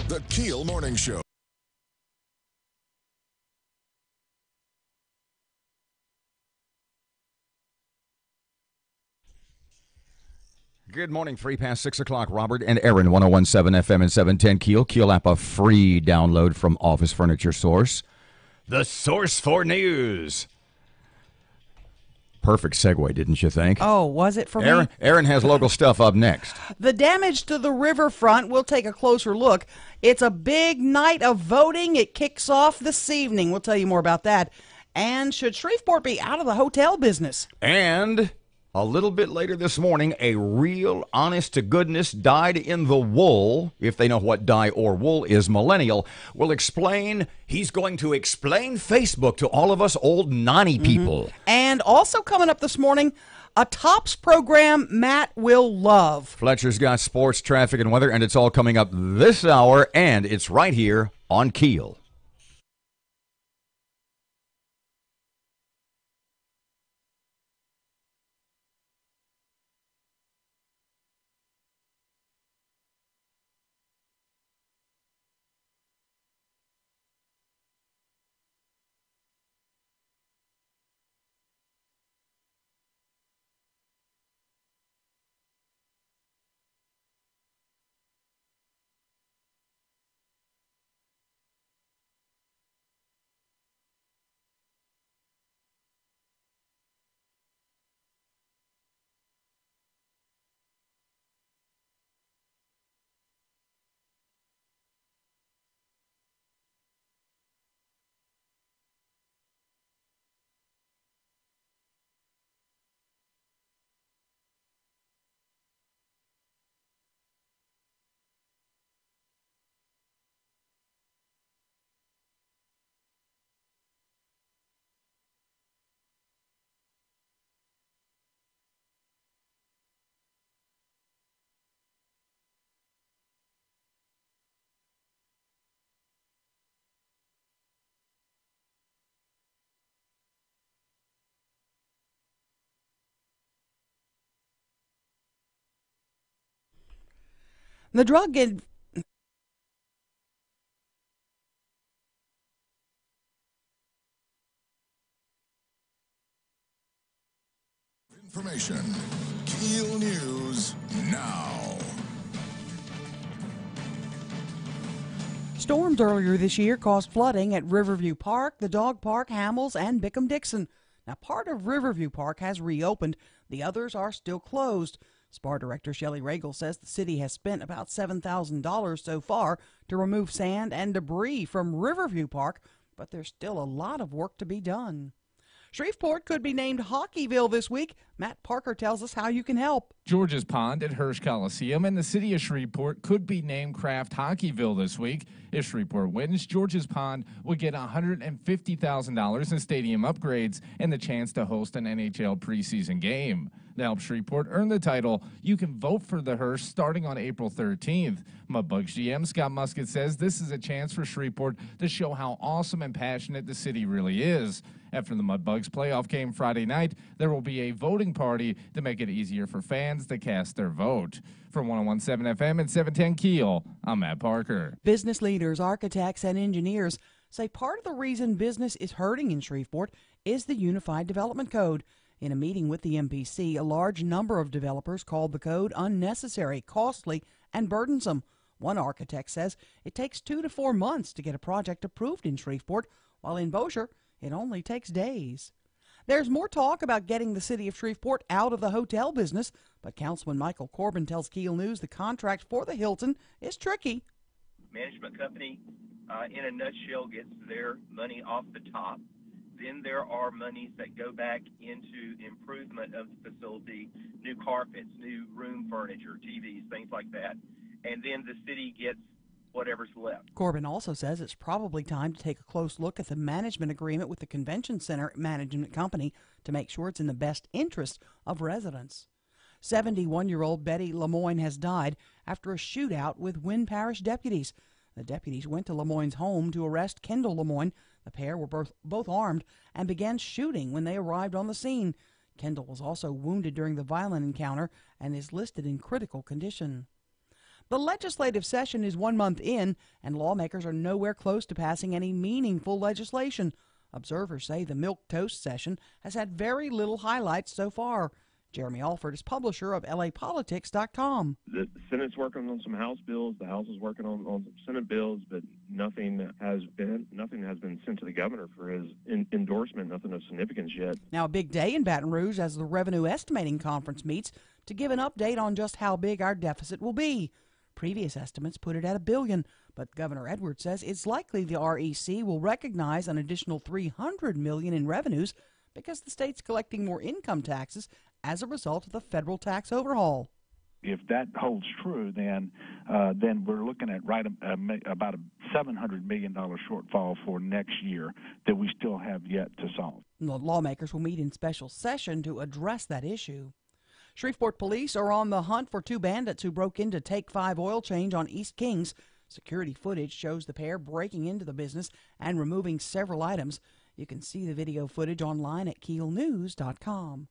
The KEEL Morning Show. Good morning, 3 past 6 o'clock. Robert and Erin, 101.7 FM and 710 KEEL. KEEL app, a free download from Office Furniture Source. The source for news. Perfect segue, didn't you think? Oh, was it for me? Erin has local stuff up next. The damage to the riverfront, we'll take a closer look. It's a big night of voting. It kicks off this evening. We'll tell you more about that. And should Shreveport be out of the hotel business? And a little bit later this morning, a real honest-to-goodness dyed-in-the-wool, if they know what dye or wool is, millennial, will explain, he's going to explain Facebook to all of us old nanny people. And also coming up this morning, a TOPS program Matt will love. Fletcher's got sports, traffic, and weather, and it's all coming up this hour, and it's right here on KEEL. The drug and Information. KEEL News now. storms earlier this year caused flooding at Riverview Park, the dog park, Hamels, and Bickham-Dixon. Now, part of Riverview Park has reopened. The others are still closed. SPAR Director Shelley Regal says the city has spent about $7,000 so far to remove sand and debris from Riverview Park, but there's still a lot of work to be done. Shreveport could be named Hockeyville this week. Matt Parker tells us how you can help. George's Pond at Hirsch Coliseum and the city of Shreveport could be named Kraft Hockeyville this week. If Shreveport wins, George's Pond would get $150,000 in stadium upgrades and the chance to host an NHL preseason game. To help Shreveport earn the title, you can vote for the Hirsch starting on April 13th. Mudbugs GM Scott Musket says this is a chance for Shreveport to show how awesome and passionate the city really is. After the Mudbugs playoff game Friday night, there will be a voting party to make it easier for fans to cast their vote. From 101.7 FM and 710 KEEL, I'm Matt Parker. Business leaders, architects, and engineers say part of the reason business is hurting in Shreveport is the Unified Development Code. In a meeting with the MPC, a large number of developers called the code unnecessary, costly, and burdensome. One architect says it takes 2 to 4 months to get a project approved in Shreveport, while in Bossier, it only takes days. There's more talk about getting the city of Shreveport out of the hotel business, but Councilman Michael Corbin tells KEEL News the contract for the Hilton is tricky. Management company, in a nutshell, gets their money off the top. Then there are monies that go back into improvement of the facility, new carpets, new room furniture, TVs, things like that. And then the city gets whatever's left. Corbin also says it's probably time to take a close look at the management agreement with the Convention Center Management Company to make sure it's in the best interest of residents. 71-year-old Betty Lemoyne has died after a shootout with Wynn Parish deputies. The deputies went to Lemoyne's home to arrest Kendall Lemoyne. The pair were both armed and began shooting when they arrived on the scene. Kendall was also wounded during the violent encounter and is listed in critical condition. The legislative session is 1 month in, and lawmakers are nowhere close to passing any meaningful legislation. Observers say the milquetoast session has had very little highlights so far. Jeremy Alford is publisher of LAPolitics.com. The Senate's working on some House bills. The House is working on some Senate bills, but nothing has been sent to the governor for his endorsement. Nothing of significance yet. Now, a big day in Baton Rouge as the Revenue Estimating Conference meets to give an update on just how big our deficit will be. Previous estimates put it at $1 billion, but Governor Edwards says it's likely the REC will recognize an additional $300 million in revenues because the state's collecting more income taxes as a result of the federal tax overhaul. If that holds true, then we're looking at about a $700 million shortfall for next year that we still have yet to solve. The lawmakers will meet in special session to address that issue. Shreveport police are on the hunt for 2 bandits who broke into Take 5 oil change on East Kings. Security footage shows the pair breaking into the business and removing several items. You can see the video footage online at KEELnews.com.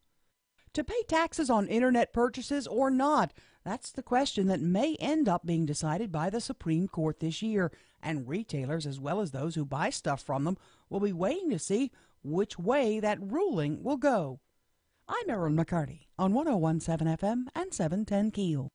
To pay taxes on internet purchases or not? That's the question that may end up being decided by the Supreme Court this year, and retailers, as well as those who buy stuff from them, will be waiting to see which way that ruling will go. I'm Erin McCarty on 101.7 FM and 710 KEEL.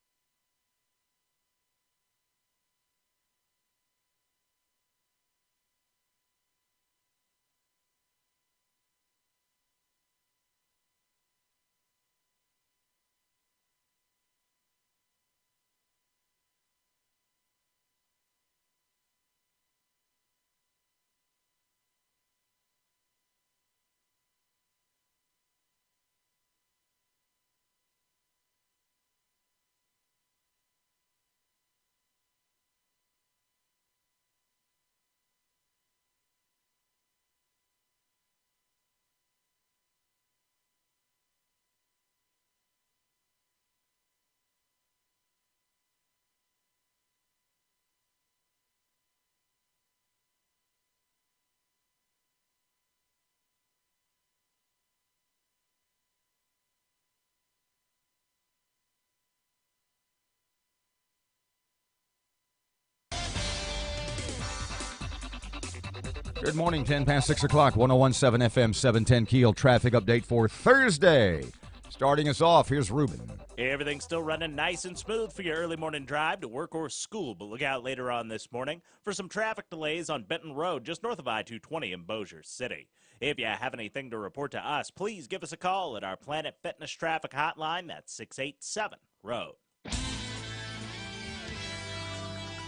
Good morning, 10 past 6 o'clock, 101.7 FM, 710 KEEL traffic update for Thursday. Starting us off, here's Ruben. Everything's still running nice and smooth for your early morning drive to work or school, but look out later on this morning for some traffic delays on Benton Road, just north of I-220 in Bossier City. If you have anything to report to us, please give us a call at our Planet Fitness traffic hotline. That's 687-ROAD.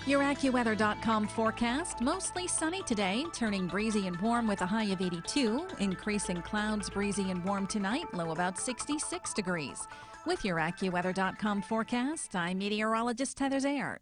Your AccuWeather.com forecast, mostly sunny today, turning breezy and warm with a high of 82. Increasing clouds, breezy and warm tonight, low about 66 degrees. With your AccuWeather.com forecast, I'm meteorologist Heather Zayart.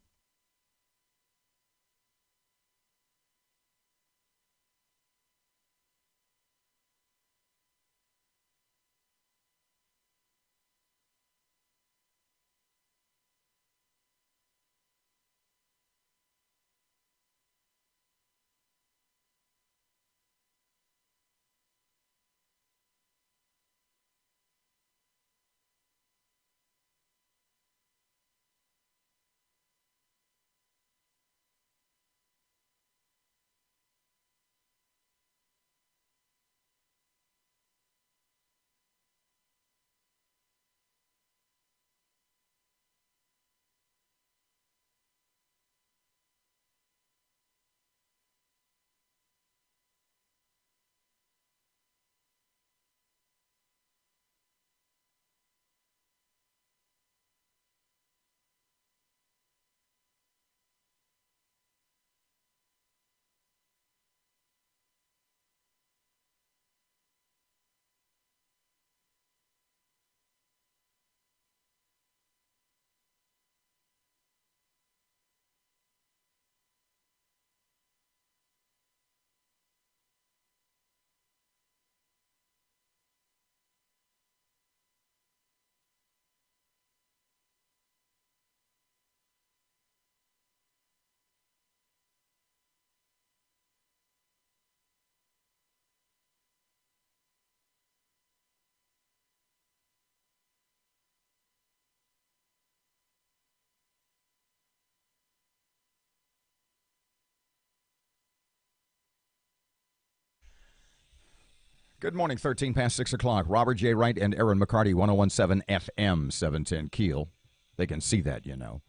Good morning, 13 past 6 o'clock. Robert J. Wright and Erin McCarty, 1017 FM, 710 KEEL. They can see that, you know.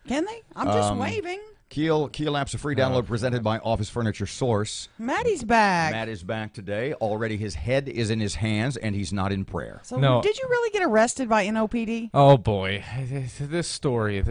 Can they? I'm just waving. KEEL app's a free download presented by Office Furniture Source. Maddie's back. Matt is back today. Already his head is in his hands, and he's not in prayer. So did you really get arrested by NOPD? Oh, boy. This story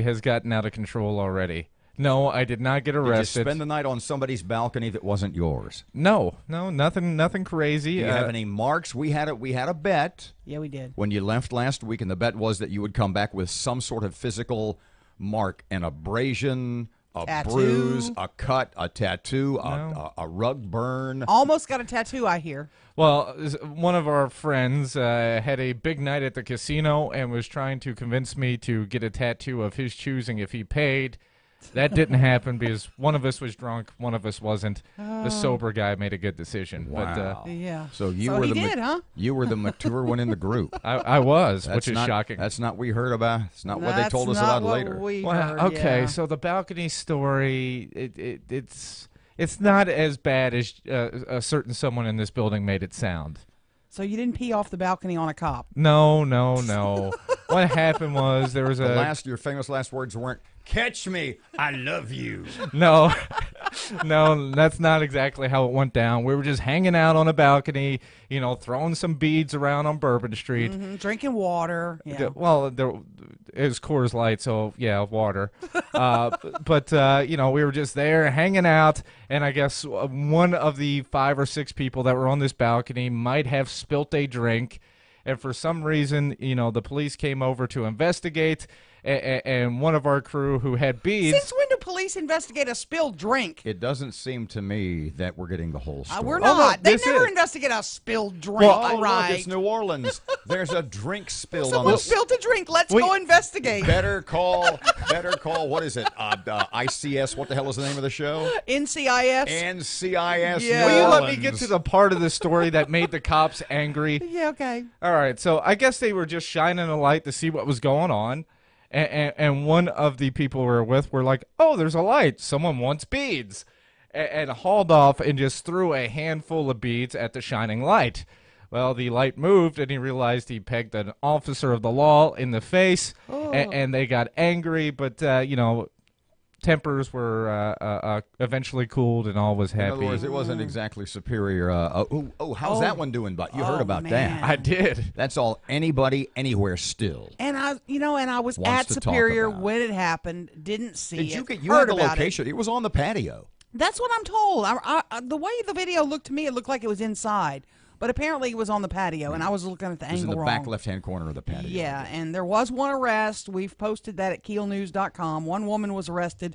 has gotten out of control already. No, I did not get arrested. Did you spend the night on somebody's balcony that wasn't yours? No, nothing crazy. Do you have any marks? We had a bet. Yeah, we did. When you left last week, and the bet was that you would come back with some sort of physical mark, an abrasion, a tattoo. Bruise, a cut, a tattoo, a rug burn. Almost got a tattoo, I hear. Well, one of our friends had a big night at the casino and was trying to convince me to get a tattoo of his choosing if he paid. That didn't happen because one of us was drunk, one of us wasn't. The sober guy made a good decision. Wow. But, yeah. So he did, huh? You were the mature one in the group. I was, which is shocking. That's not what we heard about. It's not what they told us about later. Okay, so the balcony story, it's not as bad as a certain someone in this building made it sound. So you didn't pee off the balcony on a cop? No. What happened was there was your famous last words weren't, "Catch me, I love you." No, that's not exactly how it went down. We were just hanging out on a balcony, throwing some beads around on Bourbon Street. Drinking water. Yeah. Well, there is Coors Light, so yeah, water. But we were just there hanging out, and I guess one of the 5 or 6 people that were on this balcony might have spilt a drink. And for some reason, the police came over to investigate, and one of our crew who had beads. Since when do police investigate a spilled drink? It doesn't seem to me that we're getting the whole story. We're not. No, they never investigate a spilled drink. Well, right. Look, it's New Orleans. There's a drink spilled Someone on the... spilled a drink. Let's go investigate. Better call, what is it? ICS, what the hell is the name of the show? NCIS. NCIS. Yeah. Will you let me get to the part of the story that made the cops angry? Yeah, okay. All right, so I guess they were just shining a light to see what was going on, and one of the people we were with were like, "Oh, there's a light. Someone wants beads," and hauled off and just threw a handful of beads at the shining light. Well, the light moved, and he realized he pegged an officer of the law in the face, and they got angry, but, tempers were eventually cooled, and all was happy. In other words, it wasn't exactly superior. How's that one doing? But you heard about that? I did. That's all anybody anywhere still. And I was at Superior when it happened. Didn't see Did it. you get? You heard had the about location. It was on the patio. That's what I'm told. The way the video looked to me, it looked like it was inside. But apparently it was on the patio, and I was looking at the angle wrong. It was in the back left-hand corner of the patio. Yeah, and there was one arrest. We've posted that at KEELnews.com. One woman was arrested.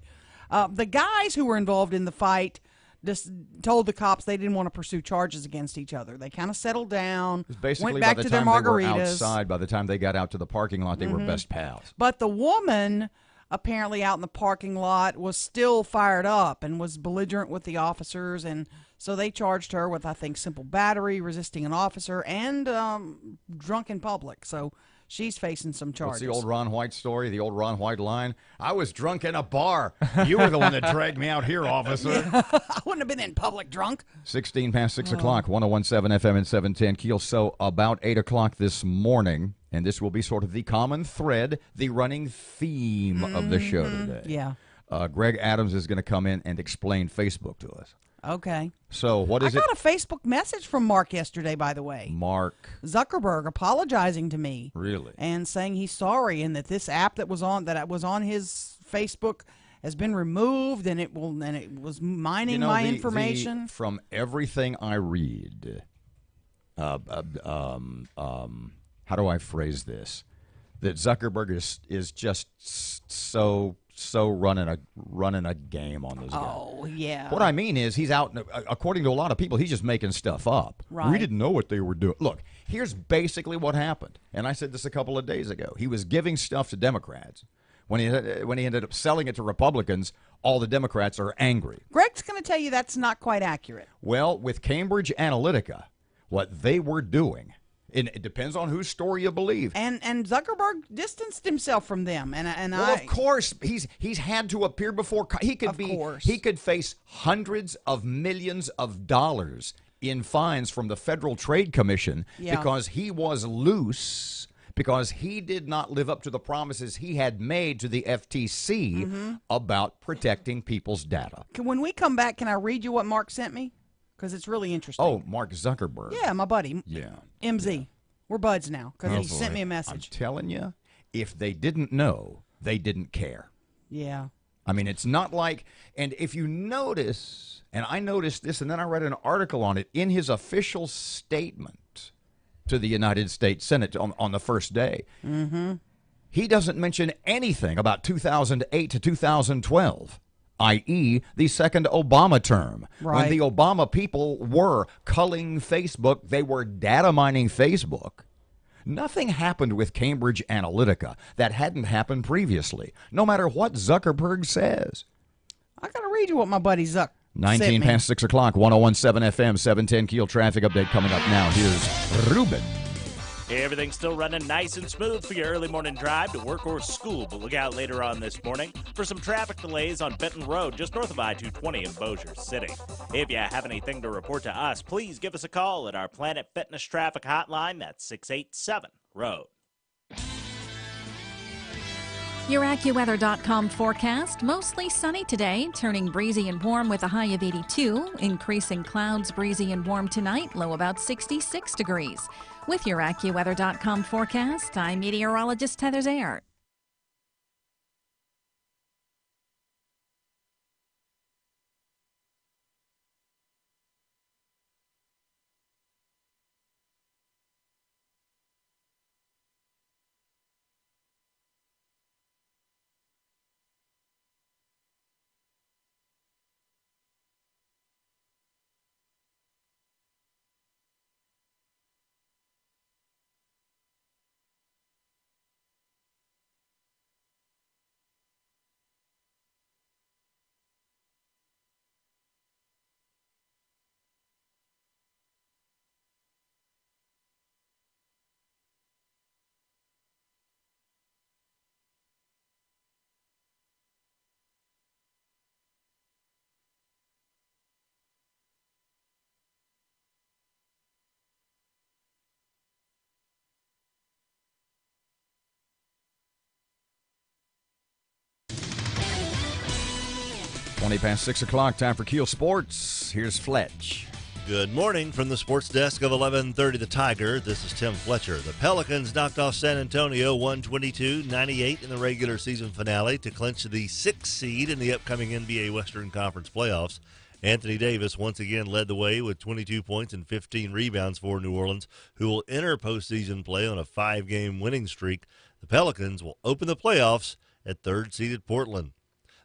The guys who were involved in the fight just told the cops they didn't want to pursue charges against each other. They kind of settled down, went back to their margaritas. They were outside, by the time they got out to the parking lot, they were best pals. But the woman, apparently out in the parking lot, was still fired up and was belligerent with the officers, and so they charged her with, I think, simple battery, resisting an officer, and drunk in public. So she's facing some charges. What's the old Ron White story, the old Ron White line? "I was drunk in a bar. You were the one that dragged me out here, officer." I wouldn't have been in public drunk. 16 past 6 o'clock, 1017 FM and 710 KEEL. So about 8 o'clock this morning, and this will be sort of the common thread, the running theme of the show today. Yeah. Greg Adams is going to come in and explain Facebook to us. Okay. So what is it? I got a Facebook message from Mark yesterday, by the way. Mark Zuckerberg apologizing to me. Really? And saying he's sorry, and that this app that was on his Facebook has been removed, and it was mining my information. From everything I read, how do I phrase this? That Zuckerberg is just so running a game on those guys. Oh, yeah. What I mean is he's out, according to a lot of people, he's just making stuff up. Right. We didn't know what they were doing. Look, here's basically what happened. And I said this a couple of days ago. He was giving stuff to Democrats. When he ended up selling it to Republicans, all the Democrats are angry. Greg's going to tell you that's not quite accurate. Well, with Cambridge Analytica, what they were doing, and it depends on whose story you believe. And Zuckerberg distanced himself from them. Of course, he's had to appear before. He could face hundreds of millions of dollars in fines from the Federal Trade Commission Yeah. because he was loose, because he did not live up to the promises he had made to the FTC about protecting people's data. When we come back, can I read you what Mark sent me? Because it's really interesting. Oh, Mark Zuckerberg. Yeah, my buddy. Yeah. MZ. Yeah. We're buds now because he Oh, sent boy. me a I'm message. telling you, if they didn't know, they didn't care. Yeah. I mean, it's not like, and if you notice, and I noticed this, and then I read an article on it, in his official statement to the United States Senate on the first day, he doesn't mention anything about 2008 to 2012, i.e., the second Obama term. When Right. the Obama people were culling Facebook, they were data mining Facebook. Nothing happened with Cambridge Analytica that hadn't happened previously, no matter what Zuckerberg says. I got to read you what my buddy Zuck 19 sent me. past 6 o'clock, 101.7 FM, 710 Keel traffic update coming up now. Here's Ruben. Everything's still running nice and smooth for your early morning drive to work or school, but look out later on this morning for some traffic delays on Benton Road, just north of I-220 in Bossier City. If you have anything to report to us, please give us a call at our Planet Fitness traffic hotline. That's 687-ROAD. Your AccuWeather.com forecast. Mostly sunny today, turning breezy and warm with a high of 82. Increasing clouds, breezy and warm tonight, low about 66 degrees. With your AccuWeather.com forecast, I'm meteorologist Heather Zayart. Twenty past 6 o'clock, time for Keel Sports. Here's Fletch. Good morning from the sports desk of 1130 The Tiger. This is Tim Fletcher. The Pelicans knocked off San Antonio 122-98 in the regular season finale to clinch the 6th seed in the upcoming NBA Western Conference playoffs. Anthony Davis once again led the way with 22 points and 15 rebounds for New Orleans, who will enter postseason play on a 5-game winning streak. The Pelicans will open the playoffs at third-seeded Portland.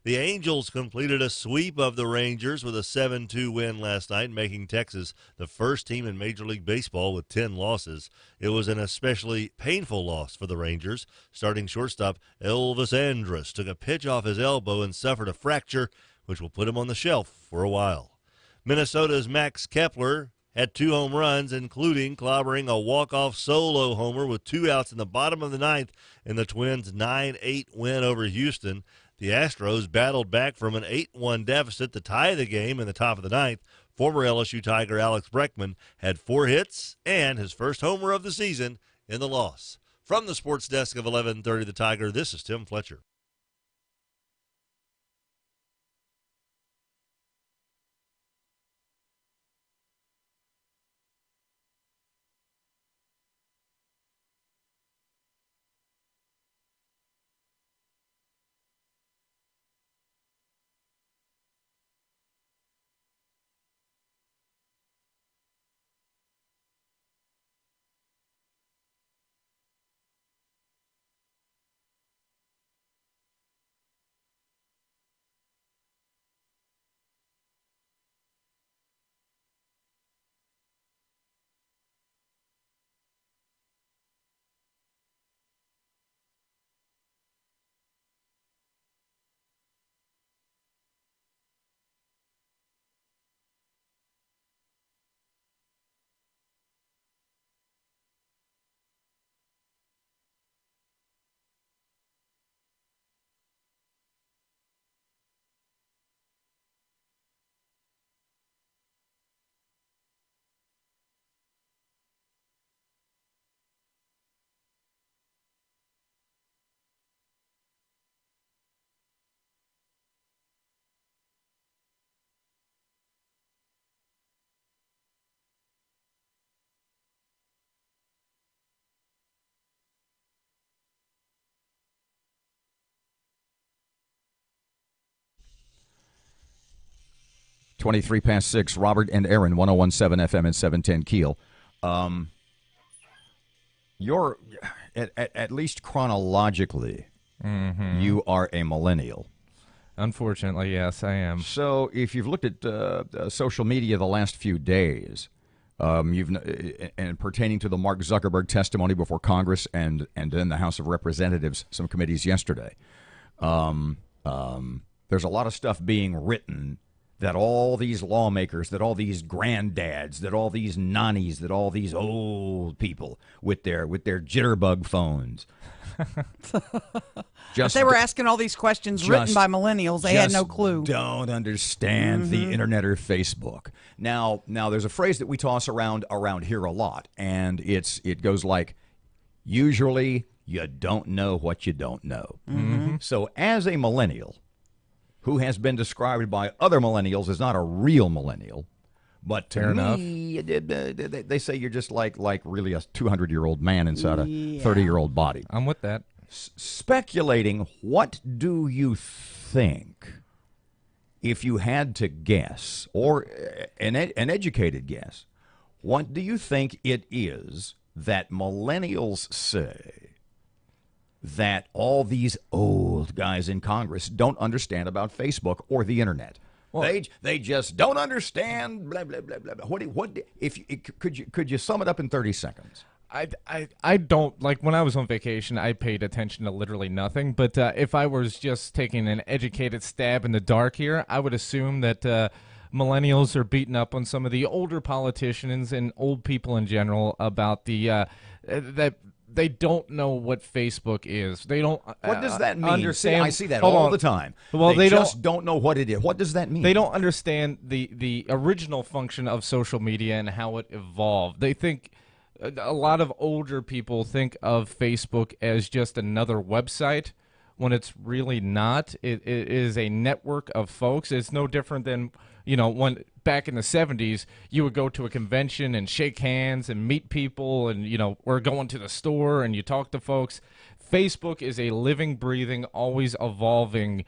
The Angels completed a sweep of the Rangers with a 7-2 win last night, making Texas the first team in Major League Baseball with 10 losses. It was an especially painful loss for the Rangers. Starting shortstop Elvis Andrus took a pitch off his elbow and suffered a fracture, which will put him on the shelf for a while. Minnesota's Max Kepler had 2 home runs, including clobbering a walk-off solo homer with 2 outs in the bottom of the ninth in the Twins' 9-8 win over Houston. The Astros battled back from an 8-1 deficit to tie the game in the top of the ninth. Former LSU Tiger Alex Bregman had 4 hits and his first homer of the season in the loss. From the sports desk of 1130 The Tiger, this is Tim Fletcher. 23 past 6, Robert and Erin, 101.7 FM and 710 Keel. You're, at least chronologically, you are a millennial. Unfortunately, yes, I am. So if you've looked at social media the last few days, and pertaining to the Mark Zuckerberg testimony before Congress and then the House of Representatives, some committees yesterday, there's a lot of stuff being written that all these lawmakers, that all these granddads, that all these nannies, that all these old people with their jitterbug phones. Just, they were asking all these questions written by millennials. They had no clue. Don't understand the internet or Facebook. Now there's a phrase that we toss around here a lot, and it goes like, usually you don't know what you don't know. So as a millennial who has been described by other millennials as not a real millennial, but to me, they say you're just like really a 200-year-old man inside a 30-year-old body. I'm with that. Speculating, what do you think, if you had to guess, or an educated guess, what do you think it is that millennials say that all these old guys in Congress don't understand about Facebook or the internet? Well, they just don't understand. Blah blah blah blah. Could you sum it up in 30 seconds? I don't, like, when I was on vacation, I paid attention to literally nothing. But if I was just taking an educated stab in the dark here, I would assume that millennials are beating up on some of the older politicians and old people in general about that they don't know what Facebook is. They don't What does that mean? Understand. I see that all the time. Well, they just don't know what it is. What does that mean? They don't understand the original function of social media and how it evolved. They think, a lot of older people think of Facebook as just another website when it's really not. It is a network of folks. It's no different than, when back in the 70s, you would go to a convention and shake hands and meet people and, or going to the store and you talk to folks. Facebook is a living, breathing, always evolving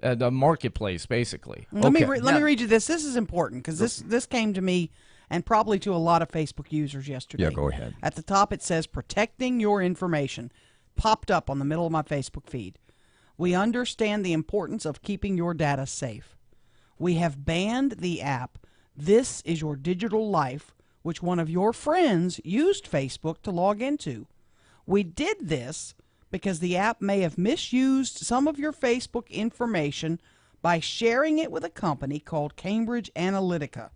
the marketplace, basically. Let me read you this. This is important because this came to me and probably to a lot of Facebook users yesterday. Yeah, go ahead. At the top it says, protecting your information. Popped up on the middle of my Facebook feed. We understand the importance of keeping your data safe. We have banned the app This Is Your Digital Life, which one of your friends used Facebook to log into. We did this because the app may have misused some of your Facebook information by sharing it with a company called Cambridge Analytica.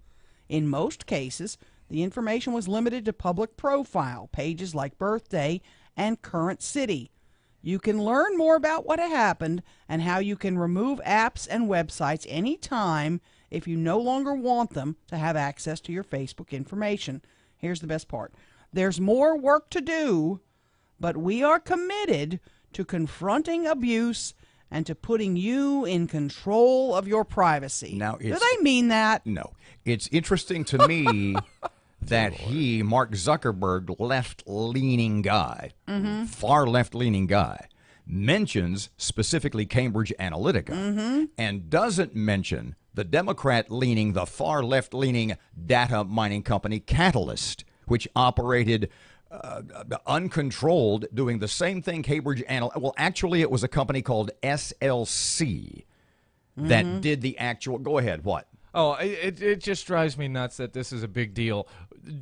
In most cases, the information was limited to public profile, pages like birthday and current city. You can learn more about what happened and how you can remove apps and websites anytime if you no longer want them to have access to your Facebook information. Here's the best part. There's more work to do, but we are committed to confronting abuse and to putting you in control of your privacy. Now, do they mean that? No. It's interesting to me that Mark Zuckerberg, left-leaning guy, far left-leaning guy, mentions specifically Cambridge Analytica and doesn't mention the Democrat-leaning, the far left-leaning data mining company Catalyst, which operated uncontrolled, doing the same thing Cambridge Analytica. Well, actually, it was a company called SLC that did the actual. Go ahead. What? Oh, it just drives me nuts that this is a big deal.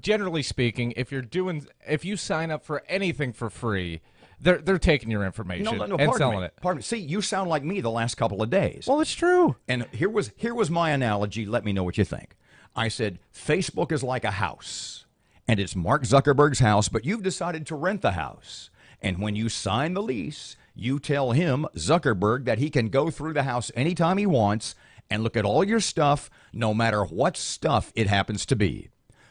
Generally speaking, if you sign up for anything for free, they're taking your information and selling it. Pardon me. See, you sound like me the last couple of days. Well, it's true. And here was my analogy. Let me know what you think. I said Facebook is like a house, and it's Mark Zuckerberg's house, but you've decided to rent the house. And when you sign the lease, you tell him, Zuckerberg, that he can go through the house anytime he wants and look at all your stuff, no matter what stuff it happens to be.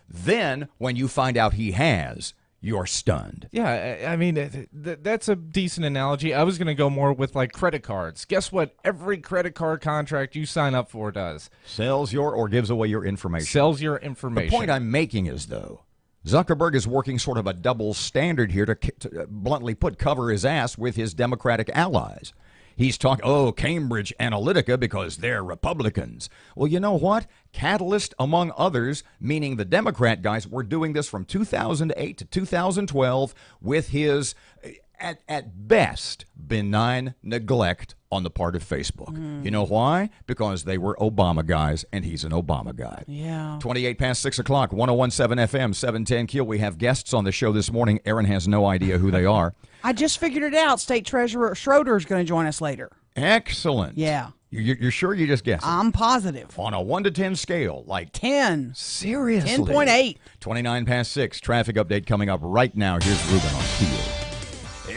Then, when you find out he has, you're stunned. Yeah, I mean, that's a decent analogy. I was going to go more with, like, credit cards. Guess what every credit card contract you sign up for does? Sells your or gives away your information. Sells your information. The point I'm making is, though, Zuckerberg is working sort of a double standard here to bluntly put, cover his ass with his Democratic allies. He's talking, Cambridge Analytica because they're Republicans. Well, you know what? Catalyst, among others, meaning the Democrat guys, were doing this from 2008 to 2012 with his, at best, benign neglect on the part of Facebook. You know why? Because they were Obama guys, and he's an Obama guy. Yeah. 28 past 6 o'clock, 101.7 FM, 710 KEEL. We have guests on the show this morning. Erin has no idea who they are. I just figured it out. State Treasurer Schroeder is going to join us later. Excellent. Yeah. You're sure you just guessed it? I'm positive. On a 1 to 10 scale, like 10. Seriously? 10.8. 29 past 6. Traffic update coming up right now. Here's Ruben on KEEL.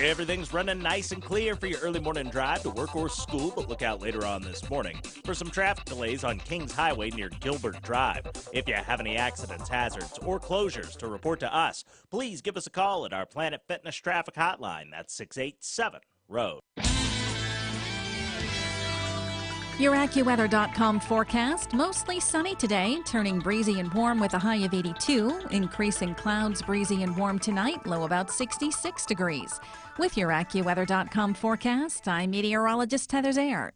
Everything's running nice and clear for your early morning drive to work or school, but look out later on this morning for some traffic delays on Kings Highway near Gilbert Drive. If you have any accidents, hazards, or closures to report to us, please give us a call at our Planet Fitness traffic hotline. That's 687-ROAD. Your AccuWeather.com forecast, mostly sunny today, turning breezy and warm with a high of 82, increasing clouds, breezy and warm tonight, low about 66 degrees. With your AccuWeather.com forecast, I'm meteorologist Heather Zayart.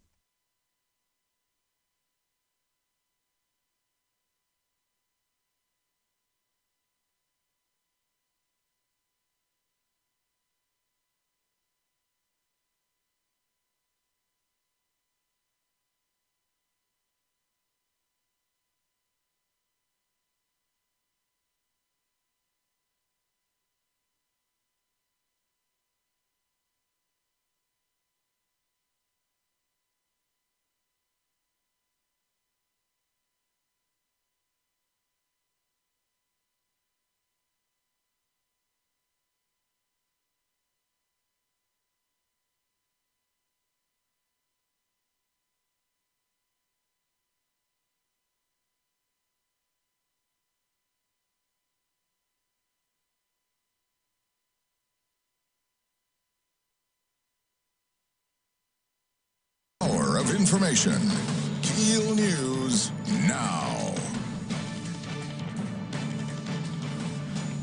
Hour of information. KEEL News now.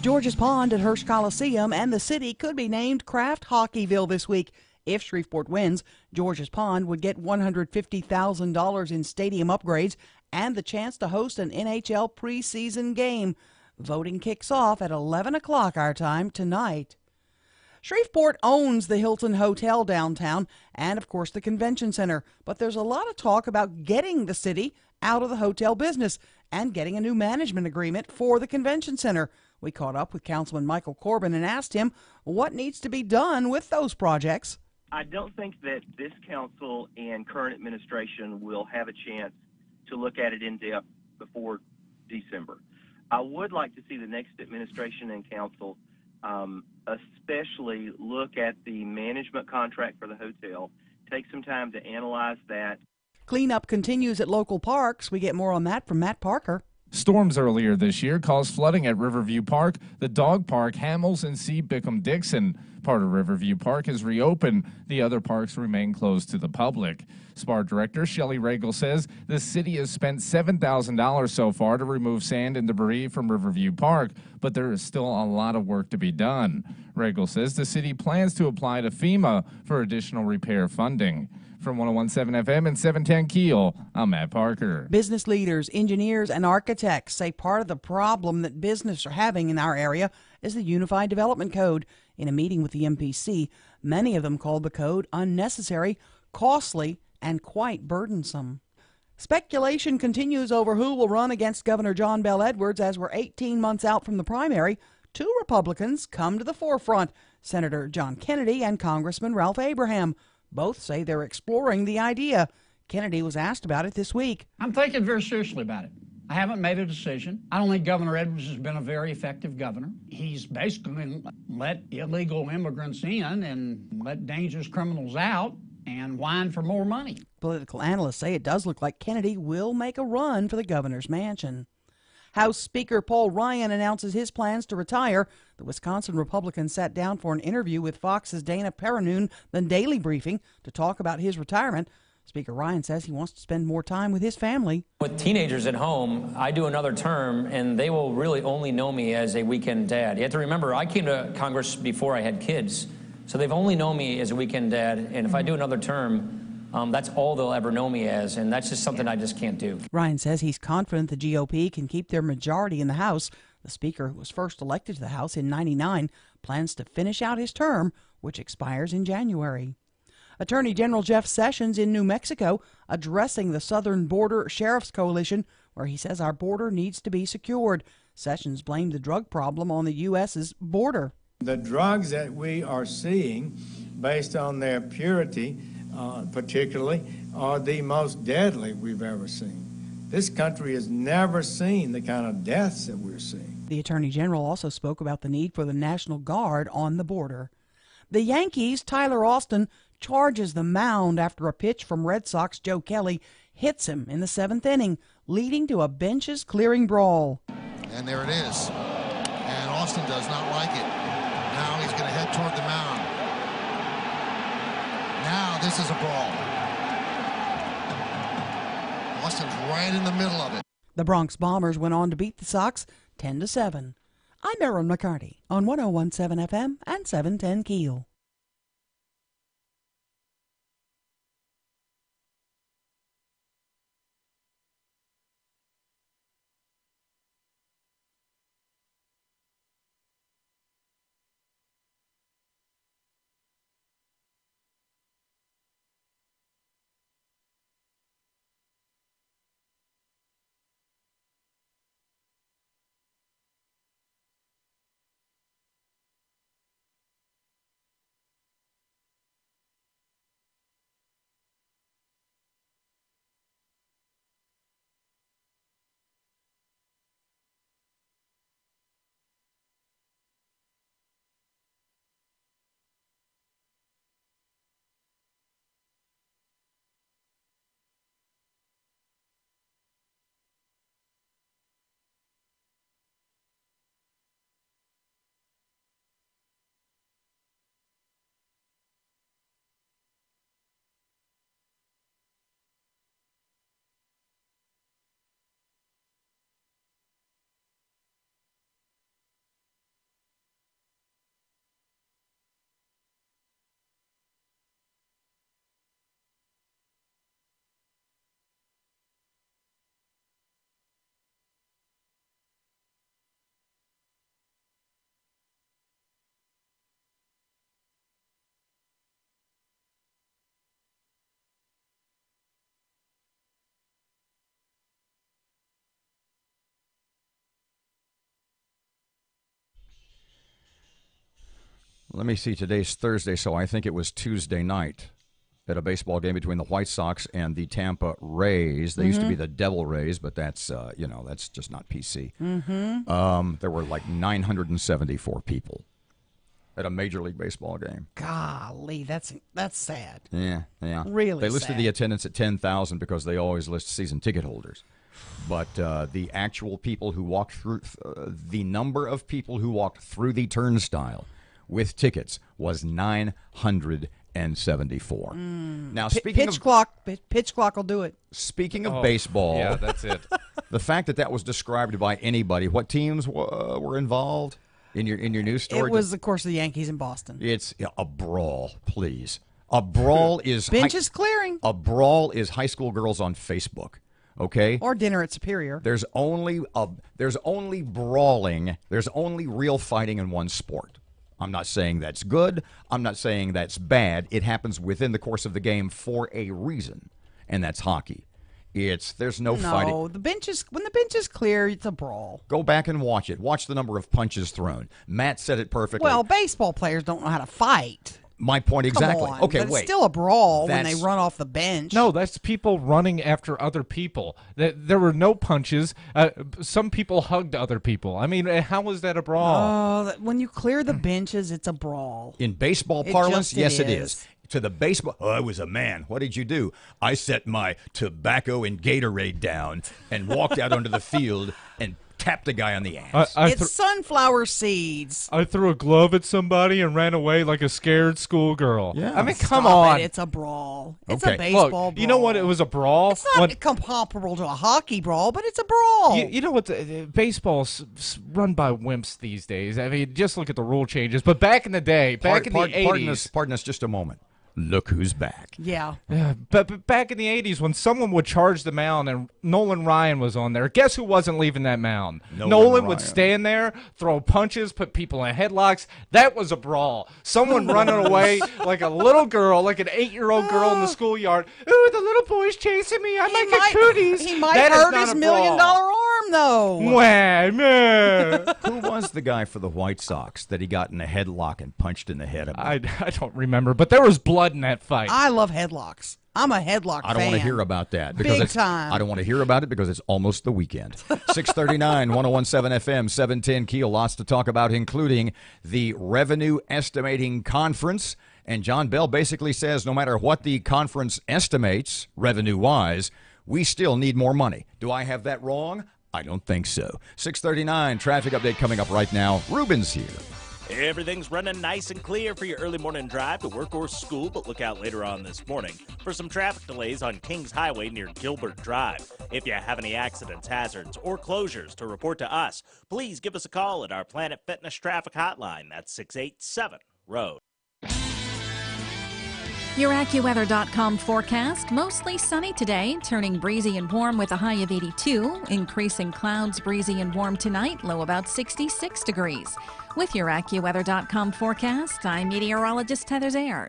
George's Pond at Hirsch Coliseum and the city could be named Kraft Hockeyville this week. If Shreveport wins, George's Pond would get $150,000 in stadium upgrades and the chance to host an NHL preseason game. Voting kicks off at 11 o'clock our time tonight. Shreveport owns the Hilton Hotel downtown and, of course, the convention center. But there's a lot of talk about getting the city out of the hotel business and getting a new management agreement for the convention center. We caught up with Councilman Michael Corbin and asked him what needs to be done with those projects. I don't think that this council and current administration will have a chance to look at it in depth before December. I would like to see the next administration and council especially look at the management contract for the hotel, take some time to analyze that. Cleanup continues at local parks. We get more on that from Matt Parker. Storms earlier this year caused flooding at Riverview Park, the dog park, Hamels, and C. Bickham-Dixon. Part of Riverview Park is reopened. The other parks remain closed to the public. SPAR Director Shelley Regal says the city has spent $7,000 so far to remove sand and debris from Riverview Park, but there is still a lot of work to be done. Regal says the city plans to apply to FEMA for additional repair funding. From 101.7 FM and 710 KEEL, I'm Matt Parker. Business leaders, engineers, and architects say part of the problem that business are having in our area is the Unified Development Code. In a meeting with the MPC, many of them called the code unnecessary, costly, and quite burdensome. Speculation continues over who will run against Governor John Bel Edwards as we're 18 months out from the primary. Two Republicans come to the forefront, Senator John Kennedy and Congressman Ralph Abraham. Both say they're exploring the idea. Kennedy was asked about it this week. I'm thinking very seriously about it. I haven't made a decision. I don't think Governor Edwards has been a very effective governor. He's basically let illegal immigrants in and let dangerous criminals out and whine for more money. Political analysts say it does look like Kennedy will make a run for the governor's mansion. House Speaker Paul Ryan announces his plans to retire. The Wisconsin Republican sat down for an interview with Fox's Dana Perrinoon, the Daily Briefing, to talk about his retirement. Speaker Ryan says he wants to spend more time with his family. With teenagers at home, I do another term, and they will really only know me as a weekend dad. You have to remember, I came to Congress before I had kids. So they've only known me as a weekend dad, and if I do another term, that's all they'll ever know me as, and that's just something I just can't do. Ryan says he's confident the GOP can keep their majority in the House. The Speaker, who was first elected to the House in '99, plans to finish out his term, which expires in January. Attorney General Jeff Sessions in New Mexico addressing the Southern Border Sheriff's Coalition, where he says our border needs to be secured. Sessions blamed the drug problem on the U.S.'s border. The drugs that we are seeing, based on their purity, particularly, are the most deadly we've ever seen. This country has never seen the kind of deaths that we're seeing. The Attorney General also spoke about the need for the National Guard on the border. The Yankees' Tyler Austin charges the mound after a pitch from Red Sox Joe Kelly hits him in the 7th inning, leading to a benches-clearing brawl. And there it is. And Austin does not like it. Now he's going to head toward the mound. Now this is a brawl. Austin's right in the middle of it. The Bronx Bombers went on to beat the Sox 10-7. I'm Erin McCarty on 101.7 FM and 710 KEEL. Let me see. Today's Thursday, so I think it was Tuesday night at a baseball game between the White Sox and the Tampa Rays. They used to be the Devil Rays, but that's that's just not PC. There were like 974 people at a Major League Baseball game. Golly, that's sad. Yeah. Really They listed sad. the attendance at 10,000 because they always list season ticket holders. But the actual people who walked through, the number of people who walked through the turnstile with tickets was 974. Now, speaking pitch of clock will do it. Speaking of baseball, yeah, that's it. The fact that was described by anybody, what teams were involved in your news story? It was, of course, the Yankees in Boston. It's a brawl, please. A brawl is benches clearing. A brawl is high school girls on Facebook. Okay? Or dinner at Superior. There's only brawling. There's only real fighting in one sport. I'm not saying that's good. I'm not saying that's bad. It happens within the course of the game for a reason, and that's hockey. There's no fighting. No, when the bench is clear, it's a brawl. Go back and watch it. Watch the number of punches thrown. Matt said it perfectly. Well, baseball players don't know how to fight. My point exactly. Come on, okay, but wait. It's still a brawl when they run off the bench. No, that's people running after other people. There were no punches. Some people hugged other people. I mean, how was that a brawl? When you clear the benches, it's a brawl. In baseball parlance, yes, it is. To the baseball, I was a man. What did you do? I set my tobacco and Gatorade down and walked out onto the field and tapped a guy on the ass. It's sunflower seeds. I threw a glove at somebody and ran away like a scared schoolgirl. Yeah. I mean, come Stop on. it. It's a brawl. It's Okay. a baseball brawl. You know what? It was a brawl. It's not comparable to a hockey brawl, but it's a brawl. You know what? Baseball's run by wimps these days. I mean, just look at the rule changes. But back in the day, back in the 80s. Pardon us just a moment. Look who's back. Yeah. But back in the 80s, when someone would charge the mound and Nolan Ryan was on there, guess who wasn't leaving that mound? Nolan would stand there, throw punches, put people in headlocks. That was a brawl. Someone running away like a little girl, like an 8-year-old girl in the schoolyard. Ooh, the little boy's chasing me. I'm like a cooties. He might hurt his $1 million arm, though. Who was the guy for the White Sox that he got in a headlock and punched in the head about? I don't remember, but there was blood in that fight. I love headlocks. I'm a headlock fan. I don't want to hear about that. Because Big time. I don't want to hear about it because it's almost the weekend. 639, 1017 FM, 710 KEEL. Lots to talk about, including the Revenue Estimating Conference. And John Bell basically says no matter what the conference estimates, revenue-wise, we still need more money. Do I have that wrong? I don't think so. 639, traffic update coming up right now. Ruben's here. Everything's running nice and clear for your early morning drive to work or school, but look out later on this morning for some traffic delays on Kings Highway near Gilbert Drive. If you have any accidents, hazards, or closures to report to us, please give us a call at our Planet Fitness traffic hotline. That's 687-ROAD. Your AccuWeather.com forecast, mostly sunny today, turning breezy and warm with a high of 82. Increasing clouds, breezy and warm tonight, low about 66 degrees. With your AccuWeather.com forecast, I'm meteorologist Heather Zayart.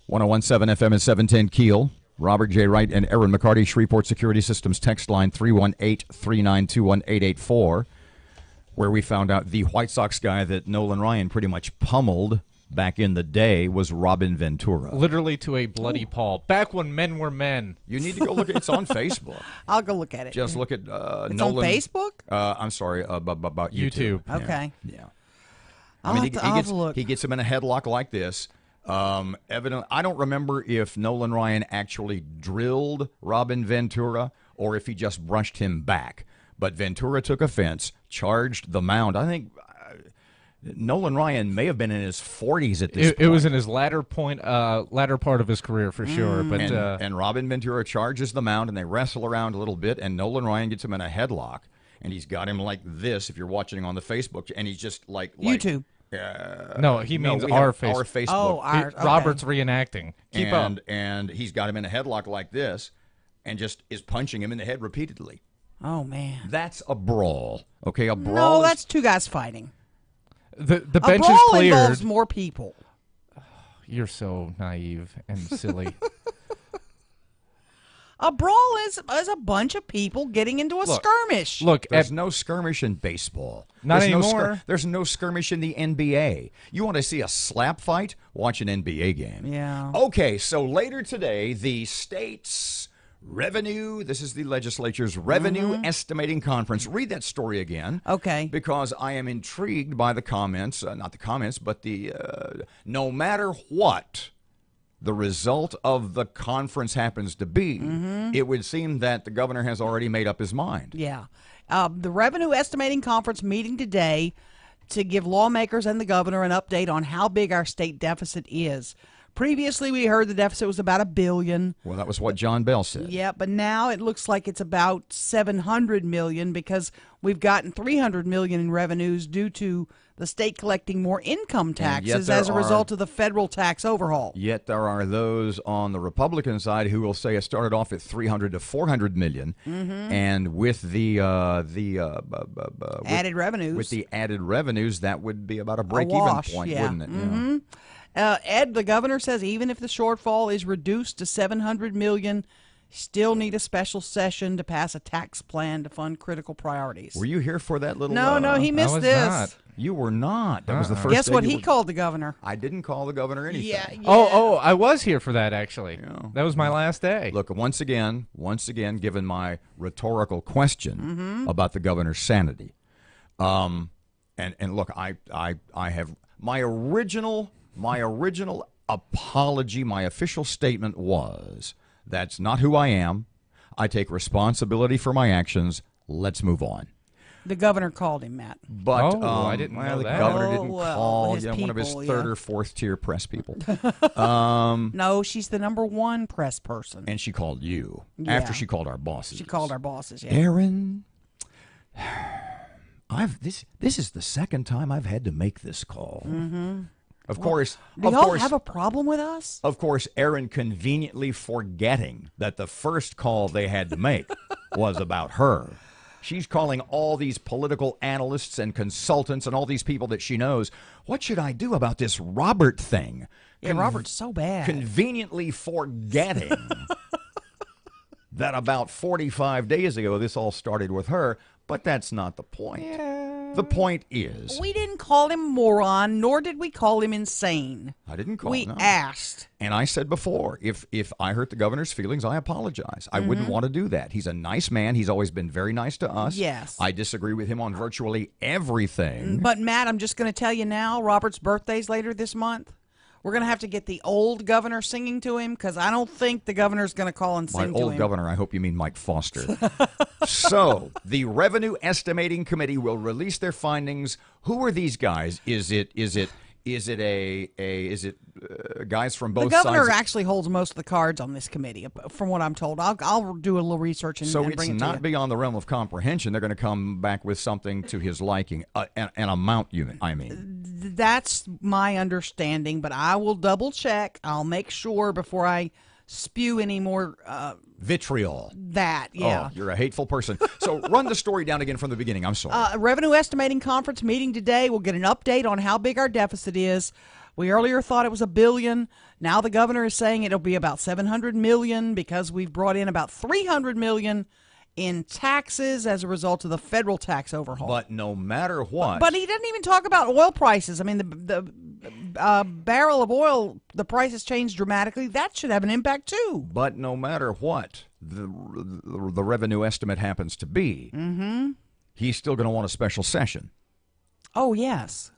.117 FM and 710 KEEL. Robert J. Wright and Erin McCarty, Shreveport Security Systems text line 318-392-1884, where we found out the White Sox guy that Nolan Ryan pretty much pummeled back in the day was Robin Ventura. Literally to a bloody pulp. Back when men were men. You need to go look at it. It's on Facebook. I'll go look at it. Just look at It's Nolan. on Facebook? I'm sorry, about YouTube. Okay. Yeah. I'll I mean, have to look. he gets him in a headlock like this. Evidently, I don't remember if Nolan Ryan actually drilled Robin Ventura or if he just brushed him back. But Ventura took offense, charged the mound. I think Nolan Ryan may have been in his 40s at this point. It was in his latter part of his career for sure. But and Robin Ventura charges the mound, and they wrestle around a little bit, and Nolan Ryan gets him in a headlock, and he's got him like this. If you're watching on the Facebook, and he's just like YouTube. No, he means our Facebook. Our Facebook. Oh, ours. Okay. Robert's reenacting. Keep up. And he's got him in a headlock like this, and just is punching him in the head repeatedly. Oh man, that's a brawl. Okay, a brawl. No, that's two guys fighting. The a bench brawl is cleared. Involves more people. You're so naive and silly. A brawl is a bunch of people getting into a skirmish. Look, there's no skirmish in baseball. Not there's anymore. There's no skirmish in the NBA. You want to see a slap fight? Watch an NBA game. Yeah. Okay, so later today, the state's revenue, this is the legislature's revenue estimating conference. Read that story again. Okay. Because I am intrigued by the comments, not the comments, but the no matter what the result of the conference happens to be, it would seem that the governor has already made up his mind. Yeah. The Revenue Estimating Conference meeting today to give lawmakers and the governor an update on how big our state deficit is. Previously, we heard the deficit was about $1 billion. Well, that was what John Bell said. Yeah, but now it looks like it's about $700 million because we've gotten $300 million in revenues due to the state collecting more income taxes as a result of the federal tax overhaul. Yet there are those on the Republican side who will say it started off at $300 to $400 million, and with the added revenues, with the added revenues, that would be about a break-even point, wouldn't it? Ed, the governor, says even if the shortfall is reduced to $700 million, still need a special session to pass a tax plan to fund critical priorities. Were you here for that little? No, he missed this. Not. You were not. That was the first. Guess day what he called the governor? I didn't call the governor anything. Yeah. Oh, I was here for that actually. That was my last day. Look, once again, given my rhetorical question about the governor's sanity, and look, I have my original apology, my official statement was, that's not who I am. I take responsibility for my actions. Let's move on. The governor called him, Matt. But I didn't know the that. governor didn't call one of his third or fourth tier press people. No, she's the number one press person. And she called you after she called our bosses. She called our bosses, yeah. Erin, this is the second time I've had to make this call. Of course, do y'all have a problem with us? Of course, Erin conveniently forgetting that the first call they had to make was about her. She's calling all these political analysts and consultants and all these people that she knows. What should I do about this Robert thing? Yeah, Robert's so bad. Conveniently forgetting that about 45 days ago this all started with her, but that's not the point. The point is, we didn't call him moron, nor did we call him insane. I didn't call him. We asked. And I said before, if I hurt the governor's feelings, I apologize. I wouldn't want to do that. He's a nice man. He's always been very nice to us. Yes. I disagree with him on virtually everything. But, Matt, I'm just going to tell you now, Robert's birthday's later this month. We're going to have to get the old governor singing to him because I don't think the governor's going to call and sing to him. My old governor, I hope you mean Mike Foster. So, the Revenue Estimating Committee will release their findings. Who are these guys? Is it guys from both sides? The governor actually holds most of the cards on this committee, from what I'm told. I'll do a little research and bring it to you. So it's not beyond the realm of comprehension. They're going to come back with something to his liking, an amount unit, I mean. That's my understanding, but I will double check. I'll make sure before I spew any more vitriol. Yeah. Oh, you're a hateful person. So run the story down again from the beginning. I'm sorry. Revenue Estimating Conference meeting today. We'll get an update on how big our deficit is. We earlier thought it was $1 billion. Now the governor is saying it'll be about $700 million because we've brought in about $300 million in taxes as a result of the federal tax overhaul. But no matter what. But he doesn't even talk about oil prices. I mean, the barrel of oil, the price has changed dramatically. That should have an impact too. But no matter what the revenue estimate happens to be, he's still going to want a special session. Oh, yes.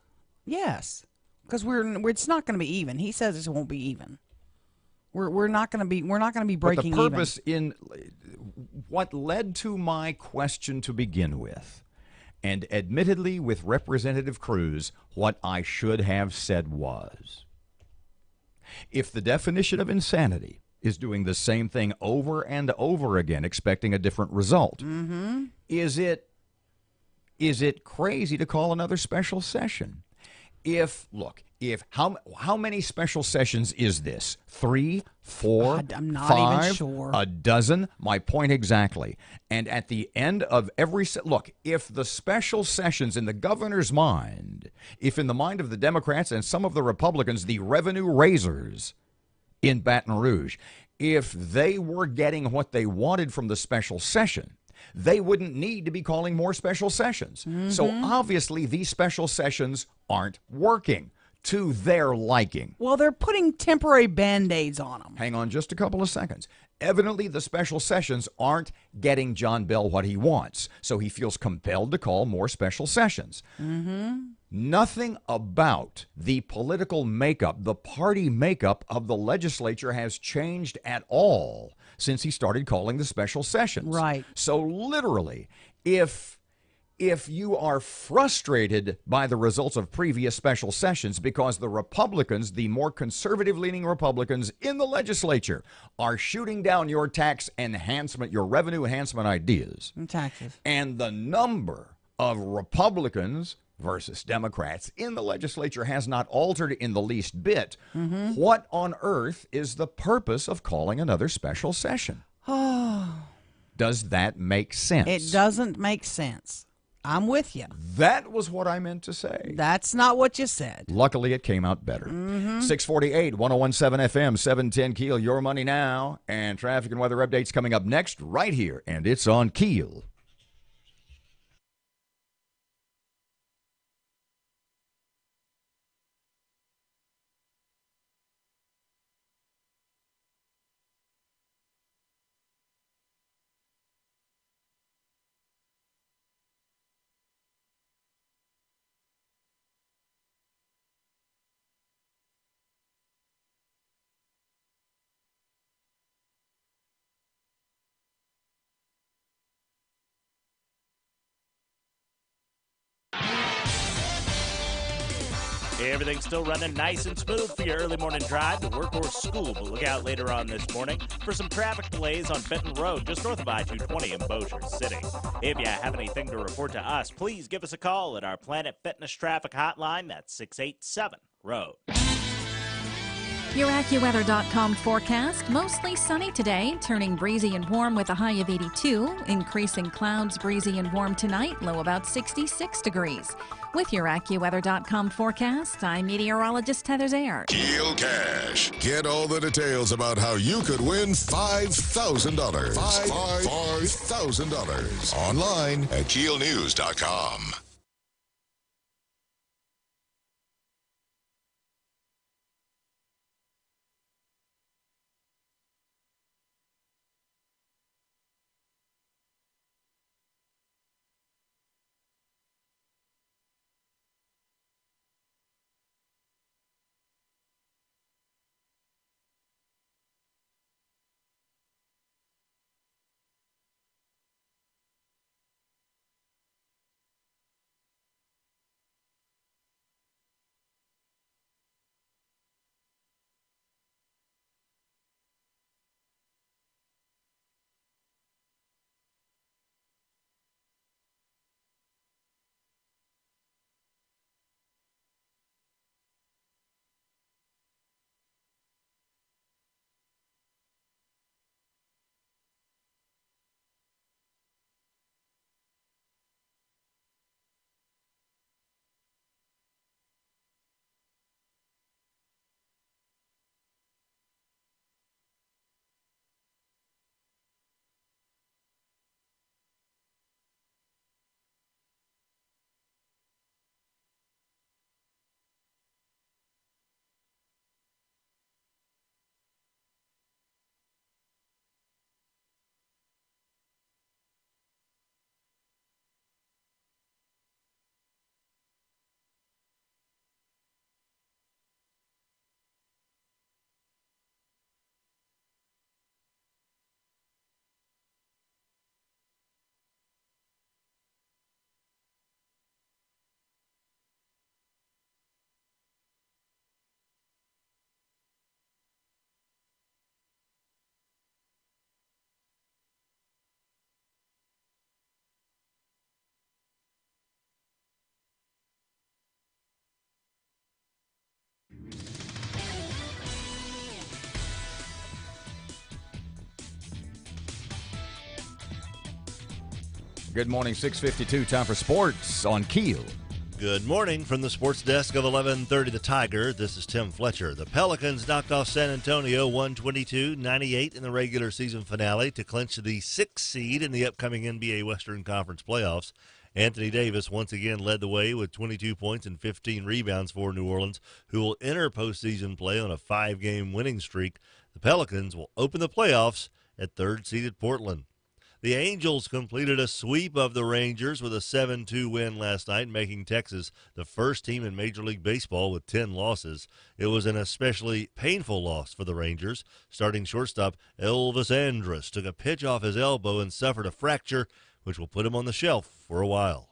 Yes. Because it's not going to be even. He says it won't be even. We're not going to be breaking even. But the purpose in what led to my question to begin with, and admittedly with Representative Cruz, what I should have said was, if the definition of insanity is doing the same thing over and over again, expecting a different result, is it crazy to call another special session? How many special sessions is this? 3, 4, I'm not 5, even sure. A dozen? My point exactly. And at the end of every if the special sessions in the governor's mind, if in the mind of the Democrats and some of the Republicans, the revenue raisers in Baton Rouge, if they were getting what they wanted from the special session, they wouldn't need to be calling more special sessions. So obviously these special sessions aren't working to their liking. Well, they're putting temporary Band-Aids on them. Hang on just a couple of seconds. Evidently, the special sessions aren't getting John Bell what he wants, so he feels compelled to call more special sessions. Nothing about the political makeup, the party makeup of the legislature has changed at all since he started calling the special sessions. Right. So literally, if if you are frustrated by the results of previous special sessions because the Republicans, the more conservative-leaning Republicans in the legislature, are shooting down your tax enhancement, your revenue enhancement ideas. And taxes. And the number of Republicans versus Democrats in the legislature has not altered in the least bit. What on earth is the purpose of calling another special session? Does that make sense? It doesn't make sense. I'm with you. That was what I meant to say. That's not what you said. Luckily, it came out better. 648, 1017 FM, 710 KEEL, your money now. And traffic and weather updates coming up next right here. And it's on KEEL. Everything's still running nice and smooth for your early morning drive to work or school, but look out later on this morning for some traffic delays on Benton Road, just north of I-220 in Bossier City. If you have anything to report to us, please give us a call at our Planet Fitness Traffic Hotline. That's 687-ROAD. Your AccuWeather.com forecast, mostly sunny today, turning breezy and warm with a high of 82, increasing clouds, breezy and warm tonight, low about 66 degrees. With your AccuWeather.com forecast, I'm meteorologist Heather Zayer. KEEL Cash. Get all the details about how you could win $5,000. $5,000. Online at KEELnews.com. Good morning, 6:52, time for sports on KEEL. Good morning from the sports desk of 1130 The Tiger. This is Tim Fletcher. The Pelicans knocked off San Antonio 122-98 in the regular season finale to clinch the 6th seed in the upcoming NBA Western Conference playoffs. Anthony Davis once again led the way with 22 points and 15 rebounds for New Orleans, who will enter postseason play on a 5-game winning streak. The Pelicans will open the playoffs at third-seeded Portland. The Angels completed a sweep of the Rangers with a 7-2 win last night, making Texas the first team in Major League Baseball with 10 losses. It was an especially painful loss for the Rangers. Starting shortstop Elvis Andrus took a pitch off his elbow and suffered a fracture, which will put him on the shelf for a while.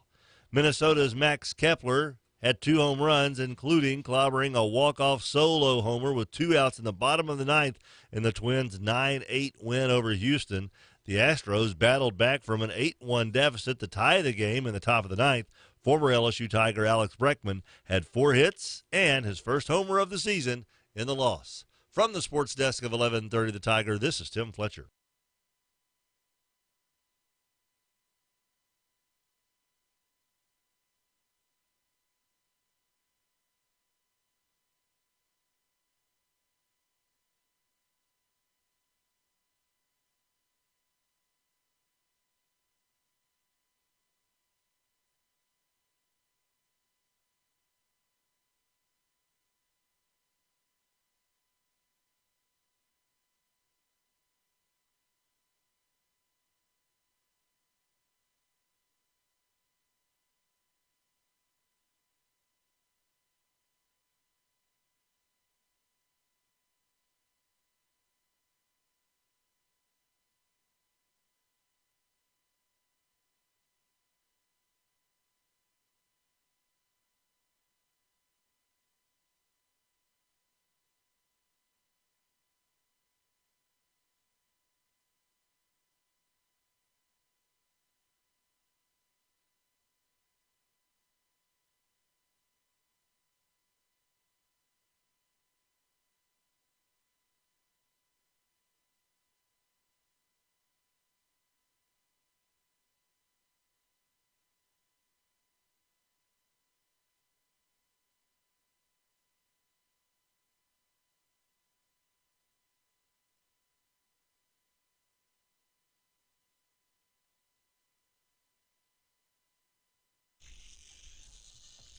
Minnesota's Max Kepler had 2 home runs, including clobbering a walk-off solo homer with 2 outs in the bottom of the ninth in the Twins' 9-8 win over Houston. The Astros battled back from an 8-1 deficit to tie the game in the top of the ninth. Former LSU Tiger Alex Bregman had 4 hits and his first homer of the season in the loss. From the sports desk of 1130 The Tiger, this is Tim Fletcher.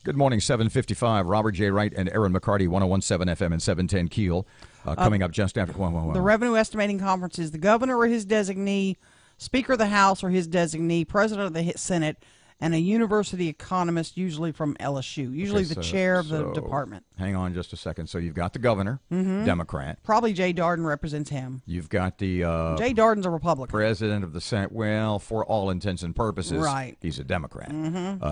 Good morning, 7:55. Robert J. Wright and Erin McCarty, 101.7 FM and 710 KEEL. Coming up just after. The Revenue Estimating Conference is the governor or his designee, Speaker of the House or his designee, President of the Senate, and a university economist, usually from LSU, usually the chair of the department. Hang on just a second. So you've got the governor, Democrat. Probably Jay Darden represents him. You've got the Jay Darden's a Republican. President of the Senate. Well, for all intents and purposes, right, he's a Democrat.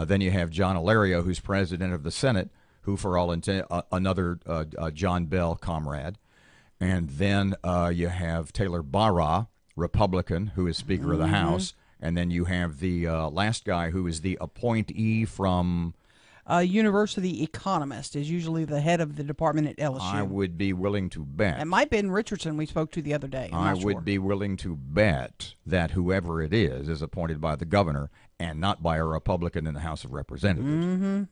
Then you have John Alario, who's president of the Senate, who for all intent, another John Bell comrade. And then you have Taylor Barra, Republican, who is Speaker of the House. And then you have the last guy who is the appointee from... A university economist is usually the head of the department at LSU. I would be willing to bet. It might have been Richardson we spoke to the other day. I would be willing to bet that whoever it is appointed by the governor and not by a Republican in the House of Representatives.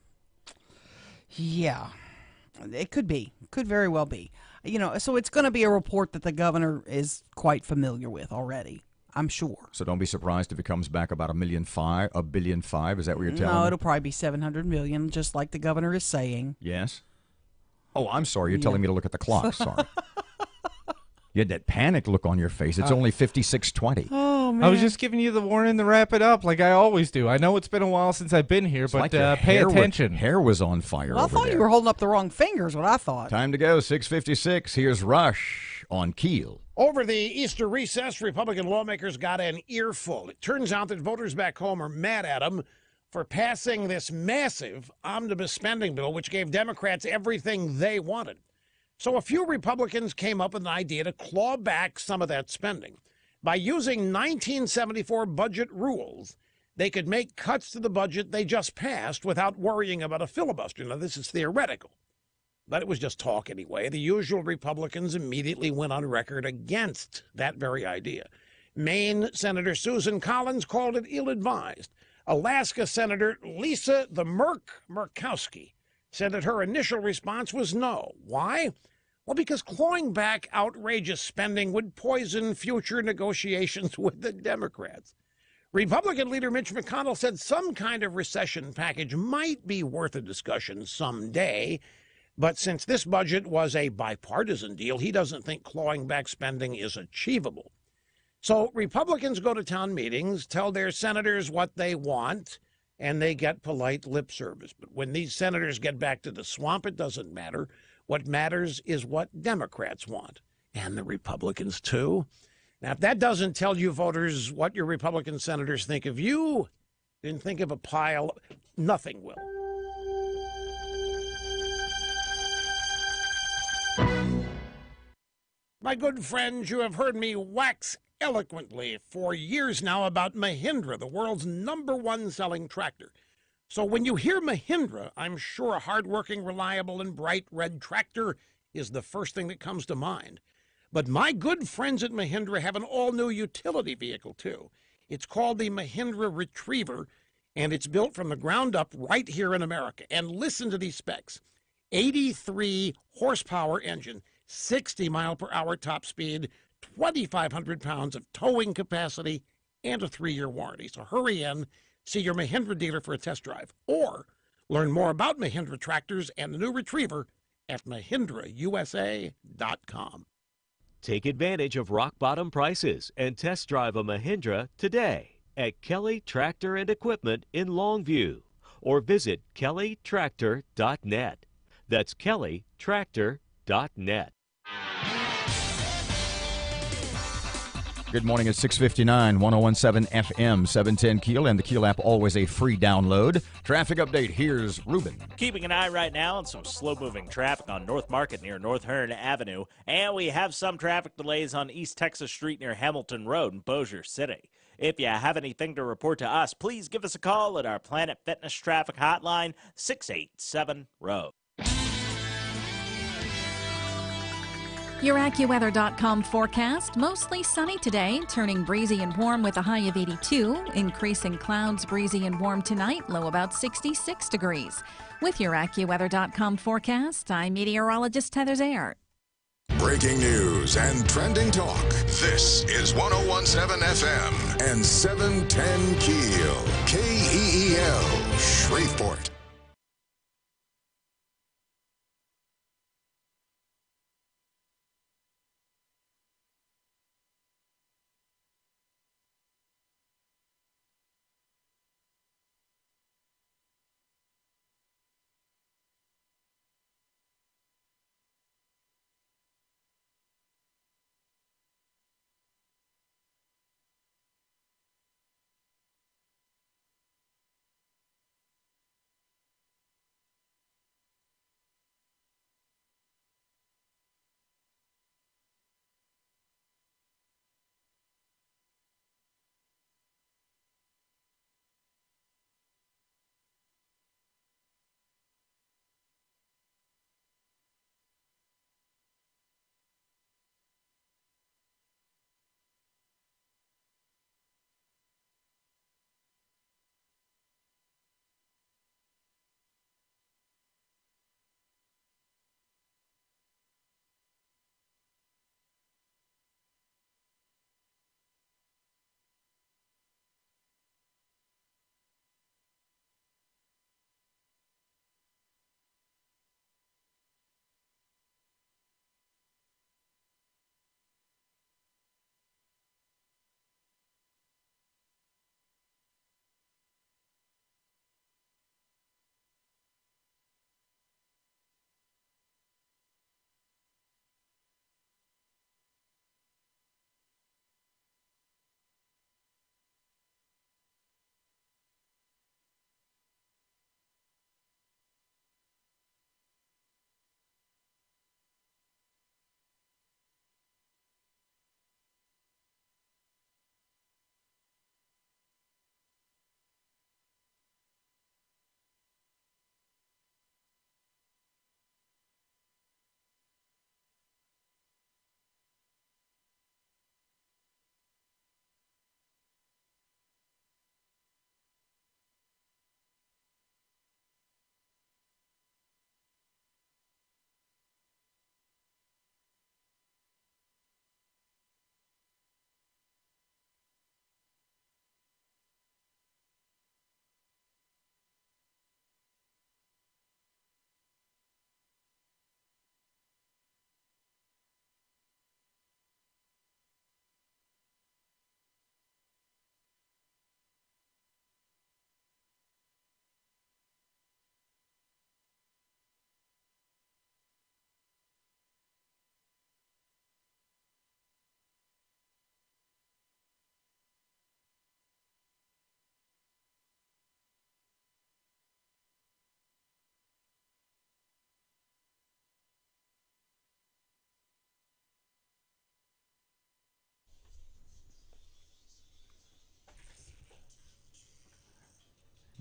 Yeah, it could be. Could very well be. You know, so it's going to be a report that the governor is quite familiar with already, I'm sure. So don't be surprised if it comes back about $1.5 billion. Is that what you're telling me? No, it'll probably be $700 million, just like the governor is saying. Yes. Oh, I'm sorry. You're telling me to look at the clock. Sorry. You had that panic look on your face. It's only 56:20. Oh, man. I was just giving you the warning to wrap it up like I always do. I know it's been a while since I've been here, but like pay attention. Hair was on fire well, I thought you were holding up the wrong fingers, what I thought. Time to go, 6:56. Here's Rush on KEEL. Over the Easter recess, Republican lawmakers got an earful. It turns out that voters back home are mad at them for passing this massive omnibus spending bill, which gave Democrats everything they wanted. So a few Republicans came up with an idea to claw back some of that spending. By using 1974 budget rules, they could make cuts to the budget they just passed without worrying about a filibuster. Now, this is theoretical, but it was just talk anyway. The usual Republicans immediately went on record against that very idea. Maine Senator Susan Collins called it ill-advised. Alaska Senator Lisa the Murkowski said that her initial response was no. Why? Well, because clawing back outrageous spending would poison future negotiations with the Democrats. Republican leader Mitch McConnell said some kind of recession package might be worth a discussion someday, but since this budget was a bipartisan deal, he doesn't think clawing back spending is achievable. So Republicans go to town meetings, tell their senators what they want, and they get polite lip service. But when these senators get back to the swamp, it doesn't matter. What matters is what Democrats want, and the Republicans, too. Now, if that doesn't tell you voters what your Republican senators think of you, Didn't think of a pile. Nothing will. My good friends, you have heard me wax eloquently for years now about Mahindra, the world's #1 selling tractor. So when you hear Mahindra, I'm sure a hardworking, reliable, and bright red tractor is the first thing that comes to mind. But my good friends at Mahindra have an all-new utility vehicle, too. It's called the Mahindra Retriever, and it's built from the ground up right here in America. And listen to these specs. 83 horsepower engine, 60 mile per hour top speed, 2,500 pounds of towing capacity, and a 3-year warranty. So hurry in, see your Mahindra dealer for a test drive, or learn more about Mahindra tractors and the new Retriever at MahindraUSA.com. Take advantage of rock bottom prices and test drive a Mahindra today at Kelly Tractor and Equipment in Longview, or visit kellytractor.net. That's kellytractor.net. Good morning at 6:59, 1017 FM, 710 KEEL, and the KEEL app, always a free download. Traffic update, here's Ruben. Keeping an eye right now on some slow-moving traffic on North Market near North Hearn Avenue, and we have some traffic delays on East Texas Street near Hamilton Road in Bossier City. If you have anything to report to us, please give us a call at our Planet Fitness Traffic Hotline, 687-ROAD. Your AccuWeather.com forecast, mostly sunny today, turning breezy and warm with a high of 82. Increasing clouds, breezy and warm tonight, low about 66 degrees. With your AccuWeather.com forecast, I'm meteorologist Heather Zayart. Breaking news and trending talk. This is 1017 FM and 710 KEEL. KEEL, Shreveport.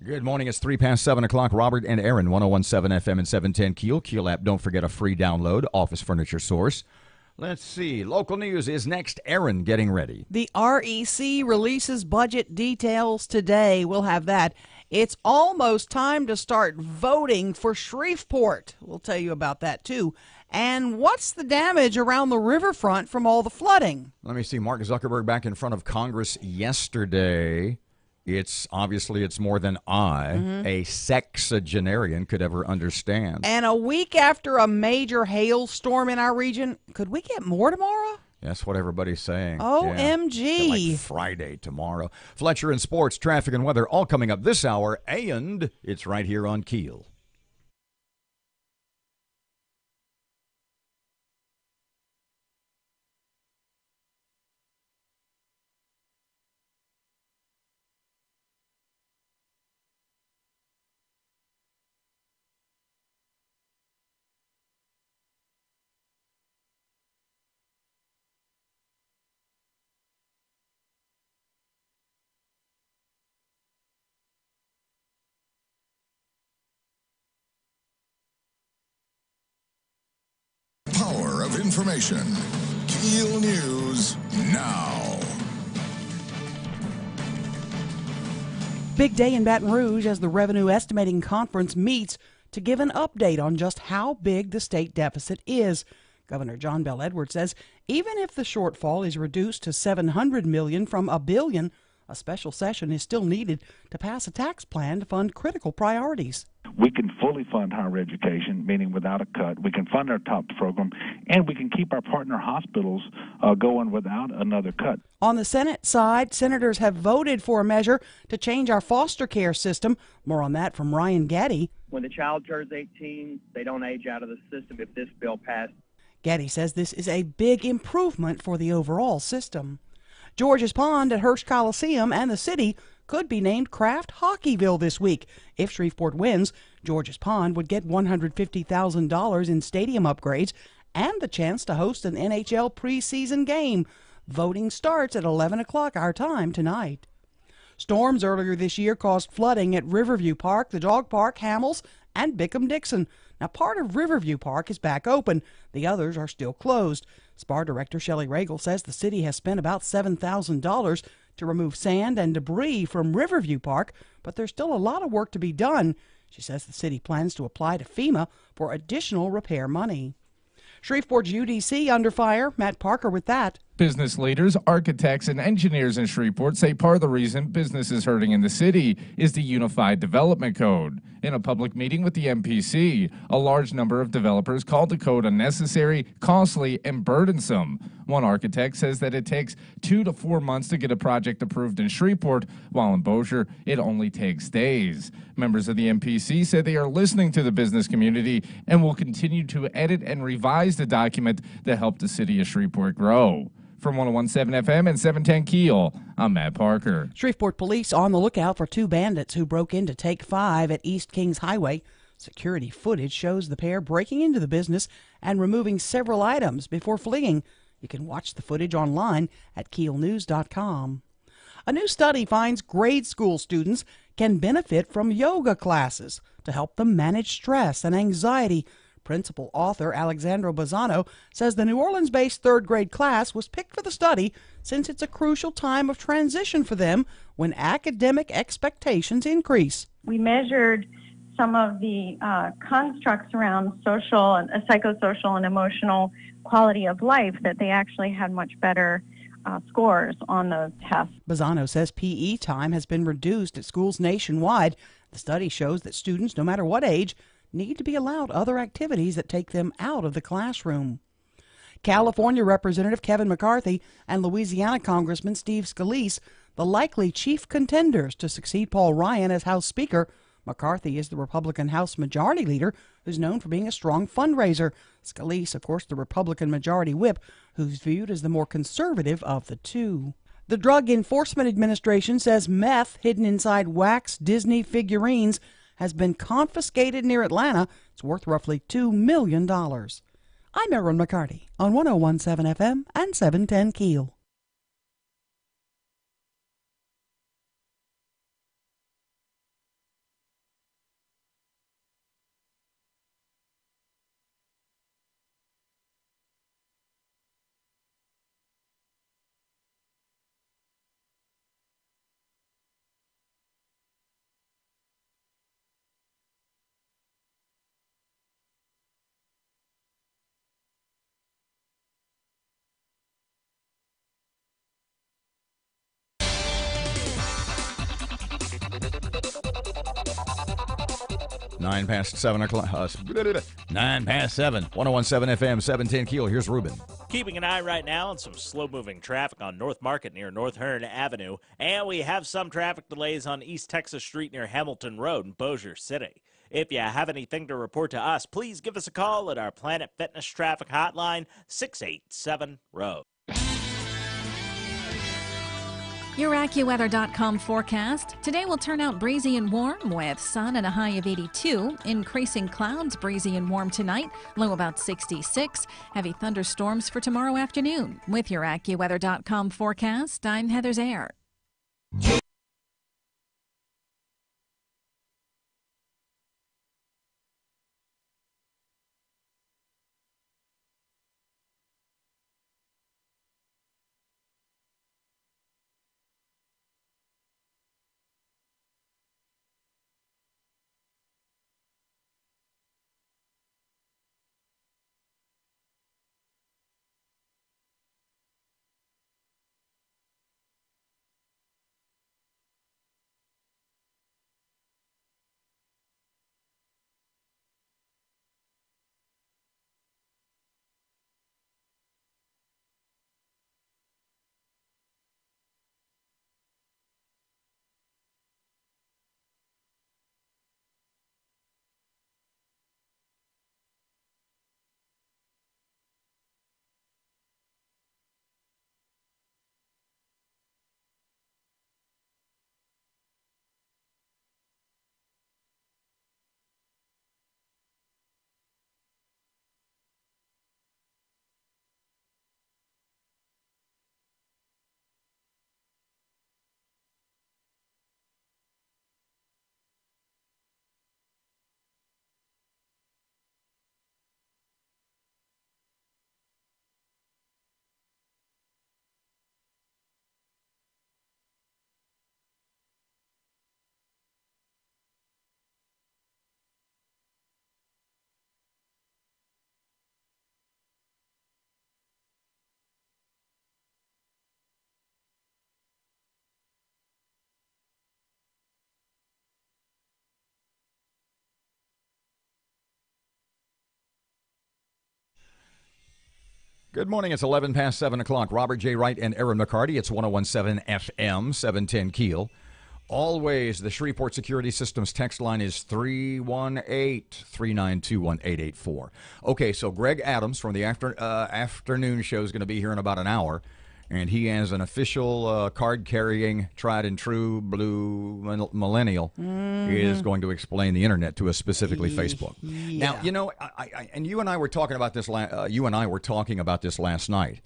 Good morning. It's 3 past 7 o'clock. Robert and Erin, 101.7 FM and 710 KEEL. KEEL app, don't forget a free download. Office Furniture Source. Let's see. Local news is next. Erin getting ready. The REC releases budget details today. We'll have that. It's almost time to start voting for Shreveport. We'll tell you about that, too. And what's the damage around the riverfront from all the flooding? Let me see. Mark Zuckerberg back in front of Congress yesterday. It's more than a sexagenarian, could ever understand. And a week after a major hailstorm in our region, could we get more tomorrow? That's what everybody's saying. OMG. Yeah. Like Friday tomorrow. Fletcher and sports, traffic and weather, all coming up this hour, and it's right here on KEEL. Power of information. KEEL News now. Big day in Baton Rouge as the Revenue Estimating Conference meets to give an update on just how big the state deficit is. Governor John Bel Edwards says even if the shortfall is reduced to $700 million from $1 billion, a special session is still needed to pass a tax plan to fund critical priorities. We can fully fund higher education, meaning without a cut. We can fund our TOPS program, and we can keep our partner hospitals going without another cut. On the Senate side, senators have voted for a measure to change our foster care system. More on that from Ryan Gaddy. When the child turns 18, they don't age out of the system if this bill passed. Gaddy says this is a big improvement for the overall system. George's Pond at Hirsch Coliseum and the city could be named Kraft Hockeyville this week. If Shreveport wins, George's Pond would get $150,000 in stadium upgrades and the chance to host an NHL preseason game. Voting starts at 11 o'clock our time tonight. Storms earlier this year caused flooding at Riverview Park, the Dog Park, Hamels, and Bickham-Dixon. Now, part of Riverview Park is back open. The others are still closed. SPAR Director Shelley Regal says the city has spent about $7,000 to remove sand and debris from Riverview Park, but there's still a lot of work to be done. She says the city plans to apply to FEMA for additional repair money. Shreveport's UDC under fire. Matt Parker with that. Business leaders, architects, and engineers in Shreveport say part of the reason business is hurting in the city is the Unified Development Code. In a public meeting with the MPC, a large number of developers called the code unnecessary, costly, and burdensome. One architect says that it takes 2 to 4 months to get a project approved in Shreveport, while in Bossier, it only takes days. Members of the MPC said they are listening to the business community and will continue to edit and revise the document that helped the city of Shreveport grow. From 101.7 FM and 710 KEEL, I'm Matt Parker. Shreveport police on the lookout for 2 bandits who broke into Take 5 at East Kings Highway. Security footage shows the pair breaking into the business and removing several items before fleeing. You can watch the footage online at KEELnews.com. A new study finds grade school students can benefit from yoga classes to help them manage stress and anxiety. Principal author Alexandro Bazzano says the New Orleans-based 3rd grade class was picked for the study since it's a crucial time of transition for them when academic expectations increase. We measured some of the constructs around social and psychosocial and emotional quality of life that they actually had much better scores on those tests. Bazzano says PE time has been reduced at schools nationwide. The study shows that students, no matter what age, need to be allowed other activities that take them out of the classroom. California Representative Kevin McCarthy and Louisiana Congressman Steve Scalise, the likely chief contenders to succeed Paul Ryan as House Speaker. McCarthy is the Republican House Majority Leader who's known for being a strong fundraiser. Scalise, of course, the Republican Majority Whip, who's viewed as the more conservative of the two. The Drug Enforcement Administration says meth hidden inside wax Disney figurines has been confiscated near Atlanta. It's worth roughly $2 million. I'm Erin McCarty on 101.7 FM and 710 KEEL. 9 past 7 o'clock. 9 past 7. 101.7 FM, 710 Keel. Here's Ruben. Keeping an eye right now on some slow-moving traffic on North Market near North Hearn Avenue, and we have some traffic delays on East Texas Street near Hamilton Road in Bossier City. If you have anything to report to us, please give us a call at our Planet Fitness Traffic Hotline, 687-ROAD. Your AccuWeather.com forecast. Today will turn out breezy and warm with sun and a high of 82. Increasing clouds, breezy and warm tonight, low about 66. Heavy thunderstorms for tomorrow afternoon. With your AccuWeather.com forecast, I'm Heather Zaire. Good morning. It's 11 past 7 o'clock. Robert J. Wright and Erin McCarty. It's 101.7 FM, 710 Keel. Always, the Shreveport Security Systems text line is 318-392-1884. Okay, so Greg Adams from the afternoon show is going to be here in about an hour, and he has an official card-carrying, tried-and-true blue millennial is going to explain the Internet to us, specifically Facebook. Yeah. Now, you know, and you and I were talking about this. You and I were talking about this last night,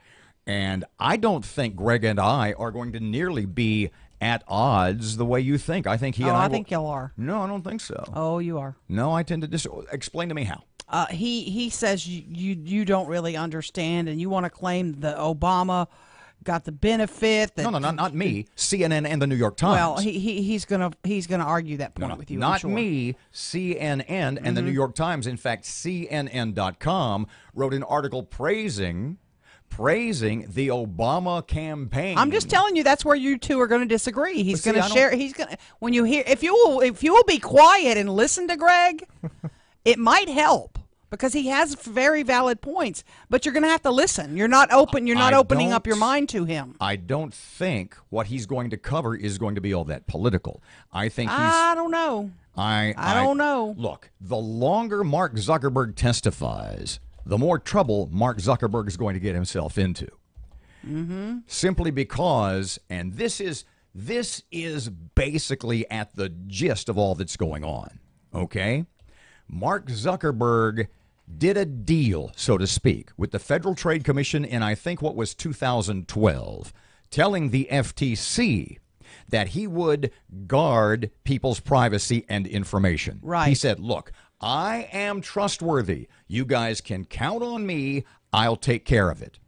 and I don't think Greg and I are going to nearly be at odds the way you think. I think he and I think you are. No, I don't think so. Oh, you are. No, I tend to explain to me how. He says you don't really understand, and you want to claim that Obama got the benefit. That, no, not me. CNN and the New York Times. Well, he's gonna argue that point with you. Not sure. me. CNN and the New York Times. In fact, CNN.com wrote an article praising the Obama campaign. I'm just telling you, that's where you two are going to disagree. He's going to share. He's going to, when you hear, if you will be quiet and listen to Greg, it might help because he has very valid points. But you're going to have to listen. You're not open. You're not opening up your mind to him. I don't think what he's going to cover is going to be all that political. I think I don't know. I don't know. Look, the longer Mark Zuckerberg testifies, the more trouble Mark Zuckerberg is going to get himself into. Mm-hmm. Simply because, and this is basically at the gist of all that's going on, okay? Mark Zuckerberg did a deal, so to speak, with the Federal Trade Commission in, I think, what was 2012, telling the FTC that he would guard people's privacy and information. Right. He said, look, I am trustworthy. You guys can count on me. I'll take care of it.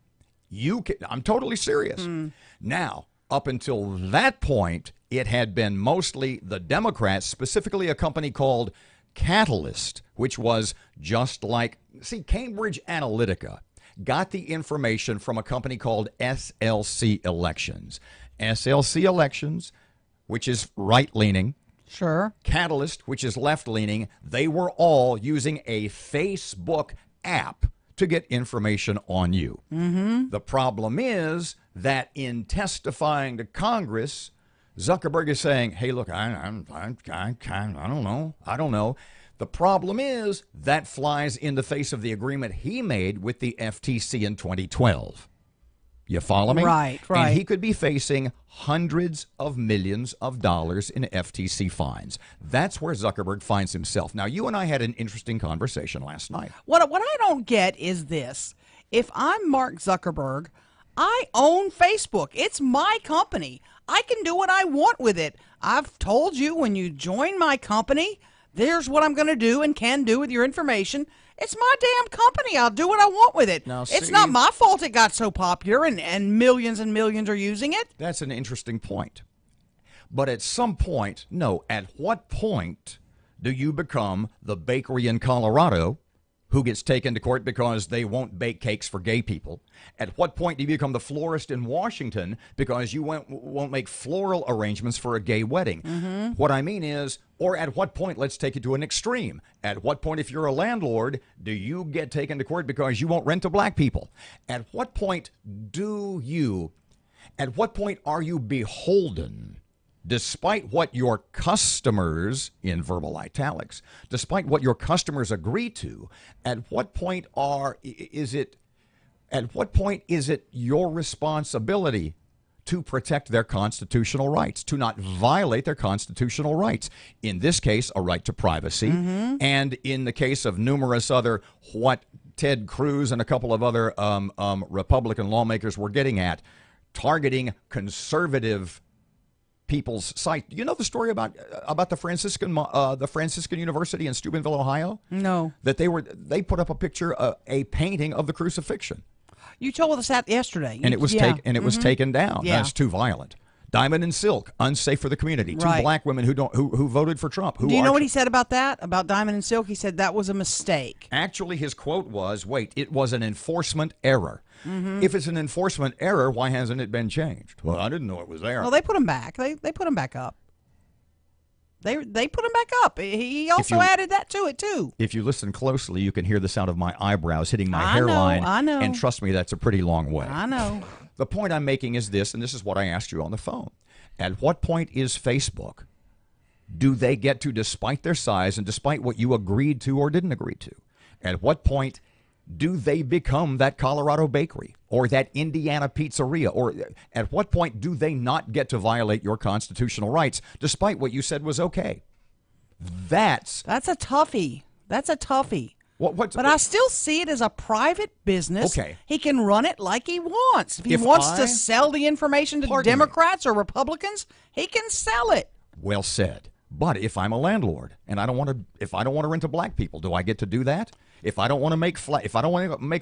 I'm totally serious. Now, up until that point, it had been mostly the Democrats, specifically a company called Catalyst, which was just like, Cambridge Analytica got the information from a company called SLC Elections. SLC Elections, which is right-leaning, Sure. Catalyst, which is left-leaning, they were all using a Facebook app to get information on you. Mm-hmm. The problem is that in testifying to Congress, Zuckerberg is saying, hey, look, I don't know. The problem is that flies in the face of the agreement he made with the FTC in 2012. You follow me? Right. And he could be facing hundreds of millions of dollars in FTC fines. That's where Zuckerberg finds himself. Now, you and I had an interesting conversation last night. What I don't get is this. If I'm Mark Zuckerberg, I own Facebook. It's my company. I can do what I want with it. I've told you when you join my company, there's what I'm going to do and can do with your information. It's my damn company. I'll do what I want with it. Now, it's not my fault it got so popular and millions are using it. That's an interesting point. But at some point, no, at what point do you become the bakery in Colorado who gets taken to court because they won't bake cakes for gay people? At what point do you become the florist in Washington because you won't make floral arrangements for a gay wedding? Mm-hmm. What I mean is, or at what point, let's take it to an extreme. At what point, if you're a landlord, do you get taken to court because you won't rent to black people? At what point are you beholden, despite what your customers, in verbal italics, despite what your customers agree to, at what point is it your responsibility to protect their constitutional rights, to not violate their constitutional rights? In this case, a right to privacy, and in the case of numerous other, what Ted Cruz and a couple of other Republican lawmakers were getting at, targeting conservative people's site. You know the story about the Franciscan University in Steubenville, Ohio? No. That they put up a picture, a painting of the crucifixion. You told us that yesterday. And it was was taken down. Yeah. That's too violent. Diamond and Silk, unsafe for the community. Two Right. black women who voted for Trump. Do you know what he said about that? About Diamond and Silk? He said that was a mistake. Actually, his quote was, wait, it was an enforcement error. Mm-hmm. If it's an enforcement error, why hasn't it been changed? Well, I didn't know it was there. Well, they put him back. They put him back up. They put him back up. He also added that to it, too. If you listen closely, you can hear the sound of my eyebrows hitting my I hairline. know, I know. And trust me, that's a pretty long way. I know. The point I'm making is this, and this is what I asked you on the phone. At what point is Facebook, do they get to, despite their size and despite what you agreed to or didn't agree to, at what point do they become that Colorado bakery or that Indiana pizzeria? Or at what point do they not get to violate your constitutional rights, despite what you said was okay? That's a toughie. That's a toughie. But I still see it as a private business. Okay. He can run it like he wants. If he wants to sell the information to Democrats or Republicans, he can sell it. Well said. But if I'm a landlord and I don't want to rent to black people, do I get to do that? If I don't want to make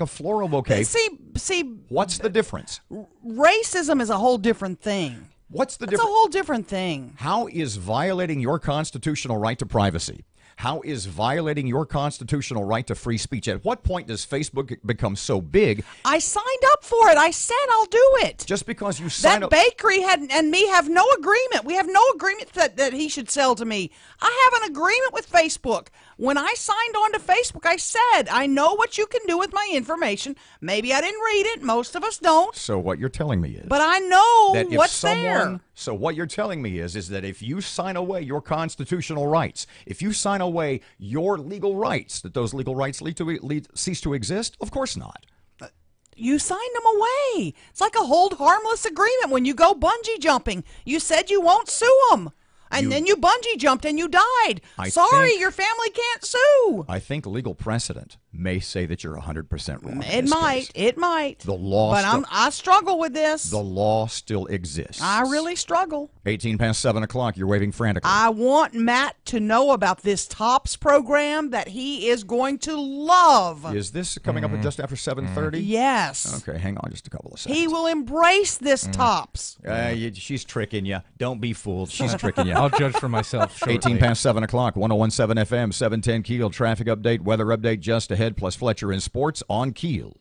a floral bouquet, see, what's the difference? Racism is a whole different thing. What's the difference? It's a whole different thing. How is violating your constitutional right to privacy? How is violating your constitutional right to free speech? At what point does Facebook become so big? I signed up for it. I said I'll do it. Just because you signed up. That bakery and me have no agreement. We have no agreement that he should sell to me. I have an agreement with Facebook. When I signed on to Facebook, I said, I know what you can do with my information. Maybe I didn't read it. Most of us don't. So what you're telling me is. But I know that what's there. So what you're telling me is that if you sign away your constitutional rights, if you sign away your legal rights, that those legal rights cease to exist? Of course not. You signed them away. It's like a hold harmless agreement when you go bungee jumping. You said you won't sue them. And then you bungee jumped and you died. Sorry, your family can't sue. I think legal precedent may say that you're 100% wrong. It might. The law. But I struggle with this. The law still exists. I really struggle. 18 past 7 o'clock. You're waving frantically. I want Matt to know about this TOPS program that he is going to love. Is this coming up at just after 7:30? Yes. Okay, hang on just a couple of seconds. He will embrace this TOPS. She's tricking you. Don't be fooled. She's tricking you. I'll judge for myself shortly. 18 past 7 o'clock, 101.7 FM, 710 KEEL. Traffic update, weather update just ahead, plus Fletcher in sports on KEEL.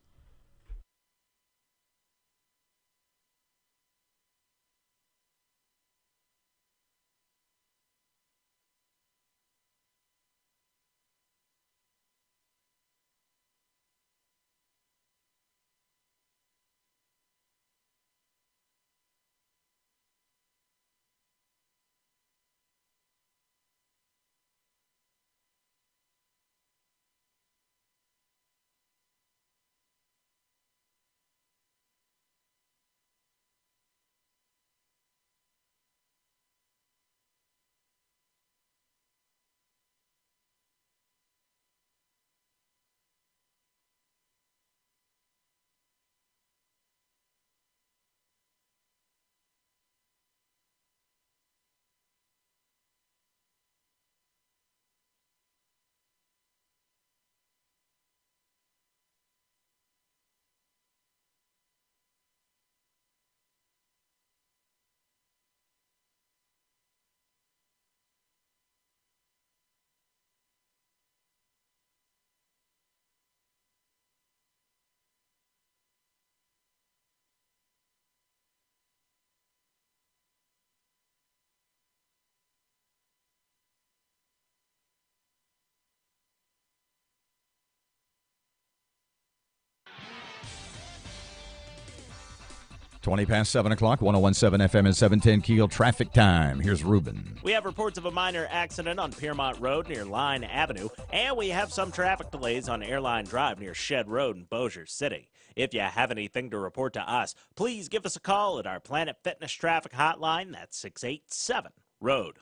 20 past 7 o'clock, 101.7 FM and 710 Keel traffic time. Here's Ruben. We have reports of a minor accident on Piermont Road near Line Avenue, and we have some traffic delays on Airline Drive near Shed Road in Bossier City. If you have anything to report to us, please give us a call at our Planet Fitness traffic hotline. That's 687-ROAD.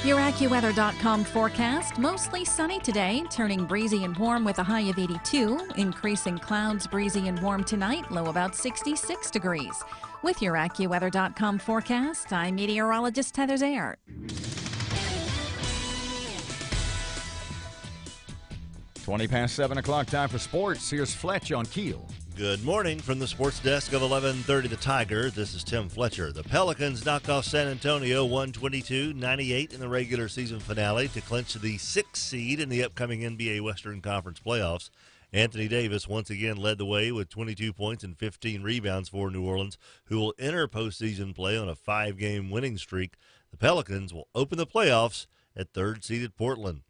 Your AccuWeather.com forecast. Mostly sunny today, turning breezy and warm with a high of 82. Increasing clouds, breezy and warm tonight, low about 66 degrees. With your AccuWeather.com forecast, I'm meteorologist Heather Zayer. Twenty past 7 o'clock, time for sports. Here's Fletch on Keel. Good morning from the sports desk of 1130 The Tiger. This is Tim Fletcher. The Pelicans knocked off San Antonio 122-98 in the regular season finale to clinch the 6th seed in the upcoming NBA Western Conference playoffs. Anthony Davis once again led the way with 22 points and 15 rebounds for New Orleans, who will enter postseason play on a 5-game winning streak. The Pelicans will open the playoffs at third-seeded Portland.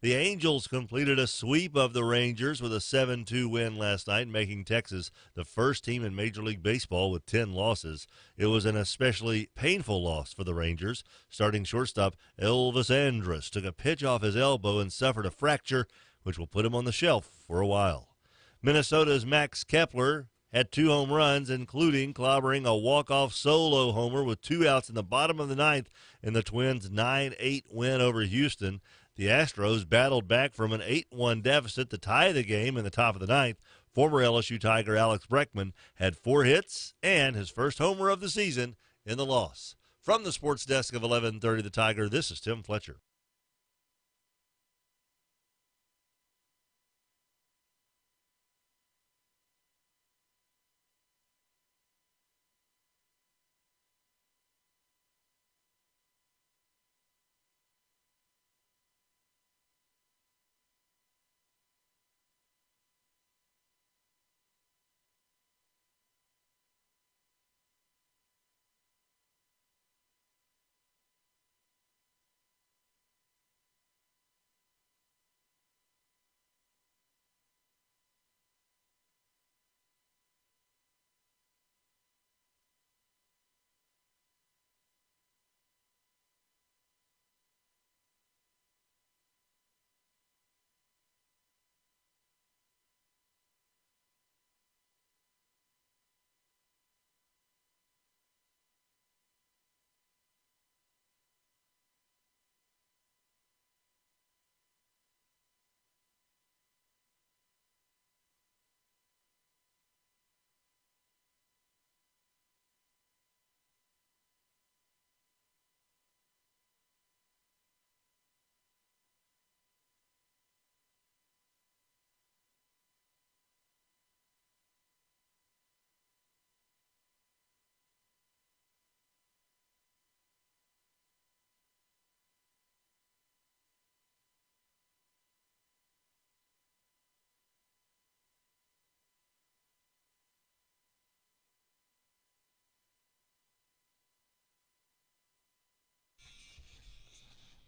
The Angels completed a sweep of the Rangers with a 7-2 win last night, making Texas the first team in Major League Baseball with 10 losses. It was an especially painful loss for the Rangers. Starting shortstop Elvis Andrus took a pitch off his elbow and suffered a fracture, which will put him on the shelf for a while. Minnesota's Max Kepler had 2 home runs, including clobbering a walk-off solo homer with 2 outs in the bottom of the 9th in the Twins' 9-8 win over Houston. The Astros battled back from an 8-1 deficit to tie the game in the top of the 9th. Former LSU Tiger Alex Bregman had 4 hits and his first homer of the season in the loss. From the sports desk of 1130 The Tiger, this is Tim Fletcher.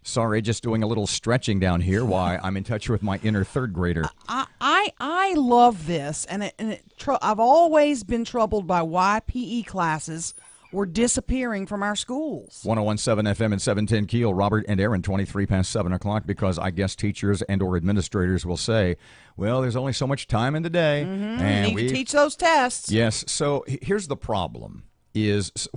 Sorry, just doing a little stretching down here while I'm in touch with my inner third grader. I love this, and I've always been troubled by why PE classes were disappearing from our schools. 101.7 FM and 710 Keel, Robert and Erin, 23 past 7 o'clock, because I guess teachers and or administrators will say, well, there's only so much time in the day. And you need to teach those tests. Yes, so here's the problem.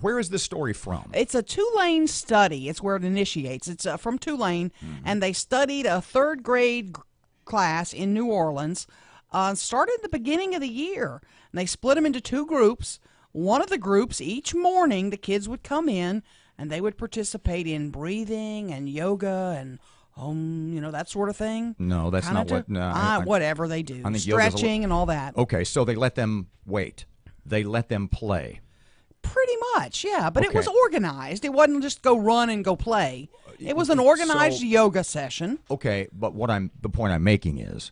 Where is this story from? It's a Tulane study. It's where it initiates. It's from Tulane, and they studied a third grade class in New Orleans. Started at the beginning of the year. And they split them into 2 groups. One of the groups, each morning, the kids would come in, and they would participate in breathing and yoga and that sort of thing. No, that's not what. No, whatever they do, I stretching and all that. Okay, so they let them wait. They let them play. Pretty much, yeah. But it was organized. It wasn't just go run and go play. It was an organized yoga session. Okay, but the point I'm making is,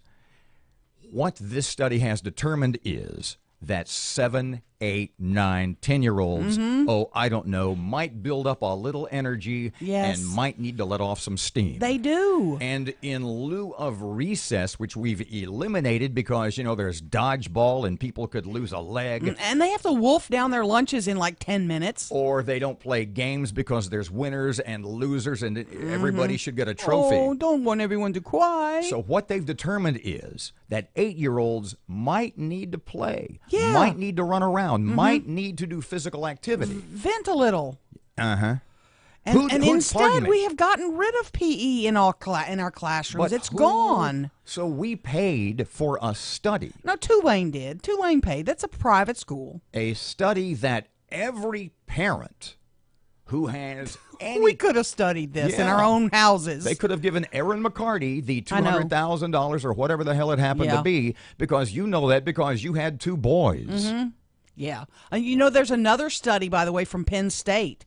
what this study has determined is that 7, 8, 9, 10-year-olds, oh, I don't know, might build up a little energy Yes. and might need to let off some steam. They do. And in lieu of recess, which we've eliminated because, there's dodgeball and people could lose a leg. And they have to wolf down their lunches in like 10 minutes. Or they don't play games because there's winners and losers and everybody should get a trophy. Oh, don't want everyone to cry. So what they've determined is that 8-year-olds might need to play, Yeah. might need to run around, might need to do physical activity. Vent a little. Uh-huh. And Pardon instead, me. we have gotten rid of PE in our classrooms. It's gone. So we paid for a study. No, Tulane did. Tulane paid. That's a private school. A study that every parent who has any... We could have studied this in Yeah. our own houses. They could have given Erin McCarty the I know. $200,000 or whatever the hell it happened Yeah. to be, because you know that because you had 2 boys. Yeah. And there's another study, by the way, from Penn State.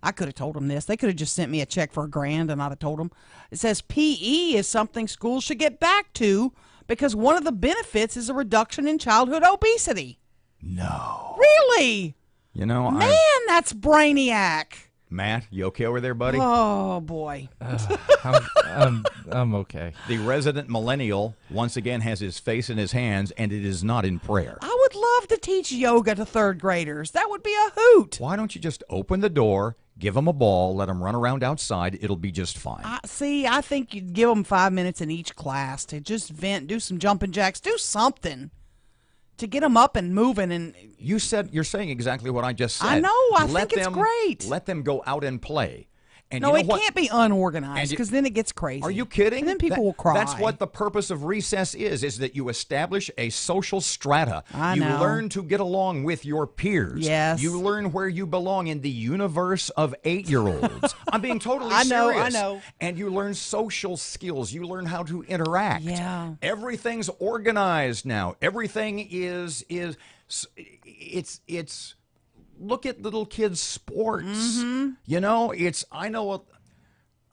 I could have told them this. They could have just sent me a check for $1,000 and I'd have told them. It says PE is something schools should get back to because one of the benefits is a reduction in childhood obesity. No. Really? Man, That's brainiac. Matt, you okay over there, buddy? Oh, boy. I'm okay. The resident millennial once again has his face in his hands, and it is not in prayer. I would love to teach yoga to 3rd graders. That would be a hoot. Why don't you just open the door, give them a ball, let them run around outside? It'll be just fine. I think you'd give them 5 minutes in each class to just vent, do some jumping jacks, do something to get them up and moving. And you're saying exactly what I just said. I know. I think it's great. Let them go out and play. And no, you know it can't be unorganized because then it gets crazy. Are you kidding? And then people will cry. That's what the purpose of recess is that you establish a social strata. I know. You learn to get along with your peers. Yes. You learn where you belong in the universe of 8-year-olds. I'm being totally I know. serious. And you learn social skills. You learn how to interact. Yeah. Everything's organized now. Everything is look at little kids' sports.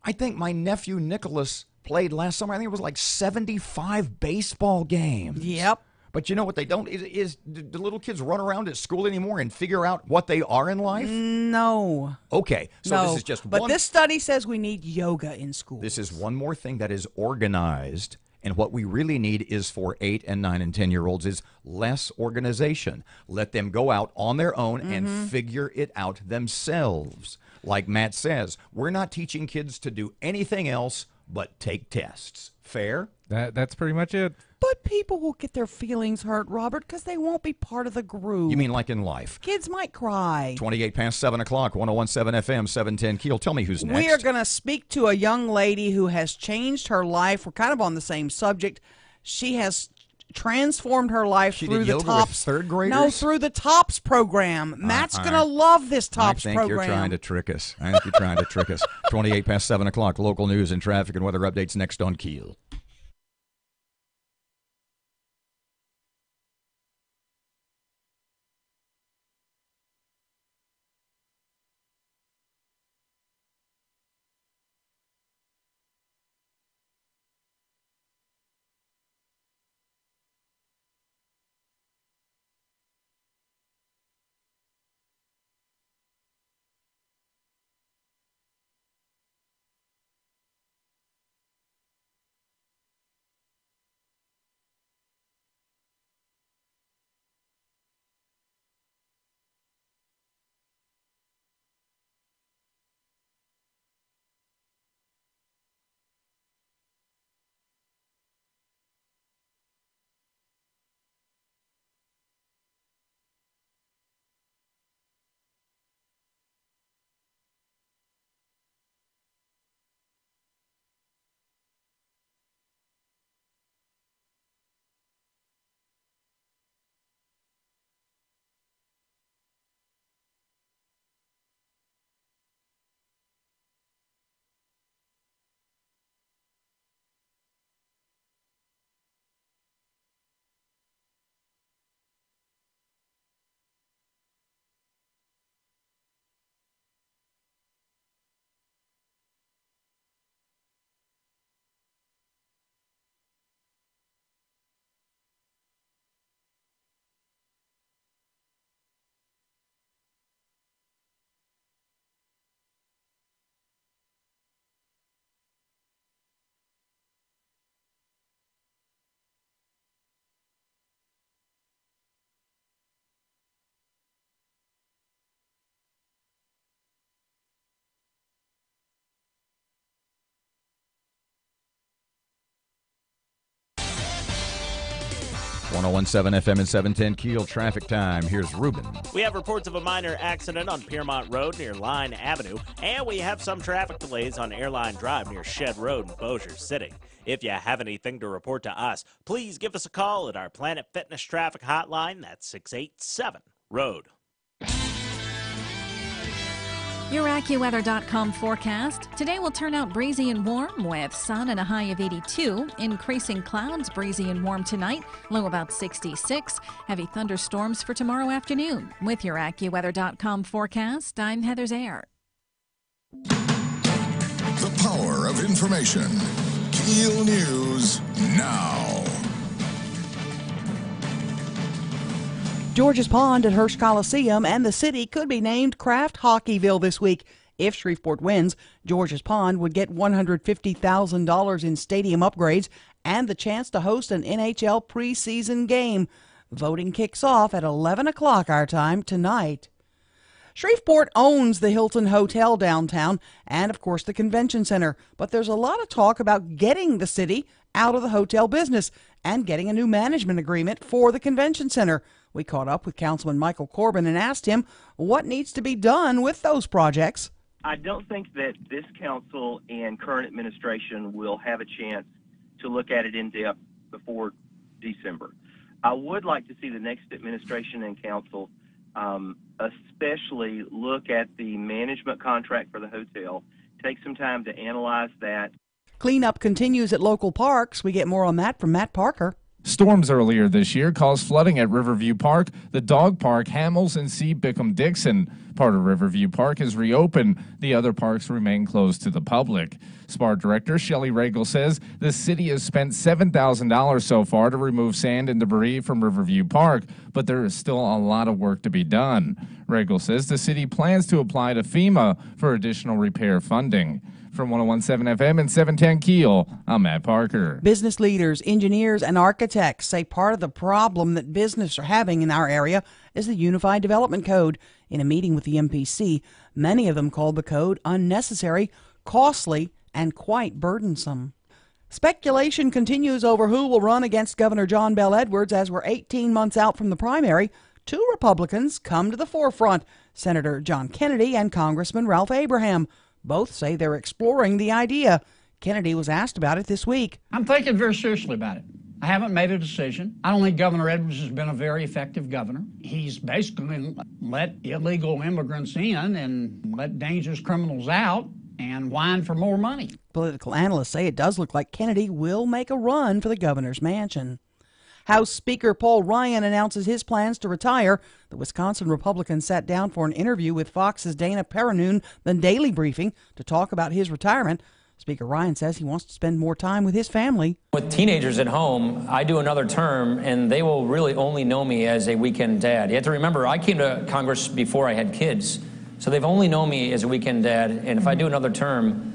I think my nephew Nicholas played last summer. I think it was like 75 baseball games. Yep. But you know what they don't is do little kids run around at school anymore and figure out what they are in life? No. Okay, so No. this is just But one. this study says we need yoga in school. This is one more thing that is organized. And what we really need is for 8 and 9 and 10-year-olds is less organization. Let them go out on their own and figure it out themselves. Like Matt says, we're not teaching kids to do anything else but take tests. Fair? That's pretty much it. But people will get their feelings hurt, Robert, because they won't be part of the group. You mean like in life? Kids might cry. 28 past 7 o'clock, 101.7 FM, 710 KEEL. Tell me who's next. We are going to speak to a young lady who has changed her life. We're kind of on the same subject. She has transformed her life She through did the yoga TOPS. with third graders? No, through the TOPS program. Matt's going to love this TOPS I think program. you're trying to trick us. 28 past 7 o'clock, local news and traffic and weather updates next on KEEL. 1017 FM and 710 Keel traffic time. Here's Ruben. We have reports of a minor accident on Piermont Road near Line Avenue, and we have some traffic delays on Airline Drive near Shed Road in Bossier City. If you have anything to report to us, please give us a call at our Planet Fitness traffic hotline. That's 687-ROAD. Your AccuWeather.com forecast. Today will turn out breezy and warm with sun and a high of 82. Increasing clouds, breezy and warm tonight, low about 66. Heavy thunderstorms for tomorrow afternoon. With your AccuWeather.com forecast, I'm Heather Zayer. The power of information. KEEL News now. George's Pond at Hirsch Coliseum and the city could be named Kraft Hockeyville this week. If Shreveport wins, George's Pond would get $150,000 in stadium upgrades and the chance to host an NHL preseason game. Voting kicks off at 11 o'clock our time tonight. Shreveport owns the Hilton Hotel downtown and, of course, the convention center. But there's a lot of talk about getting the city out of the hotel business and getting a new management agreement for the convention center. We caught up with Councilman Michael Corbin and asked him what needs to be done with those projects. I don't think that this council and current administration will have a chance to look at it in depth before December. I would like to see the next administration and council especially look at the management contract for the hotel, take some time to analyze that. Cleanup continues at local parks. We get more on that from Matt Parker. Storms earlier this year caused flooding at Riverview Park, the dog park, Hamels, and C. Bickham-Dixon. Part of Riverview Park is reopened. The other parks remain closed to the public. SPAR Director Shelley Regal says the city has spent $7,000 so far to remove sand and debris from Riverview Park, but there is still a lot of work to be done. Regal says the city plans to apply to FEMA for additional repair funding. From 1017 FM and 710 Keel, I'm Matt Parker. Business leaders, engineers, and architects say part of the problem that business are having in our area is the Unified Development Code. In a meeting with the MPC, many of them called the code unnecessary, costly, and quite burdensome. Speculation continues over who will run against Governor John Bel Edwards as we're 18 months out from the primary. Two Republicans come to the forefront, Senator John Kennedy and Congressman Ralph Abraham. Both say they're exploring the idea. Kennedy was asked about it this week. I'm thinking very seriously about it. I haven't made a decision. I don't think Governor Edwards has been a very effective governor. He's basically let illegal immigrants in and let dangerous criminals out and whine for more money. Political analysts say it does look like Kennedy will make a run for the governor's mansion. House Speaker Paul Ryan announces his plans to retire. The Wisconsin Republican sat down for an interview with Fox's Dana Perrinoon, the Daily Briefing, to talk about his retirement. Speaker Ryan says he wants to spend more time with his family. With teenagers at home, I do another term, and they will really only know me as a weekend dad. You have to remember, I came to Congress before I had kids, so they've only known me as a weekend dad, and if I do another term,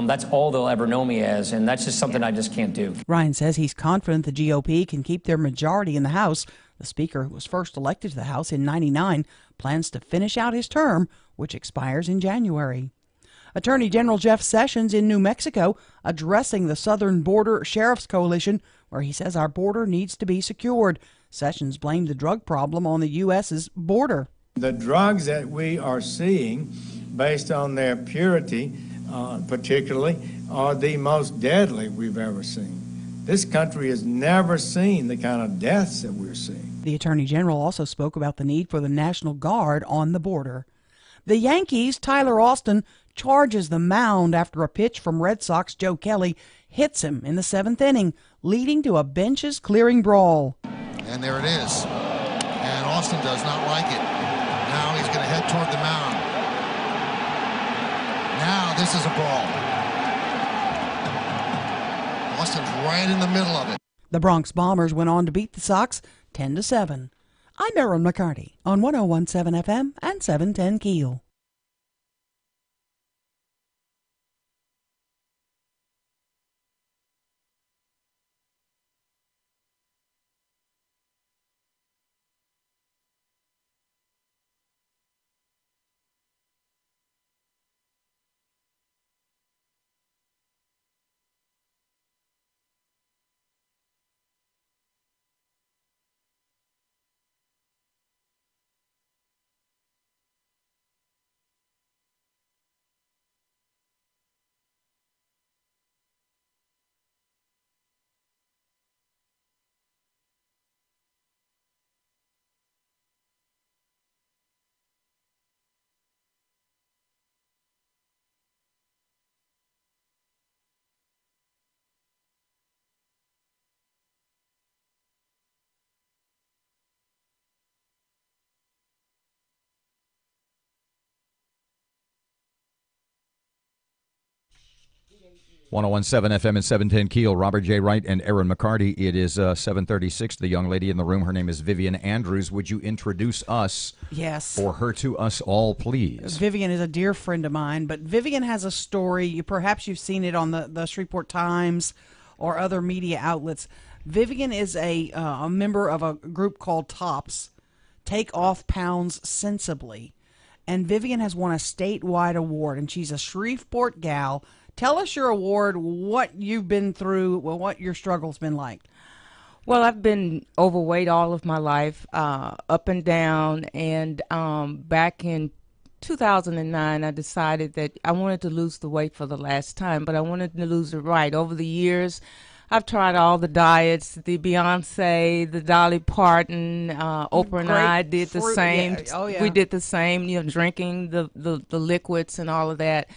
that's all they'll ever know me as, and that's just something I just can't do. Ryan says he's confident the GOP can keep their majority in the House. The Speaker, who was first elected to the House in '99, plans to finish out his term, which expires in January. Attorney General Jeff Sessions in New Mexico addressing the Southern Border Sheriff's Coalition, where he says our border needs to be secured. Sessions blamed the drug problem on the U.S.'s border. The drugs that we are seeing, based on their purity, particularly, are the most deadly we've ever seen. This country has never seen the kind of deaths that we're seeing. The Attorney General also spoke about the need for the National Guard on the border. The Yankees' Tyler Austin charges the mound after a pitch from Red Sox Joe Kelly hits him in the seventh inning, leading to a benches-clearing brawl. And there it is. And Austin does not like it. Now he's going to head toward the mound. Now this is a brawl. Austin's right in the middle of it. The Bronx Bombers went on to beat the Sox 10-7. I'm Erin McCarty on 1017 FM and 710 Keel. 1017 FM and 710 Keel. Robert J. Wright and Erin McCarty. It is 736. The young lady in the room, her name is Vivian Andrews. Would you introduce us? Yes. Or her to us all, please? Vivian is a dear friend of mine, but Vivian has a story. Perhaps you've seen it on the Shreveport Times or other media outlets. Vivian is a member of a group called TOPS, Take Off Pounds Sensibly. And Vivian has won a statewide award, and she's a Shreveport gal. Tell us your award, what you've been through, what your struggle's been like. Well, I've been overweight all of my life, up and down, and back in 2009, I decided that I wanted to lose the weight for the last time, but I wanted to lose it right. Over the years, I've tried all the diets, the Beyonce, the Dolly Parton, Oprah and I did the same. Yeah. Oh, yeah. We did the same, drinking the liquids and all of that.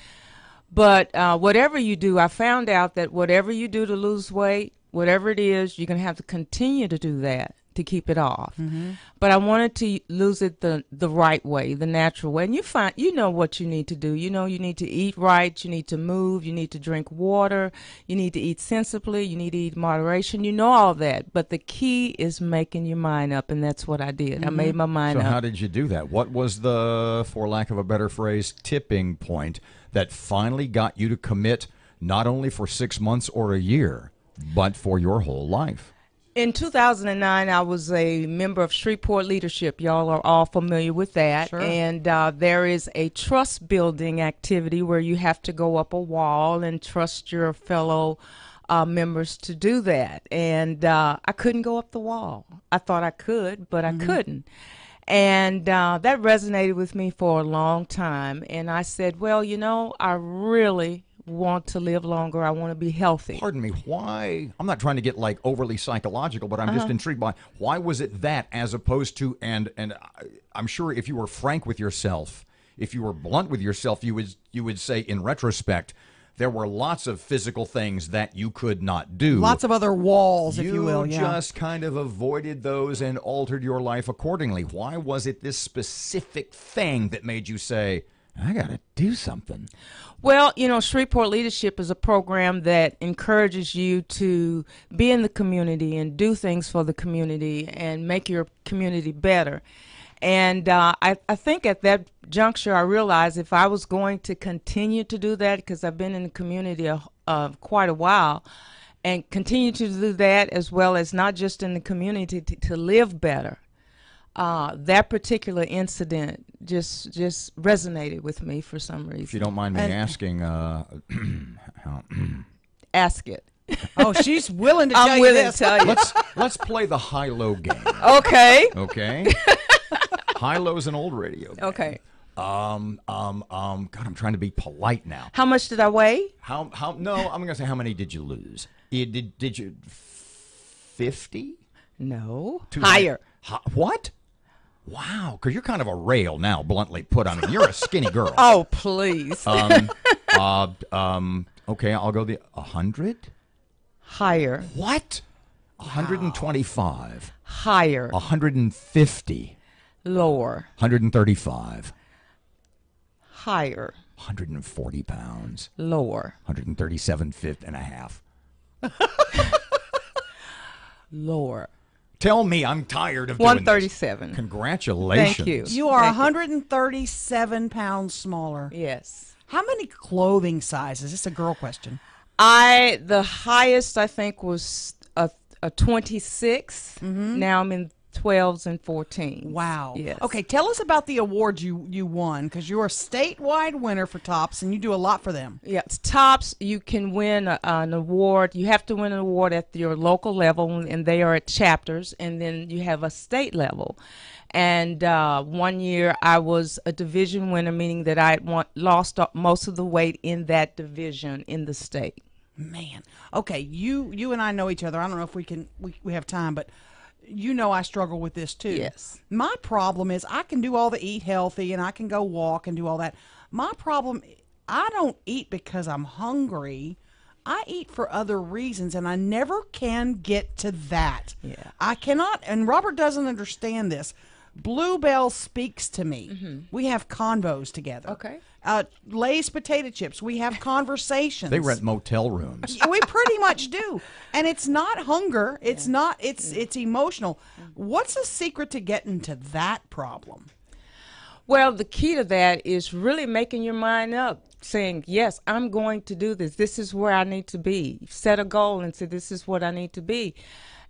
But whatever you do, I found out that whatever you do to lose weight, whatever it is, you're going to have to continue to do that to keep it off. Mm-hmm. But I wanted to lose it the right way, the natural way. And you know what you need to do. You know you need to eat right, you need to move, you need to drink water, you need to eat sensibly, you need to eat in moderation. You know all that. But the key is making your mind up, and that's what I did. I made my mind up. So how did you do that? What was the, for lack of a better phrase, tipping point that finally got you to commit not only for 6 months or a year, but for your whole life? In 2009, I was a member of Shreveport Leadership. Y'all are all familiar with that. Sure. And there is a trust building activity where you have to go up a wall and trust your fellow members to do that. And I couldn't go up the wall. I thought I could, but I couldn't. And that resonated with me for a long time. And I said, well, I really want to live longer. I want to be healthy. Pardon me, why? I'm not trying to get like overly psychological, but I'm just intrigued by why was it that as opposed to, and I'm sure if you were frank with yourself, if you were blunt with yourself, you would say in retrospect, there were lots of physical things that you could not do. Lots of other walls, if you will. You just kind of avoided those and altered your life accordingly. Why was it this specific thing that made you say, I got to do something? Well, Shreveport Leadership is a program that encourages you to be in the community and do things for the community and make your community better. And I think at that juncture, I realized if I was going to continue to do that, because I've been in the community quite a while, and continue to do that as well as not just in the community to live better. That particular incident just resonated with me for some reason. If you don't mind me asking, ask it. Oh, she's willing to tell you this. I'm willing to tell you. Let's play the high-low game. Okay. Okay. High-low's an old radio game. Okay. God, I'm trying to be polite now. How much did I weigh? No, I'm going to say how many did you lose? Did you 50? No. Higher. What? Wow, because you're kind of a rail now, bluntly put. I mean, you're a skinny girl. Oh, please. Okay, I'll go 100. Higher. What? 125. Higher. 150. Lower. 135. Higher. 140 pounds. Lower. 137 and a half. Lower. Tell me I'm tired of doing 137. This. Congratulations. Thank you. You are 137 pounds smaller. Yes. How many clothing sizes? It's a girl question. The highest I think was a 26. Mm-hmm. Now I'm in 12s and 14s. Wow. Yes. Okay, tell us about the awards you won, because you're a statewide winner for TOPS, and you do a lot for them. Yeah, TOPS, you can win an award. You have to win an award at your local level, and they are at chapters, and then you have a state level. And 1 year I was a division winner, meaning that I lost most of the weight in that division in the state. Man. Okay, you and I know each other. I don't know if we have time, but I struggle with this too. Yes. My problem is I can do all the eat healthy and I can go walk and do all that. My problem, I don't eat because I'm hungry. I eat for other reasons, and I never can get to that. Yeah. I cannot, and Robert doesn't understand this, Bluebell speaks to me. We have convos together. Okay. Lay's potato chips. We have conversations. They rent motel rooms. We pretty much do, and it's not hunger. It's not. It's emotional. What's the secret to getting to that problem? Well, the key to that is really making your mind up, saying, yes, I'm going to do this. This is where I need to be. Set a goal and say, this is what I need to be.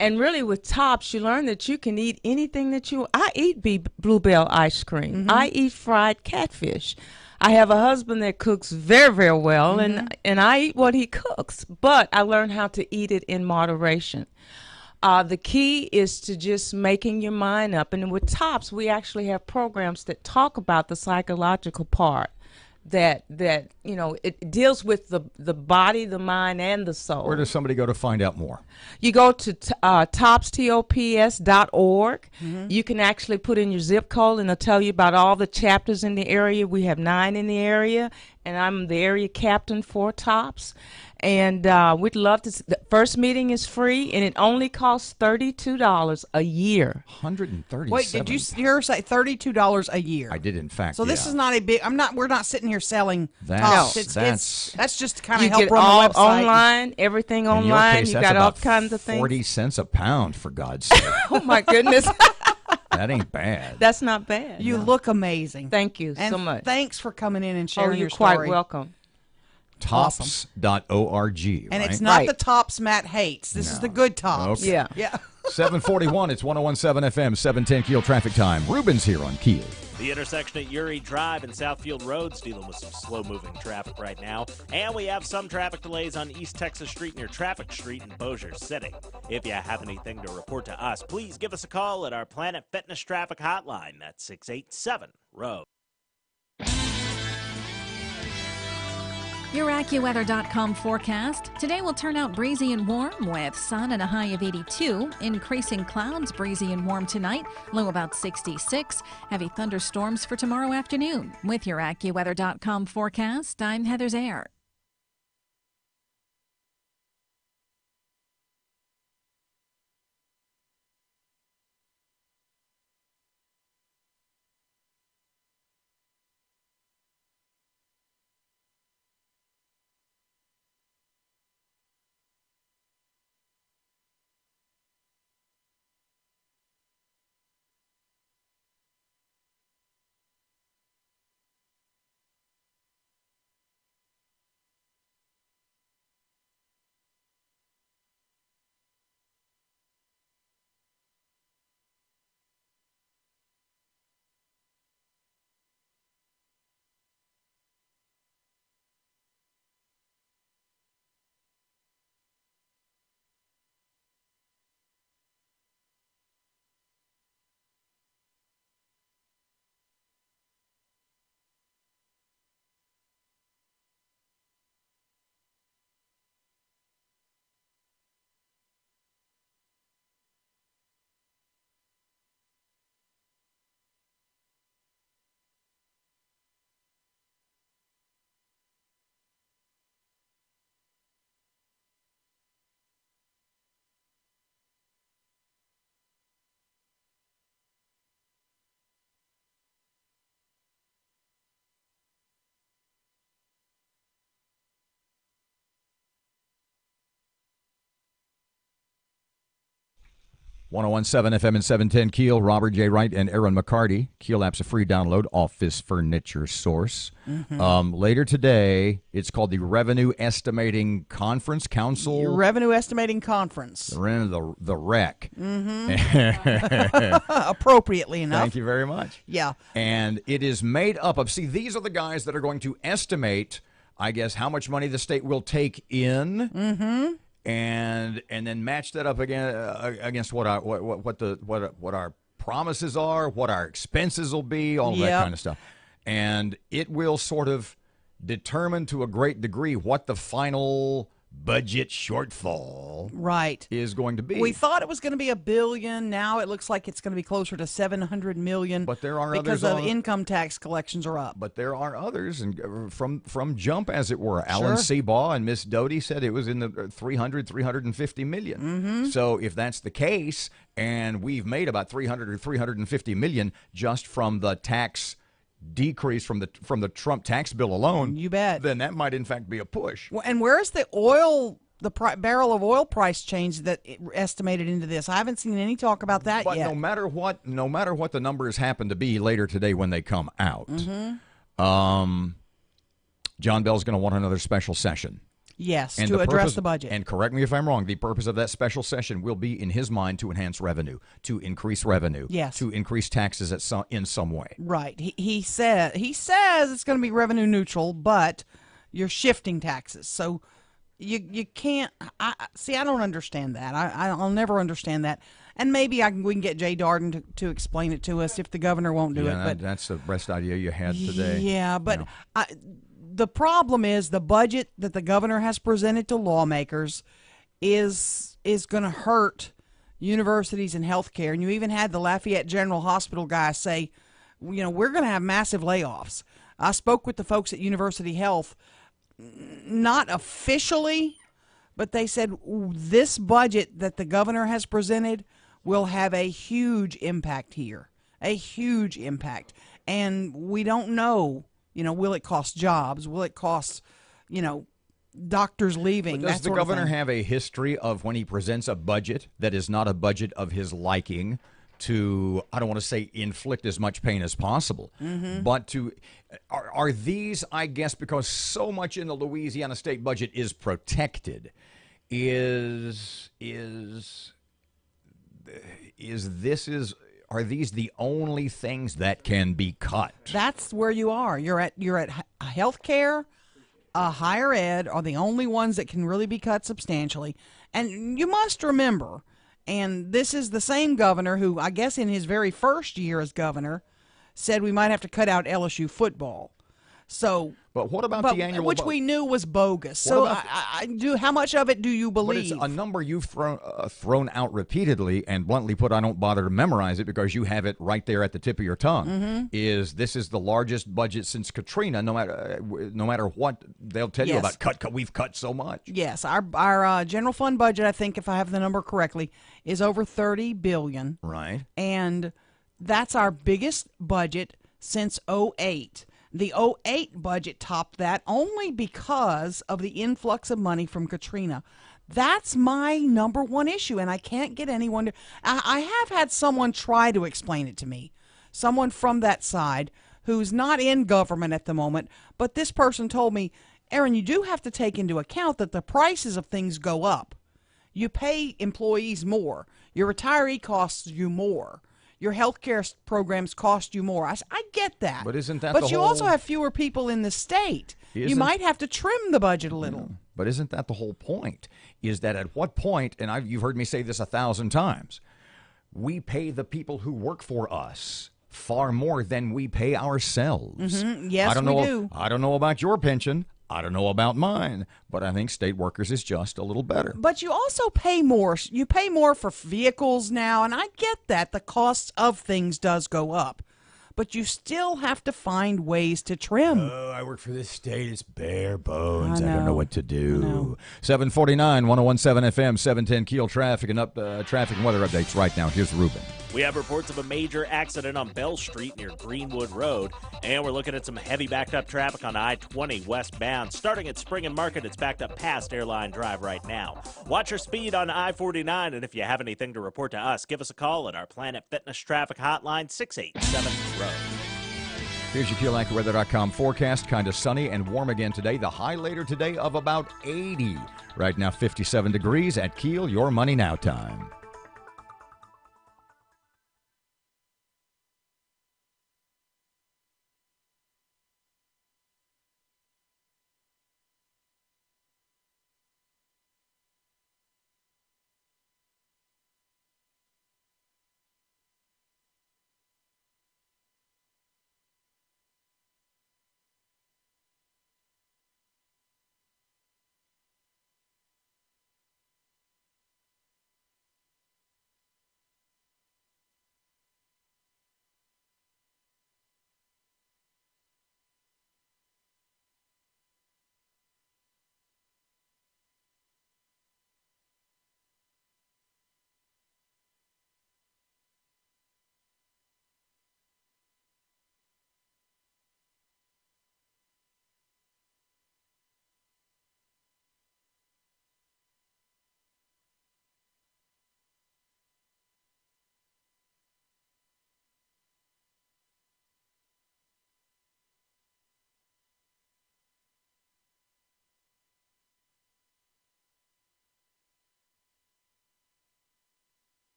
And really with Tops, you learn that you can eat anything that you. I eat Bluebell ice cream. I eat fried catfish. I have a husband that cooks very, very well, and I eat what he cooks. But I learned how to eat it in moderation. The key is to just making your mind up. And with Tops, we actually have programs that talk about the psychological part that you know, it deals with the body, the mind, and the soul. Where does somebody go to find out more? You go to topstops.org. You can actually put in your zip code, and it'll tell you about all the chapters in the area. We have 9 in the area, and I'm the area captain for Tops. And we'd love to. The first meeting is free, and it only costs $32 a year. $137. Wait, did you hear say $32 a year? I did, in fact. So this is not a big. We're not sitting here selling That's- Tops. that's- That's just to kind You of help get run all the website. online, everything In your online. case, You that's got all about kinds of things. 40 cents a pound, for God's sake. Oh my goodness. That ain't bad. That's not bad. You look amazing. Thank you And so much. thanks for coming in and sharing you're your story. quite welcome. Tops.org. And right? it's not the Tops Matt hates. This is the good Tops. Okay. Yeah. 741, it's 101.7 FM, 710 Keel traffic time. Ruben's here on Keel. The intersection at Uri Drive and Southfield Road's dealing with some slow-moving traffic right now. And we have some traffic delays on East Texas Street near Traffic Street in Bossier City. If you have anything to report to us, please give us a call at our Planet Fitness Traffic Hotline. That's 687-ROAD. Your AccuWeather.com forecast. Today will turn out breezy and warm with sun and a high of 82. Increasing clouds, breezy and warm tonight, low about 66. Heavy thunderstorms for tomorrow afternoon. With your AccuWeather.com forecast, I'm Heather Zaire. .101.7 FM and 710 Keel. Robert J. Wright and Erin McCarty. Keel app's a free download. Office furniture source. Later today, it's called the Revenue Estimating Conference Council. Your Revenue Estimating Conference. The REC. Appropriately enough. Thank you very much. Yeah. And it is made up of, see, these are the guys that are going to estimate, I guess, how much money the state will take in. And then match that up against what our promises are, what our expenses will be, all that kind of stuff, and it will sort of determine to a great degree what the final budget shortfall right is going to be. We thought it was going to be $1 billion. Now it looks like it's going to be closer to $700 million. But there are because others of income tax collections are up. But there are others, and from jump, as it were. Alan Seabaugh and Miss Doty said it was in the $350 million. Mm-hmm. So if that's the case, and we've made about $300 or $350 million just from the tax decrease from the Trump tax bill alone, you bet, then that might in fact be a push. Well, and where's the oil, barrel of oil price change that estimated into this? I haven't seen any talk about that but yet. no matter what the numbers happen to be later today when they come out, John Bell's going to want another special session. Yes, and to address the budget. And correct me if I'm wrong, the purpose of that special session will be, in his mind, to enhance revenue, to increase revenue, yes, to increase taxes in some way. Right. He says it's going to be revenue neutral, but you're shifting taxes. So you can't. I don't understand that. I'll never understand that. And maybe we can get Jay Darden to explain it to us if the governor won't do it. But that's the best idea you had today. Yeah, but the problem is the budget that the governor has presented to lawmakers is going to hurt universities and healthcare. And you even had the Lafayette General Hospital guy say, we're going to have massive layoffs. I spoke with the folks at University Health, not officially, but they said this budget that the governor has presented will have a huge impact here, a huge impact. And we don't know. Will it cost jobs? Will it cost, doctors leaving? But does the governor have a history of when he presents a budget that is not a budget of his liking to, I don't want to say inflict as much pain as possible, but to, are these, I guess, because so much in the Louisiana state budget is protected, are these the only things that can be cut? That's where you are. You're at health care, higher ed are the only ones that can really be cut substantially. And you must remember, and this is the same governor who, I guess in his very first year as governor, said we might have to cut out LSU football. So, but what about the annual, which we knew was bogus? So, how much of it do you believe? But it's a number you've thrown out repeatedly, and bluntly put, I don't bother to memorize it because you have it right there at the tip of your tongue. This is the largest budget since Katrina? No matter what they'll tell you about cut, we've cut so much. Yes, our general fund budget, I think, if I have the number correctly, is over $30 billion. Right, and that's our biggest budget since '08. The '08 budget topped that only because of the influx of money from Katrina. That's my number one issue, and I can't get anyone to... I have had someone try to explain it to me, someone from that side who's not in government at the moment, but this person told me, Erin, you do have to take into account that the prices of things go up. You pay employees more. Your retiree costs you more. Your health care programs cost you more. I get that. But isn't that But you also have fewer people in the state. You might have to trim the budget a little. But isn't that the whole point? Is that at what point, and you've heard me say this 1,000 times, we pay the people who work for us far more than we pay ourselves. Yes, we do. I don't know about your pension. I don't know about mine, but I think state workers is just a little better. But you also pay more. You pay more for vehicles now, and I get that. The cost of things does go up. But you still have to find ways to trim. Oh, I work for this state. It's bare bones. I don't know what to do. 749, 101.7 FM, 710 KEEL traffic and traffic and weather updates right now. Here's Ruben. We have reports of a major accident on Bell Street near Greenwood Road, and we're looking at some heavy backed up traffic on I-20 westbound. Starting at Spring and Market, it's backed up past Airline Drive right now. Watch your speed on I-49, and if you have anything to report to us, give us a call at our Planet Fitness traffic hotline, 687 Road. Here's your KeelAccuWeather.com forecast. Kind of sunny and warm again today. The high later today of about 80. Right now, 57 degrees at KEEL. Your Money Now time.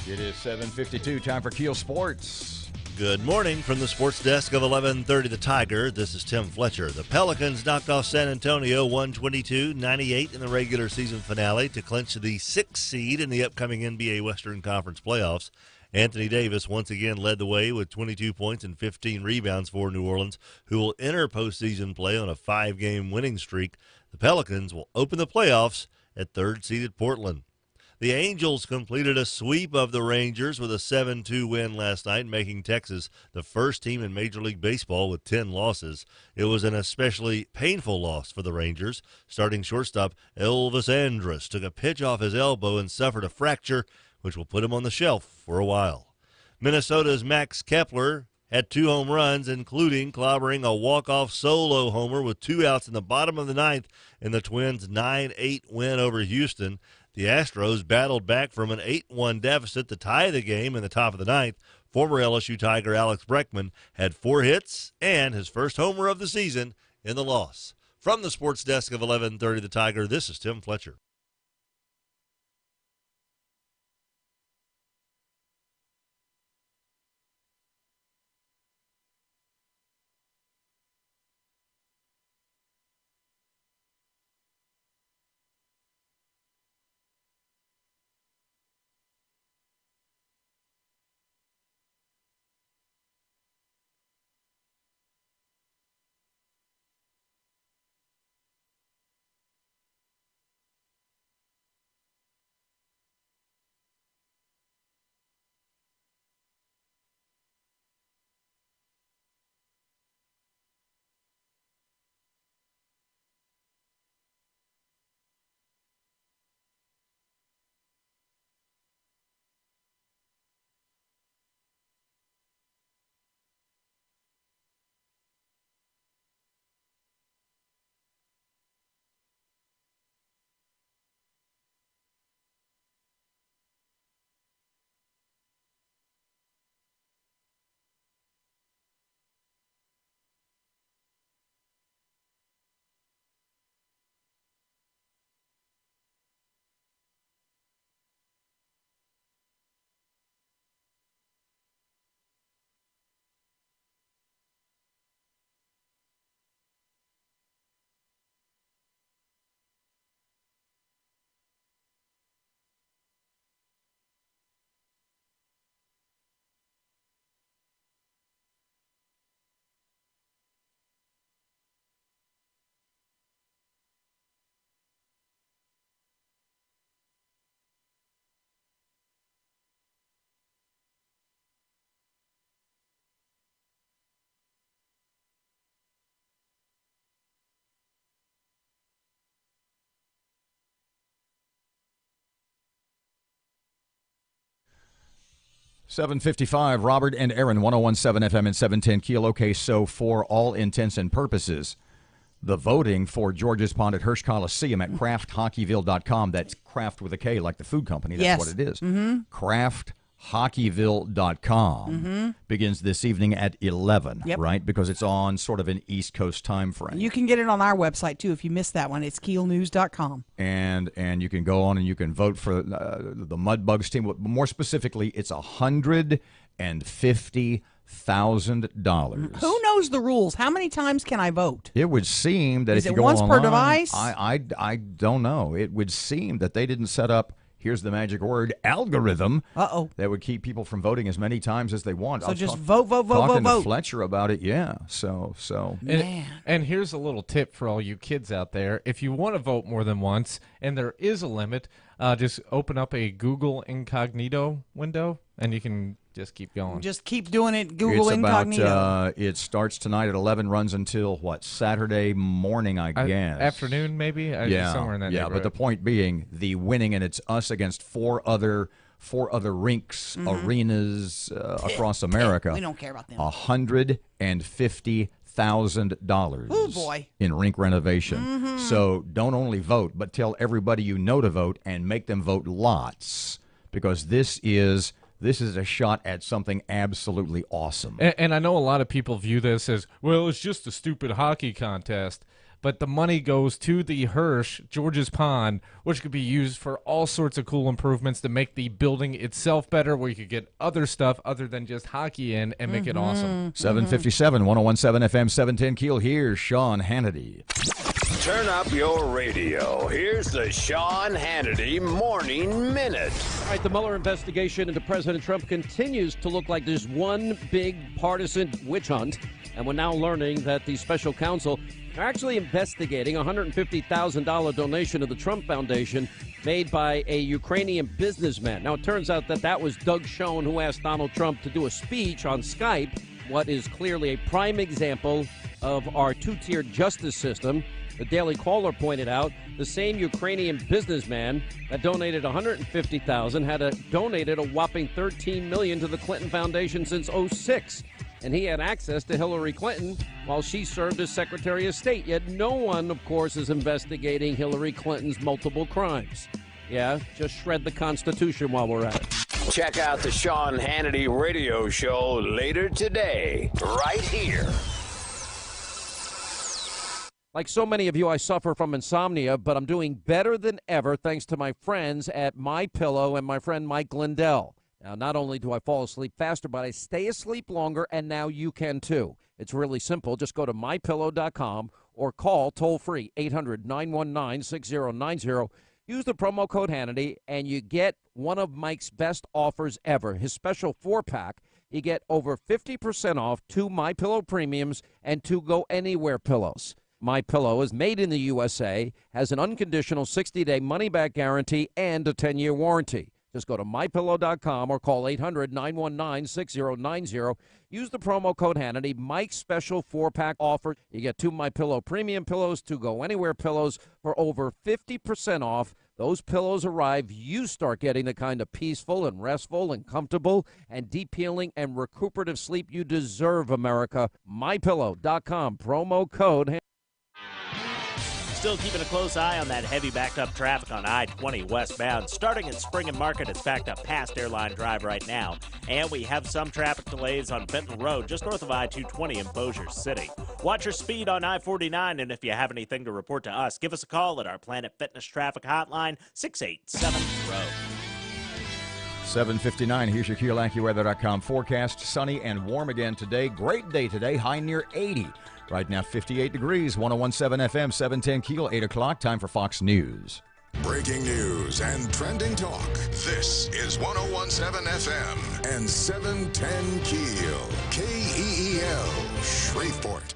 It is 7:52. Time for KEEL Sports. Good morning from the sports desk of 1130 The Tiger. This is Tim Fletcher. The Pelicans knocked off San Antonio 122-98 in the regular season finale to clinch the 6th seed in the upcoming NBA Western Conference playoffs. Anthony Davis once again led the way with 22 points and 15 rebounds for New Orleans, who will enter postseason play on a 5-game winning streak. The Pelicans will open the playoffs at third-seeded Portland. The Angels completed a sweep of the Rangers with a 7-2 win last night, making Texas the first team in Major League Baseball with 10 losses. It was an especially painful loss for the Rangers. Starting shortstop Elvis Andrus took a pitch off his elbow and suffered a fracture, which will put him on the shelf for a while. Minnesota's Max Kepler had 2 home runs, including clobbering a walk-off solo homer with 2 outs in the bottom of the 9th in the Twins' 9-8 win over Houston. The Astros battled back from an 8-1 deficit to tie the game in the top of the 9th. Former LSU Tiger Alex Bregman had 4 hits and his first homer of the season in the loss. From the sports desk of 1130 The Tiger, this is Tim Fletcher. $7:55, Robert and Erin, 101.7 FM and 710 KEEL. Okay, so for all intents and purposes, the voting for George's Pond at Hirsch Coliseum at crafthockeyville.com, that's Kraft with a K, like the food company, that's Yes. what it is. Mm-hmm. Crafthockeyville.com begins this evening at 11, Yep. right? Because it's on sort of an East Coast time frame. You can get it on our website, too, if you missed that one. It's keelnews.com. And you can go on and you can vote for the Mudbugs team. More specifically, it's $150,000. Who knows the rules? How many times can I vote? It would seem that Is if you it go once online, per device? I don't know. It would seem that they didn't set up, here's the magic word, algorithm. That would keep people from voting as many times as they want. So I was just vote, vote, vote, talking vote, to vote. Fletcher about it, yeah. So And here's a little tip for all you kids out there. If you want to vote more than once, and there is a limit, just open up a Google Incognito window, and you can just keep going. Just keep doing it, Google it's Incognito. About, it starts tonight at 11, runs until, what, Saturday morning, I guess. Afternoon, maybe? Yeah, Somewhere in that yeah. But the point being, the winning, and it's us against four other rinks, arenas across America. We don't care about them. $150,000 Oh, boy. in rink renovation. So don't only vote, but tell everybody you know to vote and make them vote lots, because this is a shot at something absolutely awesome. And I know a lot of people view this as, well, it's just a stupid hockey contest. but the money goes to the Hirsch, George's Pond, which could be used for all sorts of cool improvements to make the building itself better, where you could get other stuff other than just hockey in and make it awesome. 757, 1017 FM, 710 Keel. Here's Sean Hannity. Turn up your radio. Here's the Sean Hannity Morning Minute. All right, the Mueller investigation into President Trump continues to look like there's one big partisan witch hunt, and we're now learning that the special counsel are actually investigating a $150,000 donation to the Trump Foundation made by a Ukrainian businessman. Now, it turns out that that was Doug Schoen, who asked Donald Trump to do a speech on Skype, what is clearly a prime example of our two-tiered justice system. The Daily Caller pointed out the same Ukrainian businessman that donated $150,000 had donated a whopping $13 million to the Clinton Foundation since '06. And he had access to Hillary Clinton while she served as Secretary of State. Yet no one, of course, is investigating Hillary Clinton's multiple crimes. Yeah, just shred the Constitution while we're at it. Check out the Sean Hannity radio show later today, right here. Like so many of you, I suffer from insomnia, but I'm doing better than ever thanks to my friends at MyPillow and my friend Mike Lindell. Now, not only do I fall asleep faster, but I stay asleep longer, and now you can too. It's really simple. Just go to MyPillow.com or call toll-free 800-919-6090. Use the promo code Hannity, and you get one of Mike's best offers ever, his special 4-pack. You get over 50% off 2 MyPillow premiums and 2 Go Anywhere pillows. MyPillow is made in the USA, has an unconditional 60-day money-back guarantee, and a 10-year warranty. Just go to MyPillow.com or call 800-919-6090. Use the promo code Hannity. Mike's special 4-pack offer. You get 2 MyPillow premium pillows, 2 Go Anywhere pillows for over 50% off. Those pillows arrive, you start getting the kind of peaceful and restful and comfortable and deep healing and recuperative sleep you deserve, America. MyPillow.com, promo code Hannity. Still keeping a close eye on that heavy backed up traffic on I-20 westbound. Starting at Spring and Market, it's backed up past Airline Drive right now. And we have some traffic delays on Benton Road, just north of I-220 in Bossier City. Watch your speed on I-49, and if you have anything to report to us, give us a call at our Planet Fitness Traffic Hotline, 687-ROAD. 7:59. Here's your KeelAccuWeather.com forecast. Sunny and warm again today. Great day today. High near 80. Right now, 58 degrees. 1017 FM, 710 Keel, 8 o'clock. Time for Fox News. Breaking news and trending talk. This is 1017 FM and 710 Keel. KEEL, Shreveport.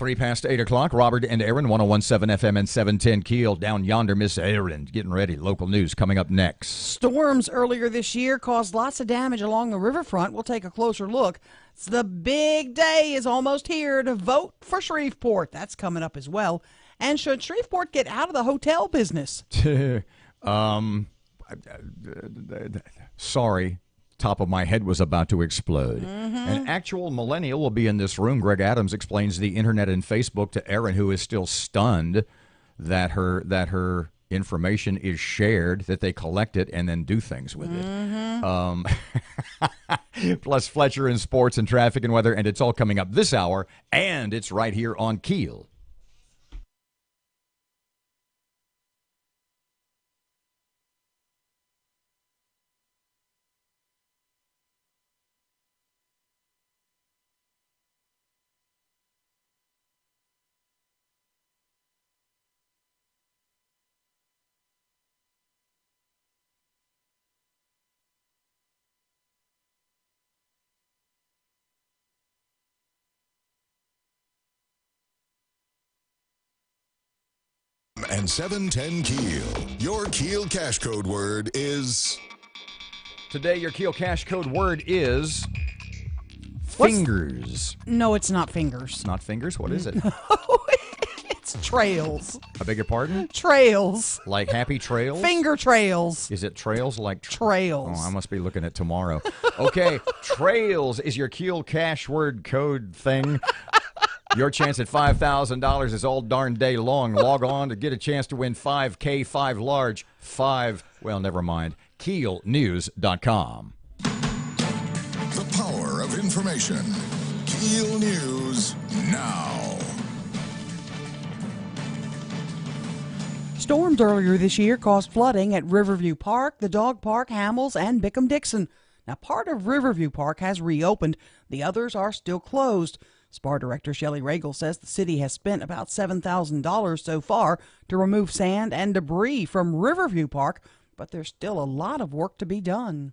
3 past 8 o'clock. Robert and Erin, 101.7 FM and 710 Keel. Down yonder, Miss Erin, getting ready. Local news coming up next. Storms earlier this year caused lots of damage along the riverfront. We'll take a closer look. It's the big day is almost here to vote for Shreveport. That's coming up as well. And should Shreveport get out of the hotel business? Sorry. Top of my head was about to explode. An actual millennial will be in this room. Greg Adams explains the internet and Facebook to Erin, who is still stunned that her information is shared, that they collect it and then do things with it. Plus Fletcher in sports and traffic and weather, and it's all coming up this hour, and it's right here on Keel. And 710 Keel. Your Keel cash code word is... Today, your Keel cash code word is... fingers. No, it's not fingers. It's not fingers? What is it? It's trails. I beg your pardon? Trails. Like happy trails? Finger trails. Is it trails like... trails. Oh, I must be looking at tomorrow. Okay, trails is your Keel cash word code thing. Your chance at $5,000 is all darn day long. Log on to get a chance to win 5K, 5 large, 5, well, never mind, KEELnews.com. The power of information. Keel News now. Storms earlier this year caused flooding at Riverview Park, the Dog Park, Hamels, and Bickham-Dixon. Now, part of Riverview Park has reopened. The others are still closed. SPAR Director Shelley Regal says the city has spent about $7,000 so far to remove sand and debris from Riverview Park, but there's still a lot of work to be done.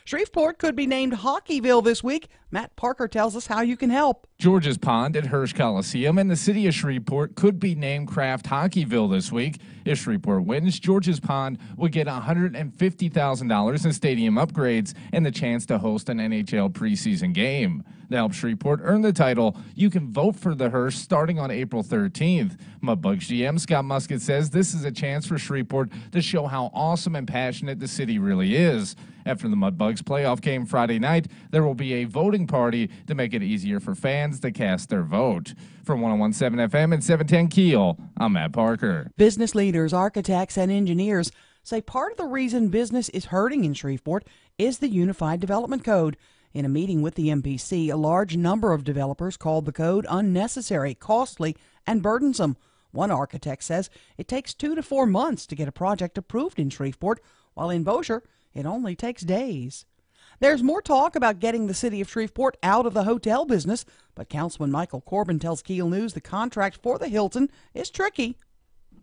Shreveport could be named Hockeyville this week. Matt Parker tells us how you can help. George's Pond at Hirsch Coliseum and the city of Shreveport could be named Kraft Hockeyville this week. If Shreveport wins, George's Pond would get $150,000 in stadium upgrades and the chance to host an NHL preseason game. To help Shreveport earn the title, you can vote for the Hirsch starting on April 13th. Mudbugs GM Scott Musket says this is a chance for Shreveport to show how awesome and passionate the city really is. After the Mudbugs playoff game Friday night, there will be a voting party to make it easier for fans to cast their vote. From 101.7 FM and 710 Keel, I'm Matt Parker. Business leaders, architects, and engineers say part of the reason business is hurting in Shreveport is the Unified Development Code. In a meeting with the MPC, a large number of developers called the code unnecessary, costly, and burdensome. One architect says it takes 2 to 4 months to get a project approved in Shreveport, while in Bossier, it only takes days. There's more talk about getting the city of Shreveport out of the hotel business, but Councilman Michael Corbin tells Keel News the contract for the Hilton is tricky.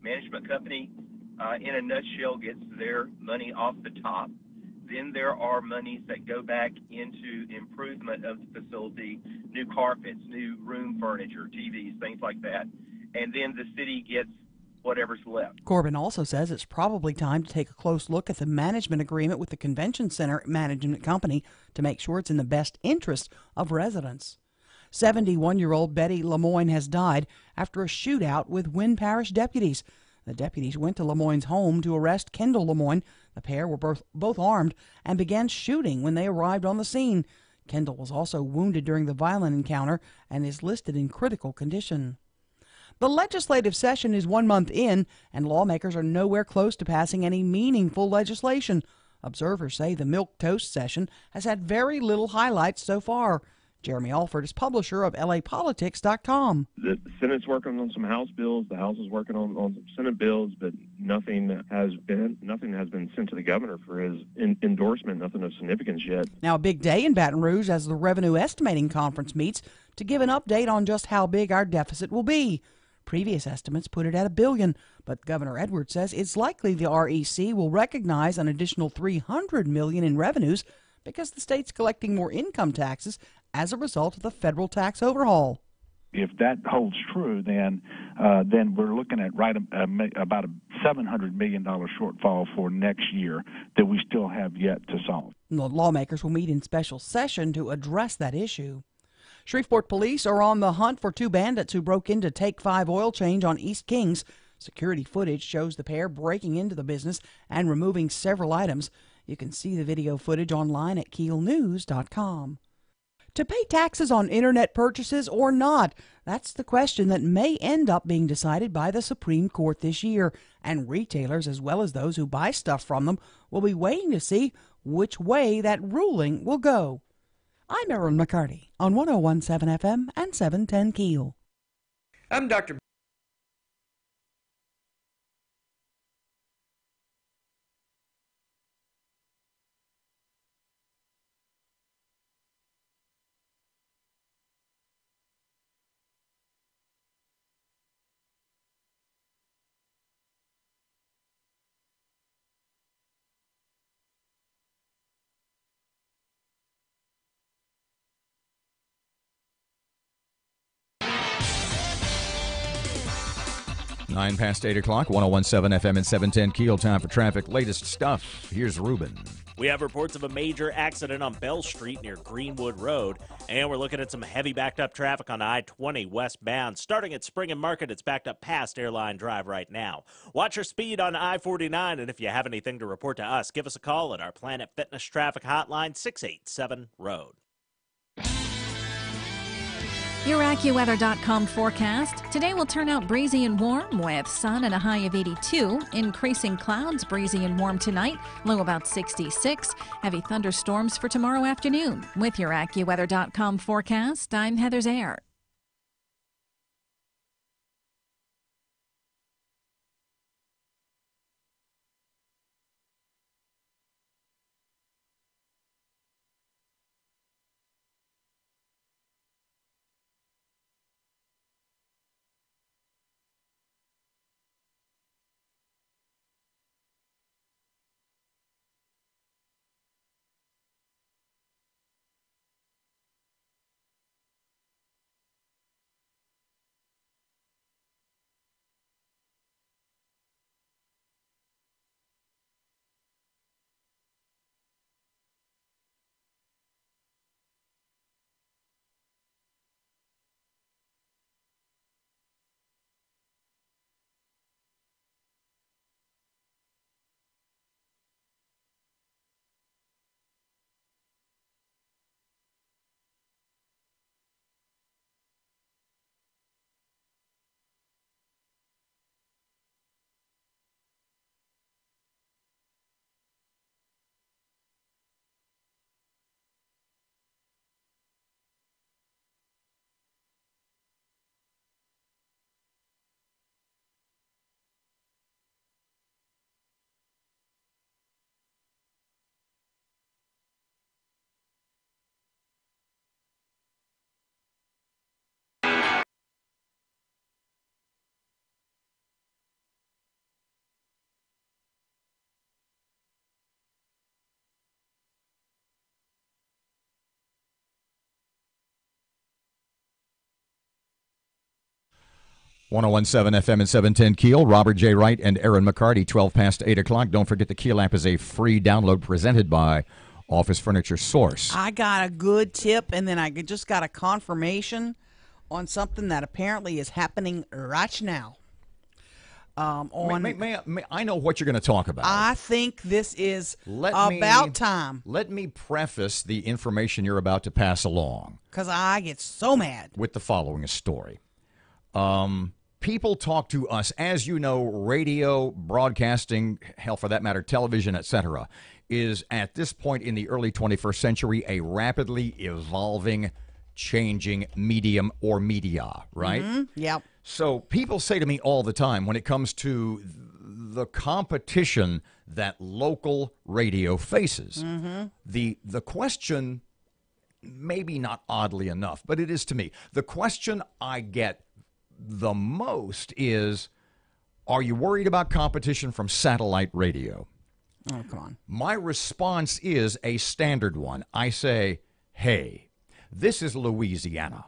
Management company, in a nutshell, gets their money off the top. Then there are monies that go back into improvement of the facility, new carpets, new room furniture, TVs, things like that. And then the city gets whatever's left. Corbin also says it's probably time to take a close look at the management agreement with the Convention Center Management Company to make sure it's in the best interest of residents. 71-year-old Betty Lemoyne has died after a shootout with Wynn Parish deputies. The deputies went to Lemoyne's home to arrest Kendall Lemoyne. The pair were both armed and began shooting when they arrived on the scene. Kendall was also wounded during the violent encounter and is listed in critical condition. The legislative session is 1 month in, and lawmakers are nowhere close to passing any meaningful legislation. Observers say the milquetoast session has had very little highlights so far. Jeremy Alford is publisher of LAPolitics.com. The Senate's working on some House bills. The House is working on some Senate bills, but nothing has been sent to the governor for his endorsement. Nothing of significance yet. Now, a big day in Baton Rouge as the Revenue Estimating Conference meets to give an update on just how big our deficit will be. Previous estimates put it at $1 billion, but Governor Edwards says it's likely the REC will recognize an additional $300 million in revenues because the state's collecting more income taxes as a result of the federal tax overhaul. if that holds true, then we're looking at about a $700 million shortfall for next year that we still have yet to solve. The lawmakers will meet in special session to address that issue. Shreveport police are on the hunt for 2 bandits who broke into Take 5 oil change on East Kings. Security footage shows the pair breaking into the business and removing several items. You can see the video footage online at KEELnews.com. To pay taxes on internet purchases or not? That's the question that may end up being decided by the Supreme Court this year, and retailers, as well as those who buy stuff from them, will be waiting to see which way that ruling will go. I'm Erin McCarty on 101.7 FM and 710 KEEL. I'm Dr. 9 past 8 o'clock, 101.7 FM and 710 KEEL. Time for traffic. Latest stuff. Here's Ruben. We have reports of a major accident on Bell Street near Greenwood Road, and we're looking at some heavy backed up traffic on I-20 westbound. Starting at Spring and Market, it's backed up past Airline Drive right now. Watch your speed on I-49, and if you have anything to report to us, give us a call at our Planet Fitness Traffic Hotline, 687-ROAD. Your AccuWeather.com forecast. Today will turn out breezy and warm with sun and a high of 82. Increasing clouds, breezy and warm tonight, low about 66. Heavy thunderstorms for tomorrow afternoon. With your AccuWeather.com forecast, I'm Heather Zaire. .101.7 FM and 710 KEEL. Robert J. Wright and Erin McCarty, 12 past 8 o'clock. Don't forget the KEEL app is a free download presented by Office Furniture Source. I got a good tip, and then I just got a confirmation on something that apparently is happening right now. I know what you're going to talk about. I think this is about time. Let me preface the information you're about to pass along. Because I get so mad. With the following story. People talk to us, as you know, radio, broadcasting, hell, for that matter, television, etc., is at this point in the early 21st century a rapidly evolving, changing medium or media, right? Mm-hmm. Yep. So people say to me all the time when it comes to the competition that local radio faces, the question, maybe not oddly enough, but it is to me, the question I get the most is, are you worried about competition from satellite radio? Oh, come on. My response is a standard one. I say, hey, this is Louisiana.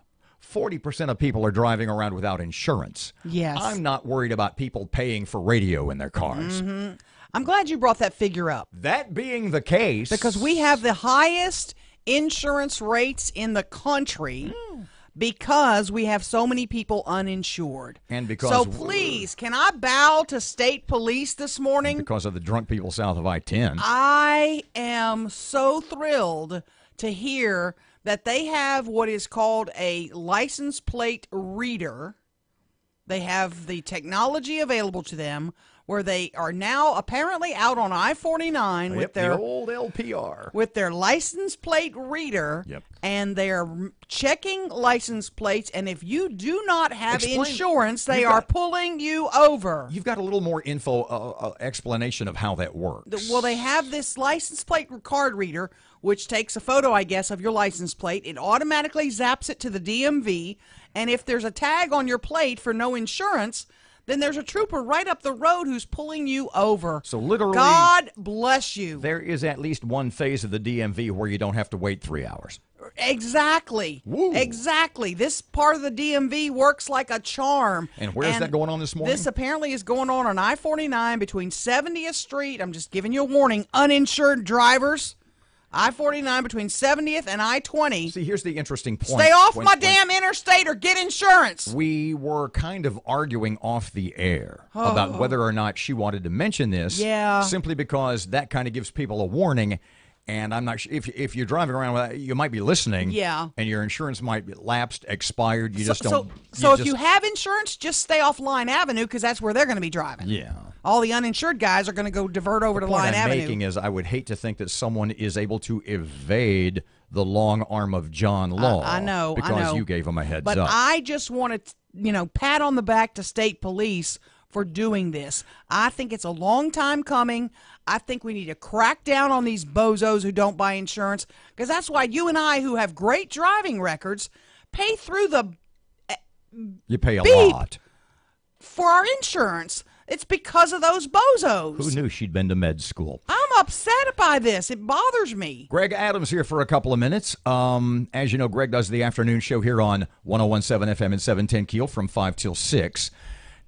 40% of people are driving around without insurance. Yes. I'm not worried about people paying for radio in their cars. Mm-hmm. I'm glad you brought that figure up. That being the case, because we have the highest insurance rates in the country because we have so many people uninsured. And because so please, can I bow to state police this morning? Because of the drunk people south of I-10. I am so thrilled to hear that they have what is called a license plate reader. They have the technology available to them where they are now apparently out on I-49 with their the old LPR. With their license plate reader. Yep. And they're checking license plates, and if you do not have Explain- insurance, they You've are got- pulling you over. You've got a little more info, explanation of how that works. Well, they have this license plate card reader, which takes a photo, I guess, of your license plate. It automatically zaps it to the DMV, and if there's a tag on your plate for no insurance, then there's a trooper right up the road who's pulling you over. So literally, God bless you. There is at least one phase of the DMV where you don't have to wait 3 hours. Exactly. Exactly. This part of the DMV works like a charm. And where is that going on this morning? This apparently is going on I-49 between 70th Street. I'm just giving you a warning. Uninsured drivers. I-49 between 70th and I-20. See, here's the interesting point. Stay off my damn interstate or get insurance. We were kind of arguing off the air about whether or not she wanted to mention this. Yeah. Simply because that kind of gives people a warning. And I'm not sure if you're driving around with that, you might be listening. Yeah. And your insurance might be lapsed, expired. You just don't. So if you have insurance, just stay off Line Avenue because that's where they're going to be driving. Yeah. All the uninsured guys are going to go divert over to The point Line I'm Avenue. making is I would hate to think that someone is able to evade the long arm of John Law. I know. Because you gave them a heads but up. I just want to, pat on the back to state police for doing this. I think it's a long time coming. I think we need to crack down on these bozos who don't buy insurance because that's why you and I, who have great driving records, pay through the You pay a beep lot. for our insurance. It's because of those bozos. Who knew she'd been to med school? I'm upset by this. It bothers me. Greg Adams here for a couple of minutes. As you know, Greg does the afternoon show here on 101.7 FM and 710 KEEL from 5 till 6.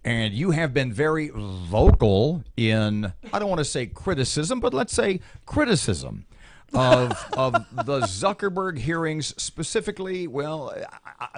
And you have been very vocal in, I don't want to say criticism, but let's say criticism of the Zuckerberg hearings specifically. Well,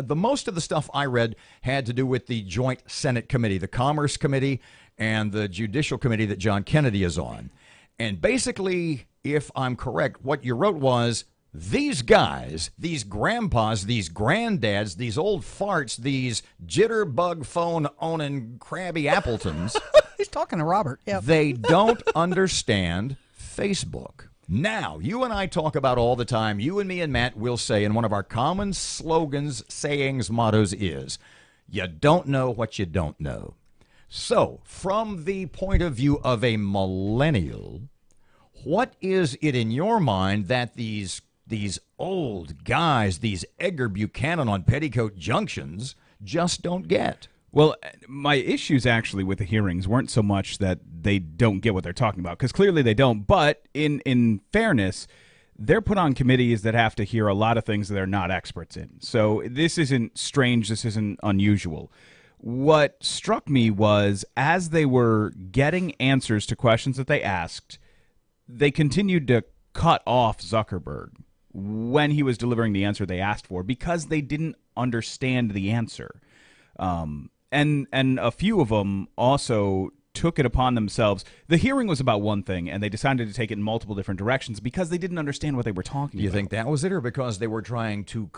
the most of the stuff I read had to do with the Joint Senate Committee, the Commerce Committee, and the Judicial Committee that John Kennedy is on. And basically, if I'm correct, what you wrote was, these guys, these grandpas, these granddads, these old farts, these jitterbug phone owning crabby Appletons. He's talking to Robert. Yep. They don't understand Facebook. Now, you and I talk about all the time, you and me and Matt will say, and one of our common slogans, sayings, mottos is, you don't know what you don't know. So, from the point of view of a millennial, what is it in your mind that these old guys, these Edgar Buchanan on Petticoat Junctions, just don't get? Well, my issues actually with the hearings weren't so much that they don't get what they're talking about, because clearly they don't. But in fairness, they're put on committees that have to hear a lot of things that they're not experts in. So this isn't strange. This isn't unusual. What struck me was as they were getting answers to questions that they asked, they continued to cut off Zuckerberg when he was delivering the answer they asked for because they didn't understand the answer. And a few of them also took it upon themselves. The hearing was about one thing, and they decided to take it in multiple different directions because they didn't understand what they were talking about. Do you think that was it, or because they were trying to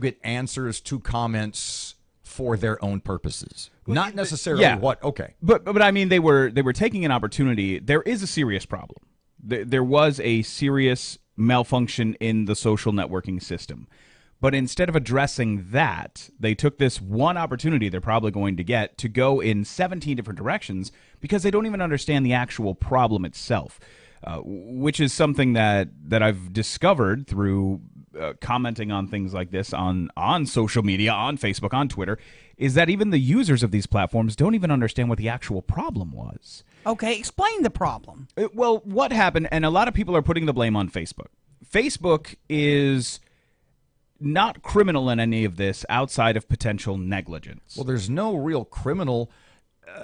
get answers to comments for their own purposes? Not necessarily what, okay. But I mean, they were taking an opportunity. There is a serious problem. There was a serious malfunction in the social networking system. But instead of addressing that, they took this one opportunity they're probably going to get to go in 17 different directions because they don't even understand the actual problem itself, which is something that I've discovered through commenting on things like this on social media, on Facebook, on Twitter, is that even the users of these platforms don't even understand what the actual problem was. Okay, explain the problem. Well, what happened, and a lot of people are putting the blame on Facebook. Facebook is not criminal in any of this outside of potential negligence. Well, there's no real criminal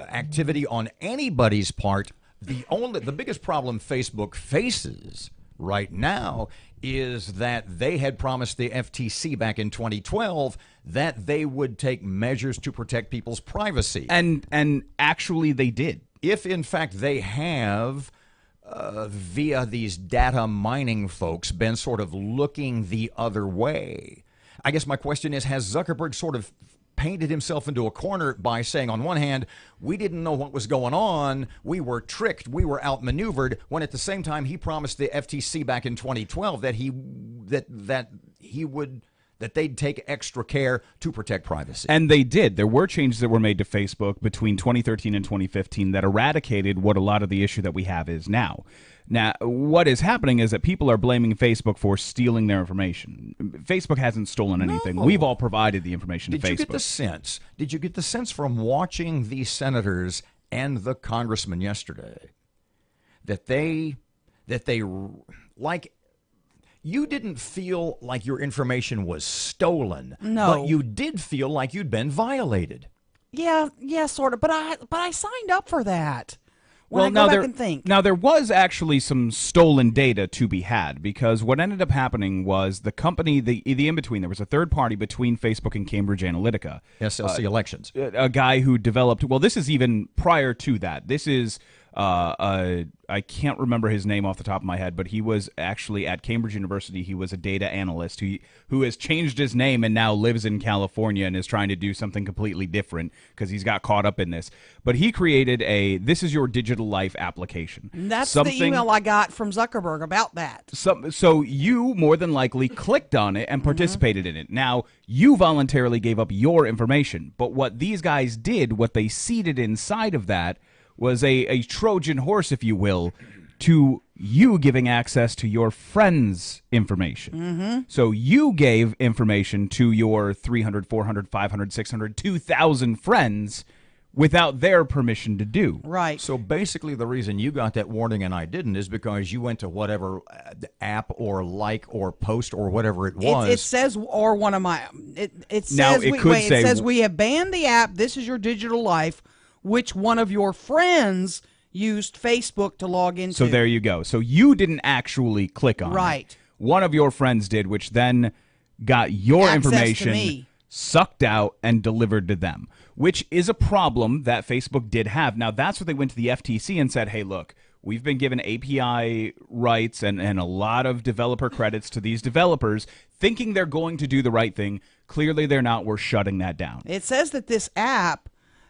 activity on anybody's part. The biggest problem Facebook faces right now is that they had promised the FTC back in 2012 that they would take measures to protect people's privacy. And actually they did. If, in fact, they have, via these data mining folks, been sort of looking the other way. I guess my question is, has Zuckerberg sort of painted himself into a corner by saying, on one hand, we didn't know what was going on, we were tricked, we were outmaneuvered, when at the same time he promised the FTC back in 2012 that they'd take extra care to protect privacy. And they did. There were changes that were made to Facebook between 2013 and 2015 that eradicated what a lot of the issue that we have is now. Now, what is happening is that people are blaming Facebook for stealing their information. Facebook hasn't stolen anything. No. We've all provided the information to Facebook. Did you get the sense from watching the senators and the congressman yesterday that they like, you didn't feel like your information was stolen, No. but you did feel like you'd been violated. Yeah, sort of. But I signed up for that. When I go back and think. Now, there was actually some stolen data to be had, because what ended up happening was the company, the in-between, there was a third party between Facebook and Cambridge Analytica. SLC Elections. A guy who developed, well, this is even prior to that. This is, I can't remember his name off the top of my head, but he was actually at Cambridge University. He was a data analyst who has changed his name and now lives in California and is trying to do something completely different because he's got caught up in this. But he created a "This is your digital life" application. That's the email I got from Zuckerberg about that. So you more than likely clicked on it and participated in it. Now, you voluntarily gave up your information, but what these guys did, what they seeded inside of that, was a Trojan horse, if you will, to you giving access to your friends' information. So you gave information to your 300, 400, 500, 600, 2,000 friends without their permission to do. Right. So basically the reason you got that warning and I didn't is because you went to whatever app or like or post or whatever it was. It says, or one of my, it says, Now, it says we have banned the app, This Is Your Digital Life, which one of your friends used Facebook to log into. So there you go. So you didn't actually click on it. Right. One of your friends did, which then got your Access to information me. sucked out and delivered to them, which is a problem that Facebook did have. Now, that's what they went to the FTC and said, hey, look, we've been given API rights and a lot of developer credits to these developers, thinking they're going to do the right thing. Clearly, they're not. We're shutting that down. It says that this app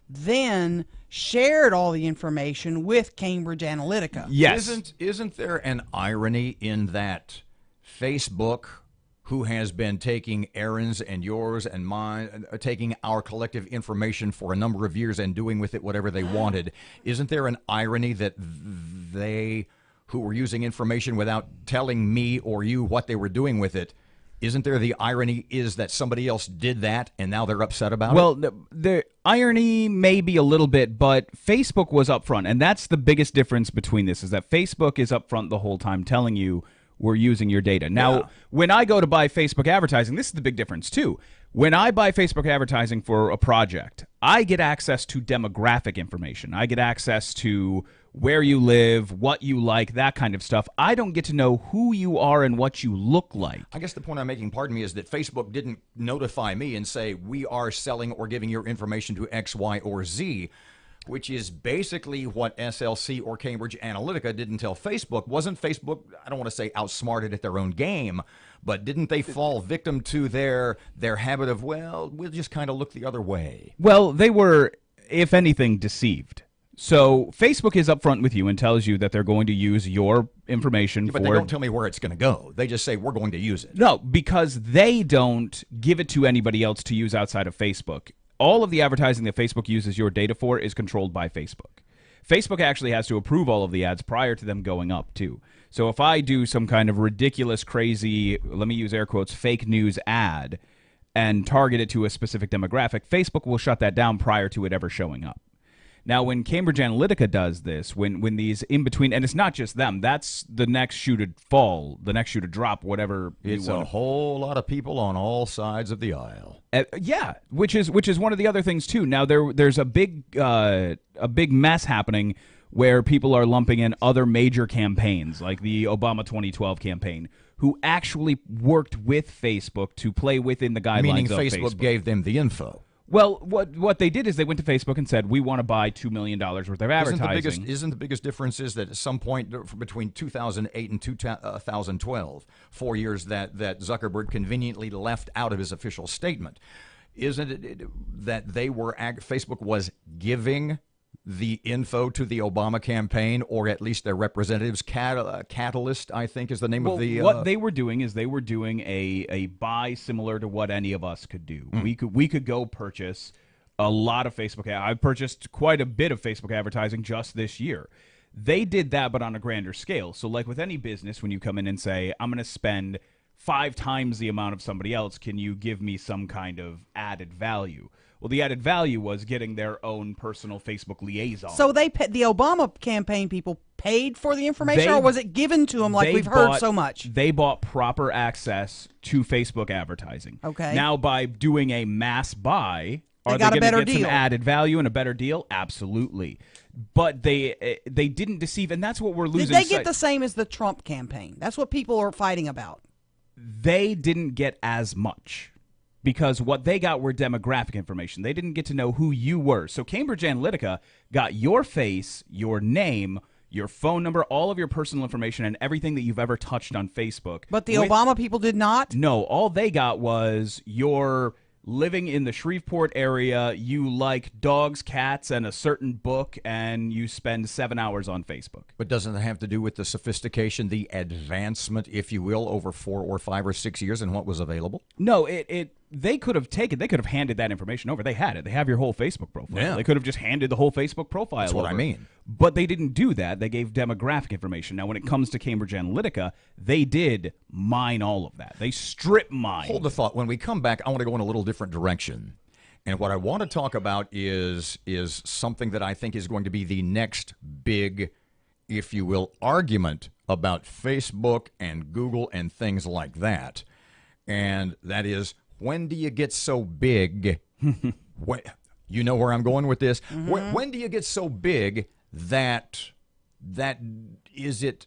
then shared all the information with Cambridge Analytica. Yes. Isn't there an irony in that Facebook, who has been taking Erin's and yours and mine, taking our collective information for a number of years and doing with it whatever they wanted, isn't there an irony that they, who were using information without telling me or you what they were doing with it, isn't there the irony is that somebody else did that and now they're upset about it? Well, the irony may be a little bit, but Facebook was upfront, and that's the biggest difference between this, is that Facebook is upfront the whole time telling you we're using your data. Now, when I go to buy Facebook advertising, this is the big difference too. When I buy Facebook advertising for a project, I get access to demographic information. I get access to where you live, what you like, that kind of stuff. I don't get to know who you are and what you look like. I guess the point I'm making, pardon me, is that Facebook didn't notify me and say, we are selling or giving your information to X, Y, or Z, which is basically what SLC or Cambridge Analytica didn't tell Facebook. Wasn't Facebook, I don't want to say outsmarted at their own game, but didn't they fall victim to their habit of, well, we'll just kind of look the other way? Well, they were, if anything, deceived. So Facebook is upfront with you and tells you that they're going to use your information But they don't tell me where it's going to go. They just say, we're going to use it. No, because they don't give it to anybody else to use outside of Facebook. All of the advertising that Facebook uses your data for is controlled by Facebook. Facebook actually has to approve all of the ads prior to them going up, too. So if I do some kind of ridiculous, crazy, let me use air quotes, fake news ad and target it to a specific demographic, Facebook will shut that down prior to it ever showing up. Now, when Cambridge Analytica does this, when these in between, and it's not just them, that's the next shoe to fall, the next shoe to drop, whatever. It's a whole lot of people on all sides of the aisle. Yeah, which is one of the other things too. Now there's a big mess happening where people are lumping in other major campaigns like the Obama 2012 campaign, who actually worked with Facebook to play within the guidelines Meaning of Facebook gave them the info. Well, what they did is they went to Facebook and said, we want to buy $2 million worth of advertising. Isn't the biggest difference is that at some point between 2008 and 2012, 4 years that Zuckerberg conveniently left out of his official statement, isn't it that Facebook was giving the info to the Obama campaign, or at least their representatives? Catalyst, I think, is the name of the. What they were doing is they were doing a buy similar to what any of us could do. We could go purchase a lot of Facebook. I've purchased quite a bit of Facebook advertising just this year. They did that, but on a grander scale. So, like with any business, when you come in and say, "I'm going to spend 5 times the amount of somebody else, can you give me some kind of added value?" Well, the added value was getting their own personal Facebook liaison. So the Obama campaign people paid for the information, or was it given to them like we've heard so much? They bought proper access to Facebook advertising. Okay. Now, by doing a mass buy, they got a better deal. Some added value and a better deal? Absolutely. But they didn't deceive, and that's what we're losing. Did they get the same as the Trump campaign? That's what people are fighting about. They didn't get as much, because what they got were demographic information. They didn't get to know who you were. So Cambridge Analytica got your face, your name, your phone number, all of your personal information, and everything that you've ever touched on Facebook. But the Obama people did not? No, all they got was your living in the Shreveport area, you like dogs, cats, and a certain book, and you spend 7 hours on Facebook. But doesn't it have to do with the sophistication, the advancement, if you will, over 4 or 5 or 6 years and what was available? No, they could have handed that information over. They had it. They have your whole Facebook profile. Yeah. They could have just handed the whole Facebook profile That's over. what I mean. But they didn't do that. They gave demographic information. Now, when it comes to Cambridge Analytica, they did mine all of that. They strip mine. Hold the thought. When we come back, I want to go in a little different direction. And what I want to talk about is something that I think is going to be the next big, if you will, argument about Facebook and Google and things like that. And that is, when do you get so big? You know where I'm going with this? Mm-hmm. When do you get so big that is it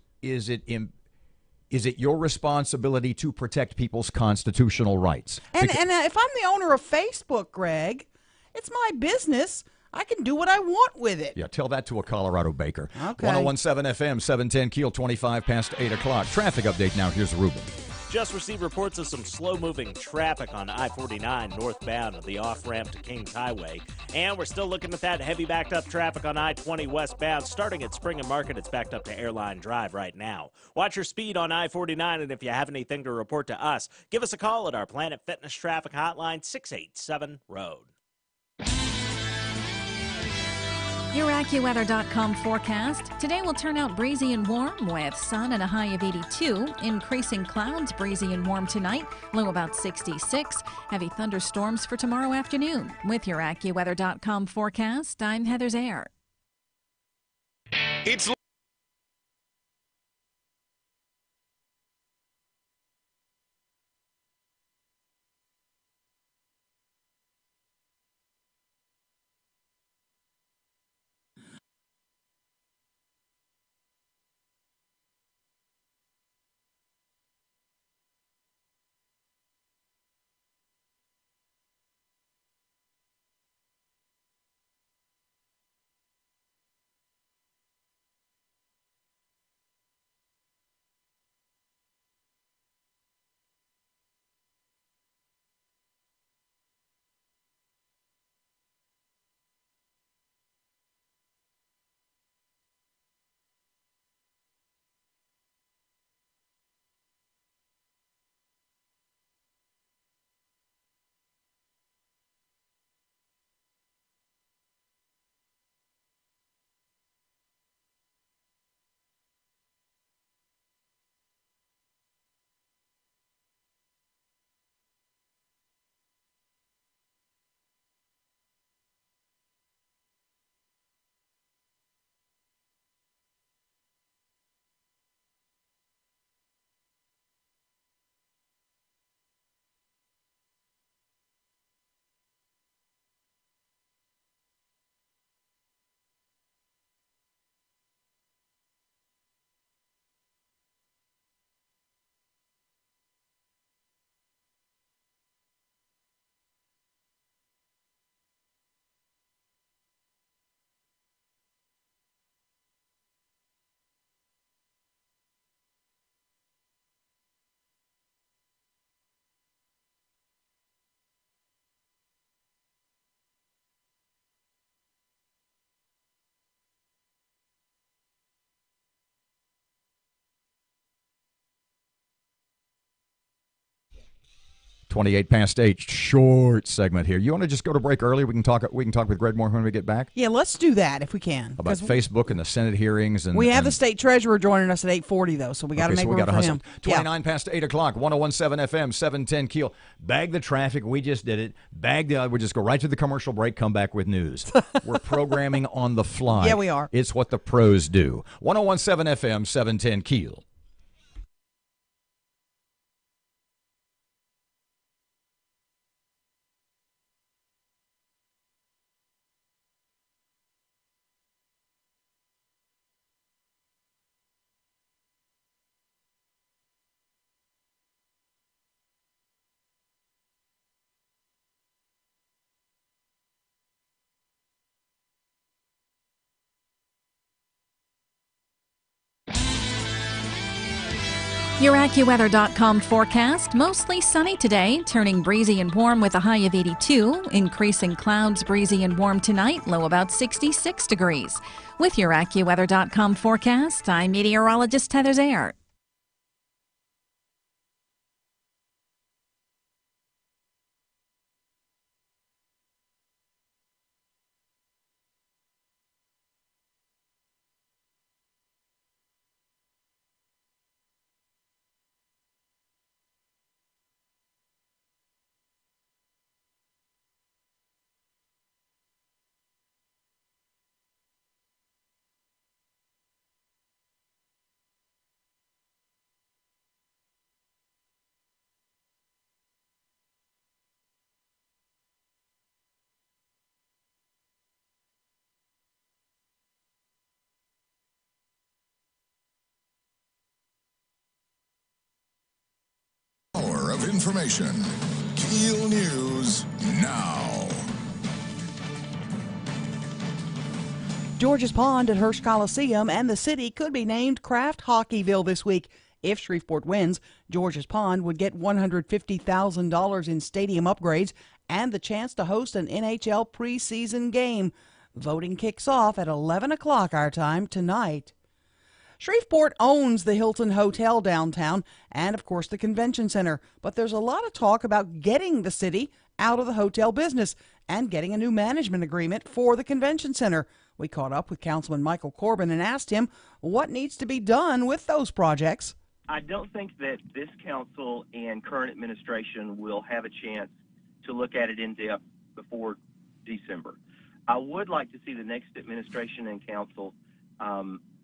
your responsibility to protect people's constitutional rights? And if I'm the owner of Facebook, Greg, it's my business. I can do what I want with it. Yeah, tell that to a Colorado baker. Okay. 101.7 FM, 710 Keel, 25 past 8 o'clock. Traffic update now. Here's Ruben. Just received reports of some slow-moving traffic on I-49 northbound of the off-ramp to Kings Highway. And we're still looking at that heavy backed-up traffic on I-20 westbound. Starting at Spring and Market, it's backed up to Airline Drive right now. Watch your speed on I-49, and if you have anything to report to us, give us a call at our Planet Fitness Traffic Hotline, 687-ROAD. Your AccuWeather.com forecast. Today will turn out breezy and warm with sun and a high of 82. Increasing clouds, breezy and warm tonight, low about 66. Heavy thunderstorms for tomorrow afternoon. With your AccuWeather.com forecast, I'm Heather Zaire. It's 28 past 8, short segment here. You want to just go to break early? We can talk with Greg Moore when we get back. Yeah, let's do that if we can. About Facebook and the Senate hearings. And we have the state treasurer joining us at 8:40 though, so we got to make room for him. 29 past 8 o'clock, 101.7 FM, 710 KEEL. Bag the traffic. We just did it. We'll just go right to the commercial break, come back with news. We're programming on the fly. Yeah, we are. It's what the pros do. 101.7 FM, 710 KEEL. Your AccuWeather.com forecast, mostly sunny today, turning breezy and warm with a high of 82, increasing clouds, breezy and warm tonight, low about 66 degrees. With your AccuWeather.com forecast, I'm meteorologist Heather Zayart. Hour of information. KEEL News now. George's Pond at Hirsch Coliseum and the city could be named Kraft Hockeyville this week. If Shreveport wins, George's Pond would get $150,000 in stadium upgrades and the chance to host an NHL preseason game. Voting kicks off at 11 o'clock our time tonight. Shreveport owns the Hilton Hotel downtown and, of course, the convention center. But there's a lot of talk about getting the city out of the hotel business and getting a new management agreement for the convention center. We caught up with Councilman Michael Corbin and asked him what needs to be done with those projects. I don't think that this council and current administration will have a chance to look at it in depth before December. I would like to see the next administration and council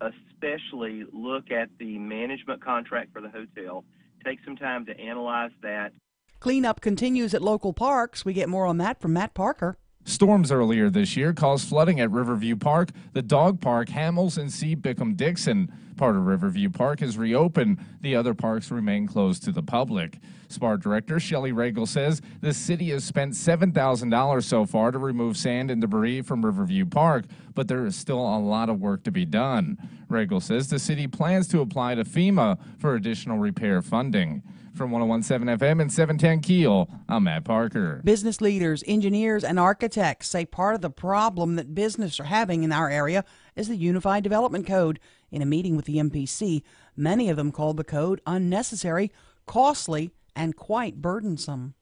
especially look at the management contract for the hotel, take some time to analyze that. Cleanup continues at local parks. We get more on that from Matt Parker. Storms earlier this year caused flooding at Riverview Park, the dog park, Hamels, and C. Bickham-Dixon. Part of Riverview Park is reopened. The other parks remain closed to the public. SPAR Director Shelley Regal says the city has spent $7,000 so far to remove sand and debris from Riverview Park, but there is still a lot of work to be done. Regal says the city plans to apply to FEMA for additional repair funding. From 101.7 FM and 710 KEEL, I'm Matt Parker. Business leaders, engineers, and architects say part of the problem that business are having in our area is the Unified Development Code. In a meeting with the MPC, many of them called the code unnecessary, costly, and quite burdensome.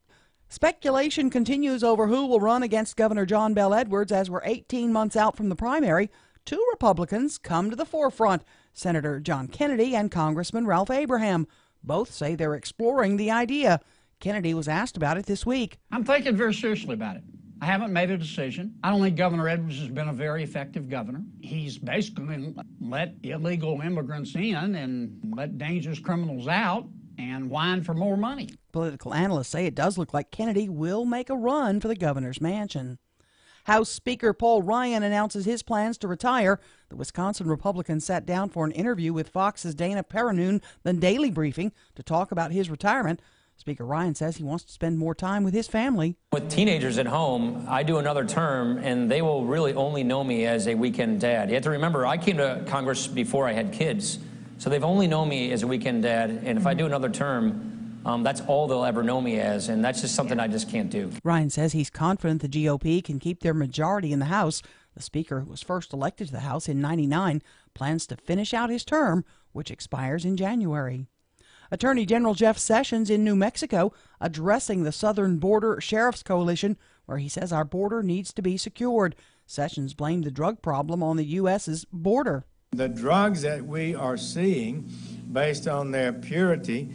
Speculation continues over who will run against Governor John Bel Edwards as we're 18 months out from the primary. Two Republicans come to the forefront, Senator John Kennedy and Congressman Ralph Abraham. Both say they're exploring the idea. Kennedy was asked about it this week. I'm thinking very seriously about it. I haven't made a decision. I don't think Governor Edwards has been a very effective governor. He's basically let illegal immigrants in and let dangerous criminals out and whine for more money. Political analysts say it does look like Kennedy will make a run for the governor's mansion. House Speaker Paul Ryan announces his plans to retire. The Wisconsin Republican sat down for an interview with Fox's Dana Perrinoon, the Daily Briefing, to talk about his retirement. Speaker Ryan says he wants to spend more time with his family. With teenagers at home, I do another term, and they will really only know me as a weekend dad. You have to remember, I came to Congress before I had kids, so they've only known me as a weekend dad, and if I do another term, that's all they'll ever know me as, and that's just something I just can't do. Ryan says he's confident the GOP can keep their majority in the House. The Speaker, who was first elected to the House in '99, plans to finish out his term, which expires in January. Attorney General Jeff Sessions in New Mexico addressing the Southern Border Sheriff's Coalition, where he says our border needs to be secured. Sessions blamed the drug problem on the U.S.'s border. The drugs that we are seeing, based on their purity,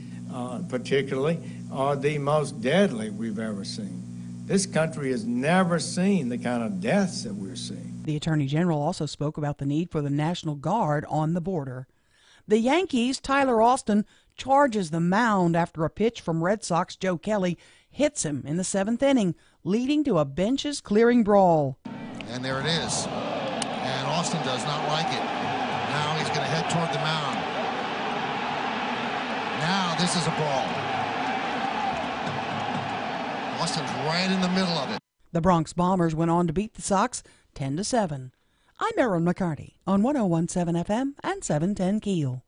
particularly, are the most deadly we've ever seen. This country has never seen the kind of deaths that we're seeing. The Attorney General also spoke about the need for the National Guard on the border. The Yankees' Tyler Austin charges the mound after a pitch from Red Sox Joe Kelly hits him in the 7th inning, leading to a benches-clearing brawl. And there it is. And Austin does not like it. Now he's going to head toward the mound. Now this is a brawl. Austin's right in the middle of it. The Bronx Bombers went on to beat the Sox 10-7. I'm Erin McCarty on 101.7 FM and 710 KEEL.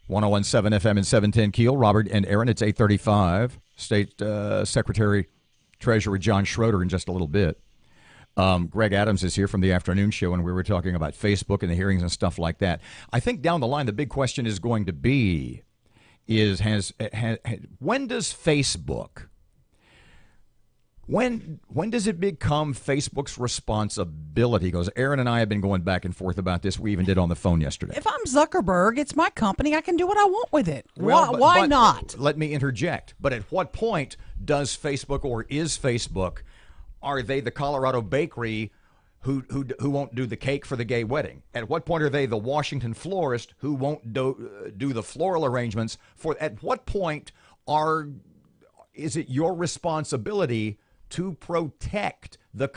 .101.7 FM and 710 KEEL. Robert and Erin, it's 8:35. State Secretary Treasurer John Schroeder in just a little bit. Greg Adams is here from the afternoon show, and we were talking about Facebook and the hearings and stuff like that. I think down the line, the big question is going to be, when does Facebook, when does it become Facebook's responsibility? Because Erin and I have been going back and forth about this. We even did on the phone yesterday. If I'm Zuckerberg, it's my company. I can do what I want with it. Well, why not? Let me interject. But at what point does Facebook, or is Facebook, are they the Colorado bakery who won't do the cake for the gay wedding? At what point are they the Washington florist who won't do the floral arrangements for? At what point is it your responsibility to protect the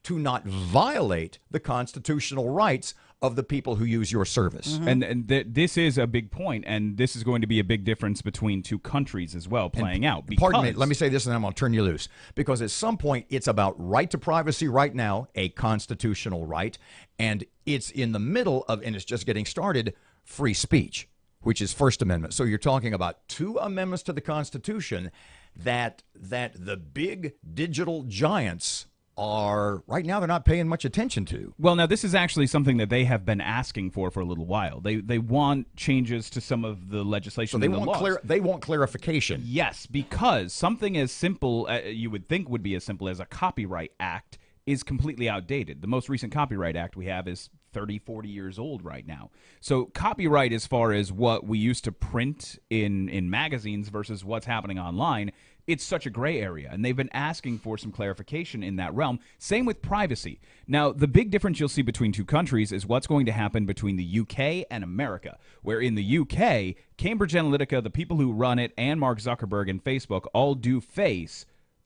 to not violate the constitutional rights of the people who use your service? And this is a big point, and this is going to be a big difference between two countries as well playing out. Pardon me, let me say this and then I'm going to turn you loose. Because at some point, it's about right to privacy right now, a constitutional right, and it's in the middle of, and it's just getting started, free speech, which is First Amendment. So you're talking about two amendments to the Constitution that the big digital giants are, right now, they're not paying much attention to. Well, now, this is actually something that they have been asking for a little while. They want changes to some of the legislation. So and the laws. They want clarification. Yes, because something as simple, you would think would be as simple as a Copyright Act, is completely outdated. The most recent Copyright Act we have is 30, 40 years old right now. So copyright, as far as what we used to print in magazines versus what's happening online, it's such a gray area, and they've been asking for some clarification in that realm. Same with privacy. Now, the big difference you'll see between two countries is what's going to happen between the UK and America, where in the UK, Cambridge Analytica, the people who run it, and Mark Zuckerberg and Facebook all do face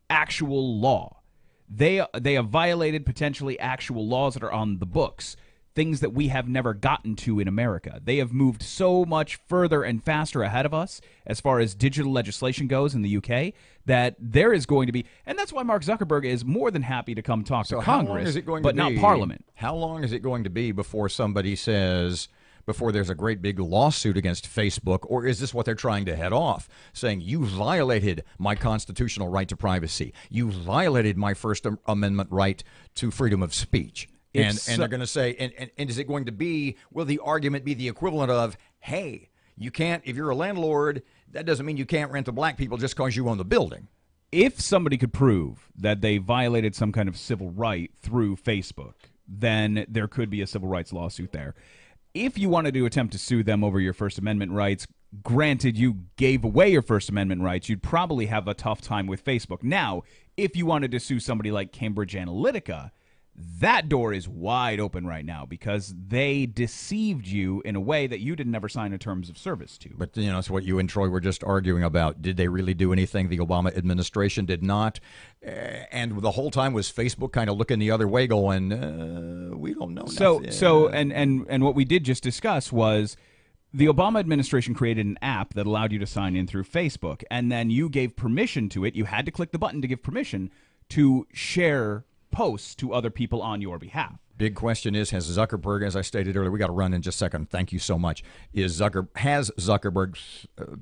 actual law. They have violated potentially actual laws that are on the books, things that we have never gotten to in America. They have moved so much further and faster ahead of us as far as digital legislation goes in the UK that there is going to be, and that's why Mark Zuckerberg is more than happy to come talk to Congress, but not Parliament. How long is it going to be before somebody says, before there's a great big lawsuit against Facebook? Or is this what they're trying to head off, saying you violated my constitutional right to privacy, you violated my First Amendment right to freedom of speech? And they're going to say, and is it going to be, will the argument be the equivalent of, hey, you can't, if you're a landlord, that doesn't mean you can't rent to black people just because you own the building? If somebody could prove that they violated some kind of civil right through Facebook, then there could be a civil rights lawsuit there. If you wanted to attempt to sue them over your First Amendment rights, granted you gave away your First Amendment rights, you'd probably have a tough time with Facebook. Now, if you wanted to sue somebody like Cambridge Analytica, that door is wide open right now because they deceived you in a way that you didn't ever sign a terms of service to. But, it's what you and Troy were just arguing about. Did they really do anything? The Obama administration did not. And the whole time was Facebook kind of looking the other way going, we don't know nothing. And what we did just discuss was the Obama administration created an app that allowed you to sign in through Facebook, and then you gave permission to it. You had to click the button to give permission to share posts to other people on your behalf. Big question is, has Zuckerberg, as I stated earlier, we got to run in just a second. Thank you so much. Has Zuckerberg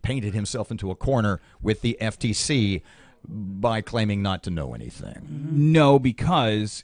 painted himself into a corner with the FTC by claiming not to know anything? No, because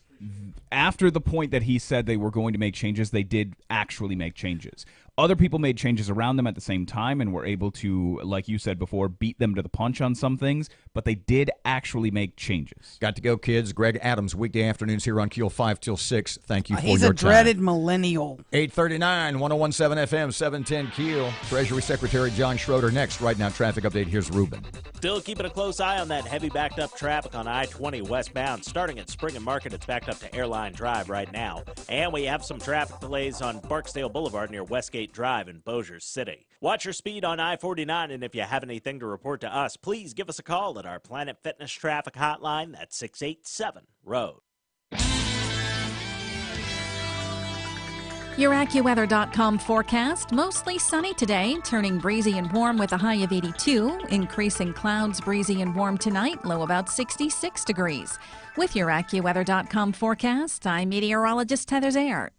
after the point that he said they were going to make changes, they did actually make changes. Other people made changes around them at the same time and were able to, like you said before, beat them to the punch on some things, but they did actually make changes. Got to go, kids. Greg Adams, weekday afternoons here on KEEL 5 till 6. Thank you for your time. He's a dreaded millennial. 839, 1017 FM, 710 KEEL. Treasury Secretary John Schroeder next. Right now, traffic update. Here's Ruben. Still keeping a close eye on that heavy backed up traffic on I-20 westbound. Starting at Spring and Market, it's backed up to Airline Drive right now. And we have some traffic delays on Barksdale Boulevard near Westgate Drive in Bossier City. Watch your speed on I-49, and if you have anything to report to us, please give us a call at our Planet Fitness Traffic Hotline. That's 687-ROAD. Your AccuWeather.com forecast, mostly sunny today, turning breezy and warm with a high of 82, increasing clouds, breezy and warm tonight, low about 66 degrees. With your AccuWeather.com forecast, I'm meteorologist Heather Zayart.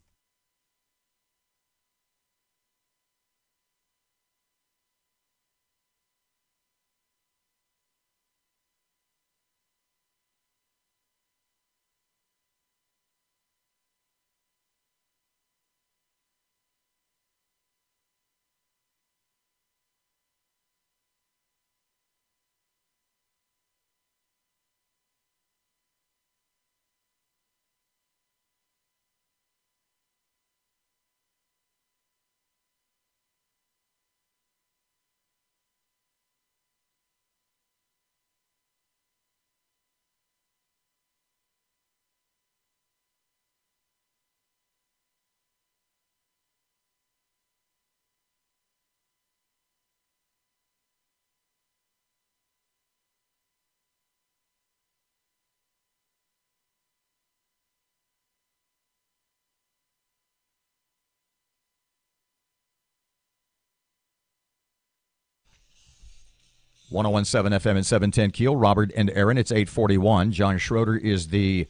.117 FM and 710 KEEL. Robert and Erin, it's 841. John Schroeder is the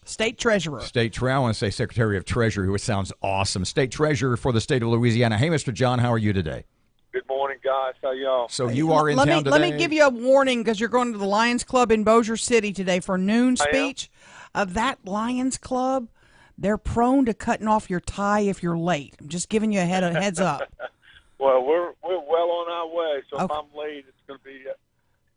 State Treasurer. I want to say Secretary of Treasury, which sounds awesome. State Treasurer for the state of Louisiana. Hey, Mr. John, how are you today? Good morning, guys. How y'all? So you are in town today? Let me give you a warning, because you're going to the Lions Club in Bossier City today for noon speech. Of that Lions Club, they're prone to cutting off your tie if you're late. I'm just giving you a heads up. Well, we're well on our way, so if I'm late, it's going to be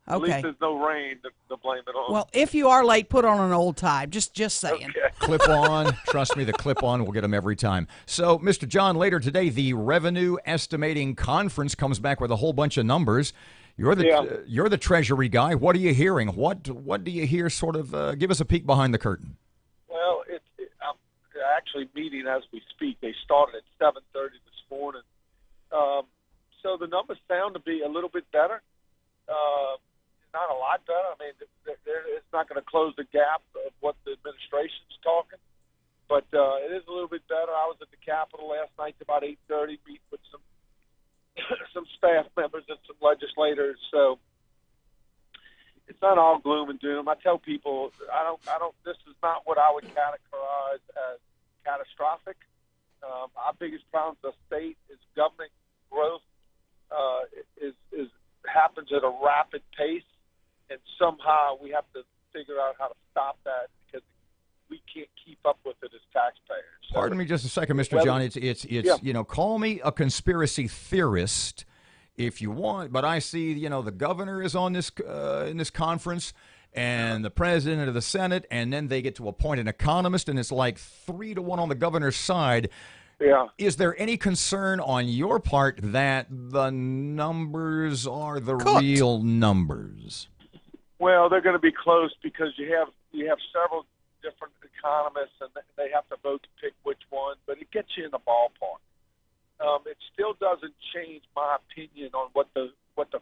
at least there's no rain to blame it on. Well, if you are late, put on an old tie. Just saying. Okay. Clip on. Trust me, the clip on will get them every time. So, Mr. John, later today, the Revenue Estimating Conference comes back with a whole bunch of numbers. You're the Treasury guy. What are you hearing? What do you hear? Sort of give us a peek behind the curtain. Well, I'm actually meeting as we speak. They started at 7:30 this morning. So the numbers sound to be a little bit better. Not a lot better. I mean, it's not going to close the gap of what the administration's talking, but it is a little bit better. I was at the Capitol last night about 8:30, meeting with some staff members and some legislators. So it's not all gloom and doom. I tell people, I don't. This is not what I would categorize as catastrophic. Our biggest problem as a state is government growth is happens at a rapid pace, and somehow we have to figure out how to stop that because we can't keep up with it as taxpayers. So, pardon me just a second, Mr. John. It's you know, call me a conspiracy theorist if you want, but I see, you know, the governor is on this in this conference, and the president of the Senate, and then they get to appoint an economist, and it's like 3-1 on the governor's side. Yeah. Is there any concern on your part that the numbers are the real numbers? Well, they're going to be close because you have several different economists, and they have to vote to pick which one, but it gets you in the ballpark. It still doesn't change my opinion on what the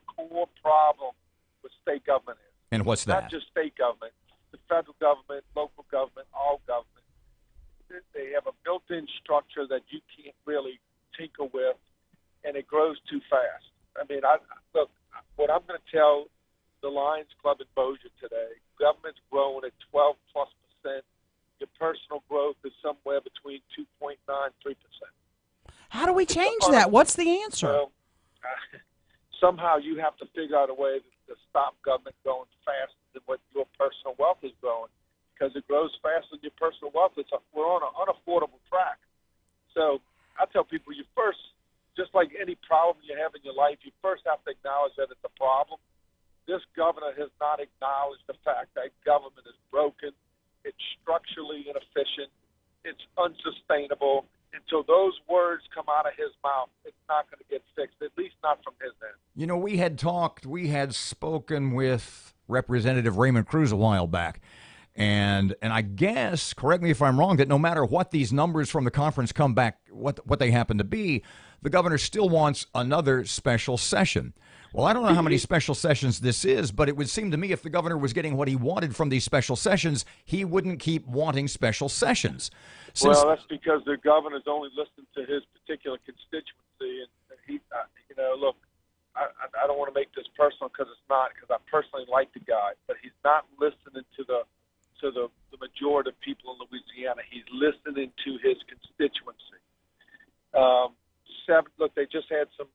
core problem with state government is. And what's that? Not just state government, the federal government, local government, all government. They have a built-in structure that you can't really tinker with, and it grows too fast. I mean, look, what I'm going to tell the Lions Club in Bossier today, government's growing at 12+%. Your personal growth is somewhere between 2.9 and 3%. How do we change that? What's the answer? Well, somehow you have to figure out a way to stop government growing faster than what your personal wealth is growing, because it grows faster than your personal wealth. We're on an unaffordable track. So I tell people, you first, just like any problem you have in your life, you first have to acknowledge that it's a problem. This governor has not acknowledged the fact that government is broken. It's structurally inefficient. It's unsustainable. Until those words come out of his mouth, it's not going to get fixed, at least not from his end. You know, we had spoken with Representative Raymond Cruz a while back. And I guess, correct me if I'm wrong, that no matter what these numbers from the conference come back, what they happen to be, the governor still wants another special session. Well, I don't know how many special sessions this is, but it would seem to me if the governor was getting what he wanted from these special sessions, he wouldn't keep wanting special sessions. Well, that's because the governor's only listening to his particular constituency, and he, look, I don't want to make this personal because it's not, because I personally like the guy, but he's not listening to the majority of people in Louisiana. He's listening to his constituency. Look, they just had some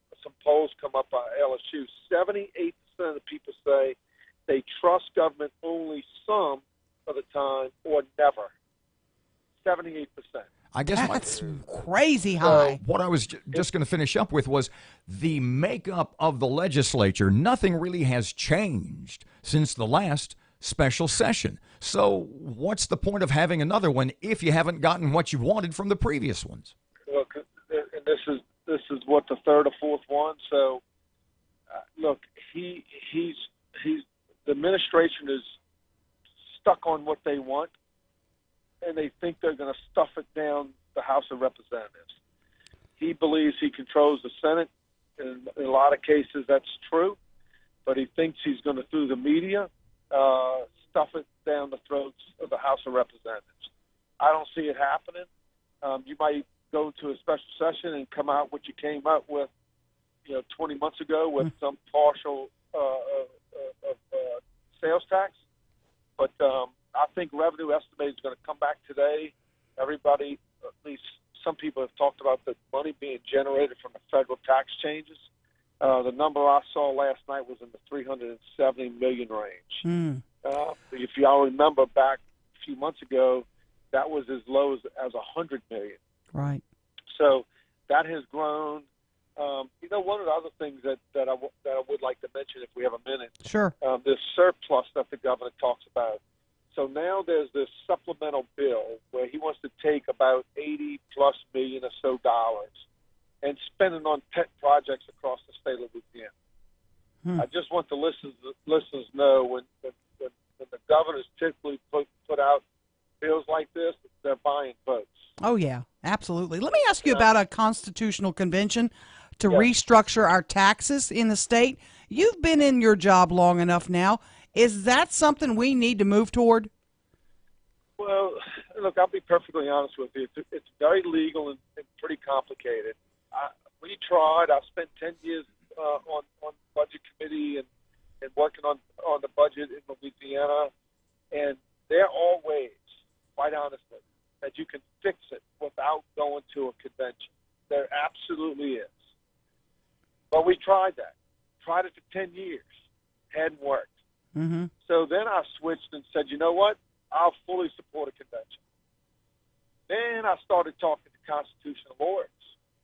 polls come up by LSU. 78% of the people say they trust government only some of the time or never. 78%. I guess that's crazy high. What I was just going to finish up with was the makeup of the legislature. Nothing really has changed since the last special session. So what's the point of having another one if you haven't gotten what you wanted from the previous ones? Look, and this is what, the third or fourth one. So, look, the administration is stuck on what they want, and they think they're going to stuff it down the House of Representatives. He believes he controls the Senate. In a lot of cases, that's true, but he thinks he's going to, through the media, stuff it down the throats of the House of Representatives. I don't see it happening. You might go to a special session and come out what you came up with, 20 months ago with some partial sales tax. But I think revenue estimated is going to come back today. Everybody, at least some people, have talked about the money being generated from the federal tax changes. The number I saw last night was in the $370 million range. If y'all remember back a few months ago, that was as low as $100 million. Right. So that has grown. One of the other things that I would like to mention, if we have a minute, sure, this surplus that the governor talks about. So now there's this supplemental bill where he wants to take about $80+ million or so and spend it on pet projects across the state of Louisiana. I just want the listeners know when the governors typically put out bills like this, they're buying votes. Oh, yeah, absolutely. Let me ask you about a constitutional convention to restructure our taxes in the state. You've been in your job long enough now. Is that something we need to move toward? Well, look, I'll be perfectly honest with you. It's very legal and pretty complicated. We tried. I spent 10 years on budget committee and working on the budget in Louisiana, and there are ways, quite honestly, that you can fix it without going to a convention. There absolutely is. But we tried that. Tried it for 10 years. Hadn't worked. Mm-hmm. So then I switched and said, you know what? I'll fully support a convention. Then I started talking to constitutional lawyers.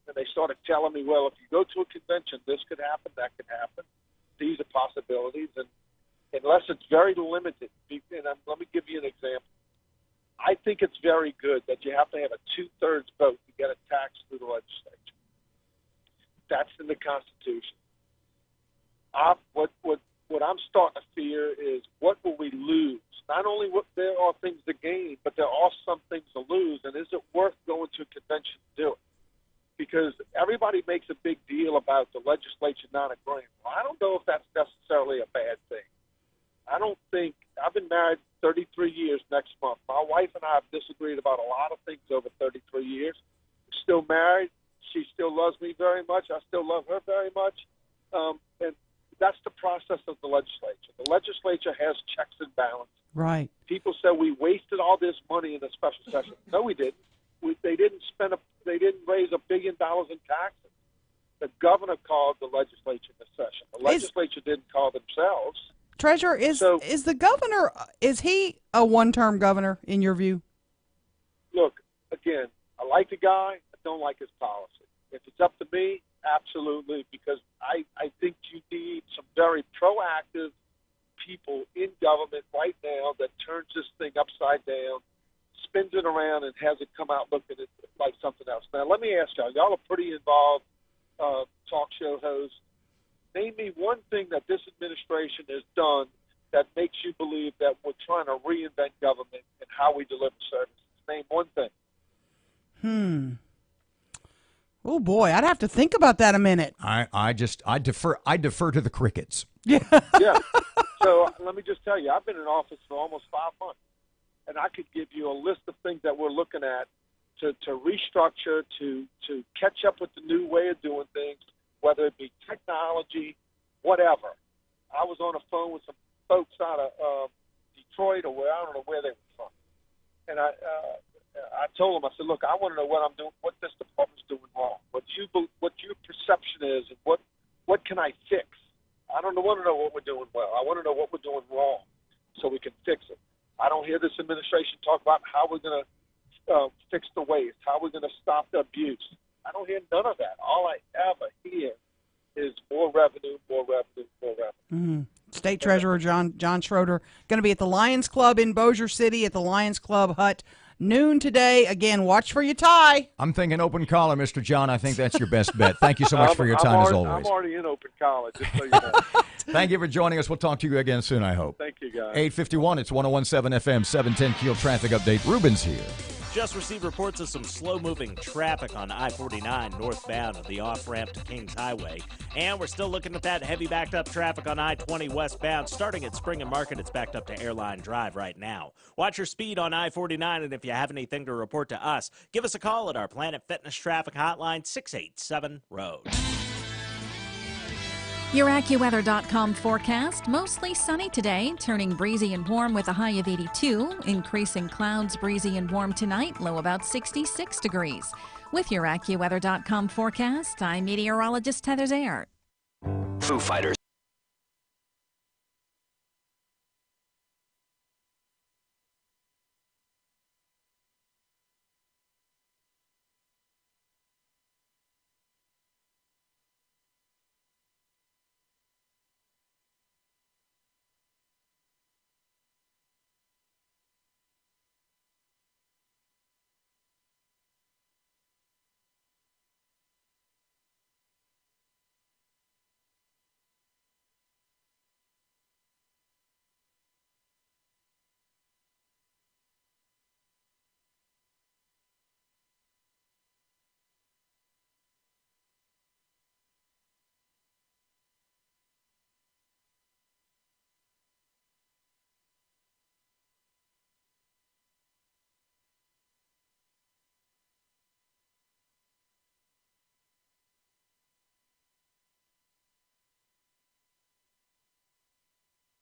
And they started telling me, well, if you go to a convention, this could happen, that could happen. These are possibilities. And unless it's very limited, and let me give you an example. I think it's very good that you have to have a 2/3 vote to get a tax through the legislature. That's in the Constitution. What I'm starting to fear is what will we lose? Not only there are things to gain, but there are some things to lose. And is it worth going to a convention to do it? Because everybody makes a big deal about the legislature not agreeing. Well, I don't know if that's necessarily a bad thing. I don't think I've been married 33 years next month. My wife and I have disagreed about a lot of things over 33 years. We're still married. She still loves me very much. I still love her very much. And that's the process of the legislature. The legislature has checks and balances. Right. People said we wasted all this money in a special session. No, we didn't. They didn't raise $1 billion in taxes. The governor called the legislature in session. The legislature didn't call themselves. Treasurer, is the governor, is he a one-term governor in your view? Look, again, I like the guy. I don't like his policy. If it's up to me, absolutely, because I think you need some very proactive people in government right now that turns this thing upside down, spins it around, and has it come out looking like something else. Now, let me ask y'all are pretty involved talk show hosts. Name me one thing that this administration has done that makes you believe that we're trying to reinvent government and how we deliver services. Name one thing. Oh boy, I'd have to think about that a minute. I defer to the crickets. Yeah. Yeah. So let me just tell you, I've been in office for almost 5 months, and I could give you a list of things that we're looking at to restructure, to catch up with the new way of doing things, whether it be technology, whatever. I was on the phone with some folks out of Detroit or I don't know where they were from, and I told them, I said, look, I want to know what I'm doing, what this department's doing wrong, what your perception is, and what can I fix. I don't want to know what we're doing well. I want to know what we're doing wrong so we can fix it. I don't hear this administration talk about how we're going to fix the waste, how we're going to stop the abuse. I don't hear none of that. All I ever hear is more revenue, more revenue, more revenue. State Treasurer John Schroeder going to be at the Lions Club in Bossier City at the Lions Club Hut noon today. Again, watch for your tie. I'm thinking open collar, Mr. John. I think that's your best bet. Thank you so much for your time, as always. I'm already in open college, just so you know. Thank you for joining us. We'll talk to you again soon, I hope. Thank you, guys. 8:51, it's 101.7 FM, 710 KEEL traffic update. Ruben's here. Just received reports of some slow-moving traffic on I-49 northbound of the off-ramp to Kings Highway. And we're still looking at that heavy backed-up traffic on I-20 westbound. Starting at Spring and Market, it's backed up to Airline Drive right now. Watch your speed on I-49, and if you have anything to report to us, give us a call at our Planet Fitness Traffic Hotline, 687-ROAD. Your AccuWeather.com forecast. Mostly sunny today, turning breezy and warm with a high of 82. Increasing clouds, breezy and warm tonight, low about 66 degrees. With your AccuWeather.com forecast, I'm meteorologist Heather Zayart. Foo Fighters.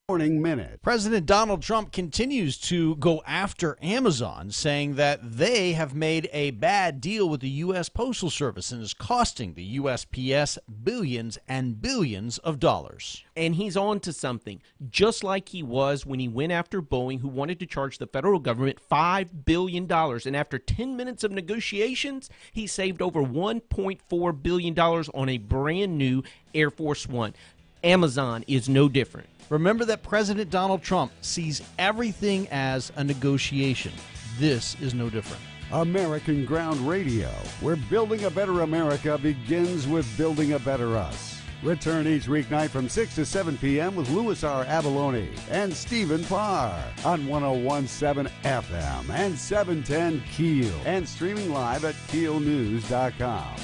Morning Minute. President Donald Trump continues to go after Amazon, saying that they have made a bad deal with the U.S. Postal Service and is costing the USPS billions and billions of dollars. And he's on to something, just like he was when he went after Boeing, who wanted to charge the federal government $5 billion. And after 10 minutes of negotiations, he saved over $1.4 billion on a brand new Air Force One. Amazon is no different. Remember that President Donald Trump sees everything as a negotiation. This is no different. American Ground Radio, where building a better America begins with building a better us. Return each weeknight from 6 to 7 p.m. with Louis R. Abalone and Stephen Parr on 101.7 FM and 710 KEEL, and streaming live at KEELnews.com.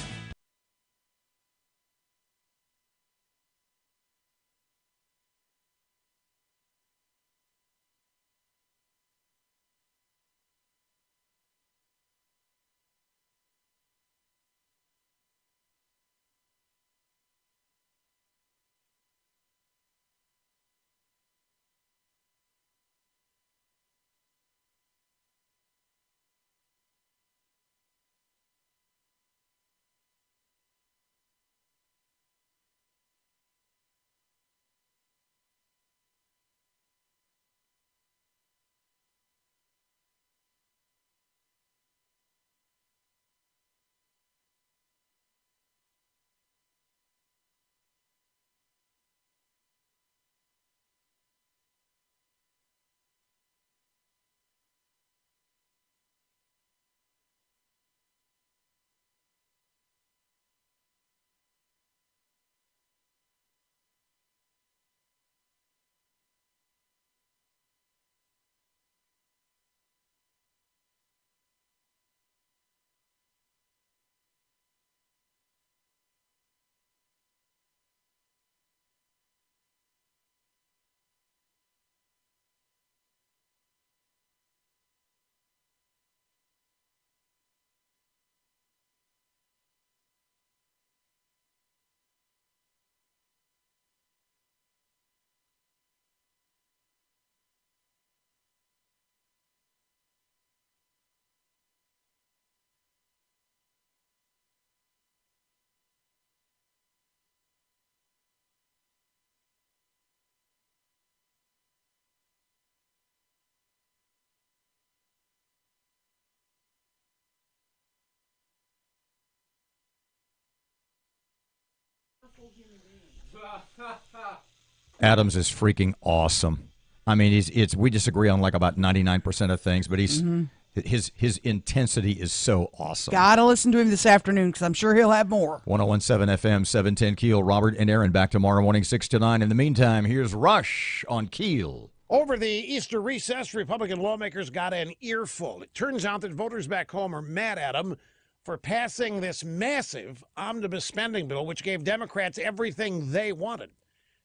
Adams is freaking awesome. I mean, we disagree on like about 99% of things, but his intensity is so awesome. Gotta listen to him this afternoon because I'm sure he'll have more. 101.7 FM, 710 KEEL. Robert and Erin back tomorrow morning, 6 to 9. In the meantime, here's Rush on KEEL. Over the Easter recess, Republican lawmakers got an earful. It turns out that voters back home are mad at them for passing this massive omnibus spending bill, which gave Democrats everything they wanted.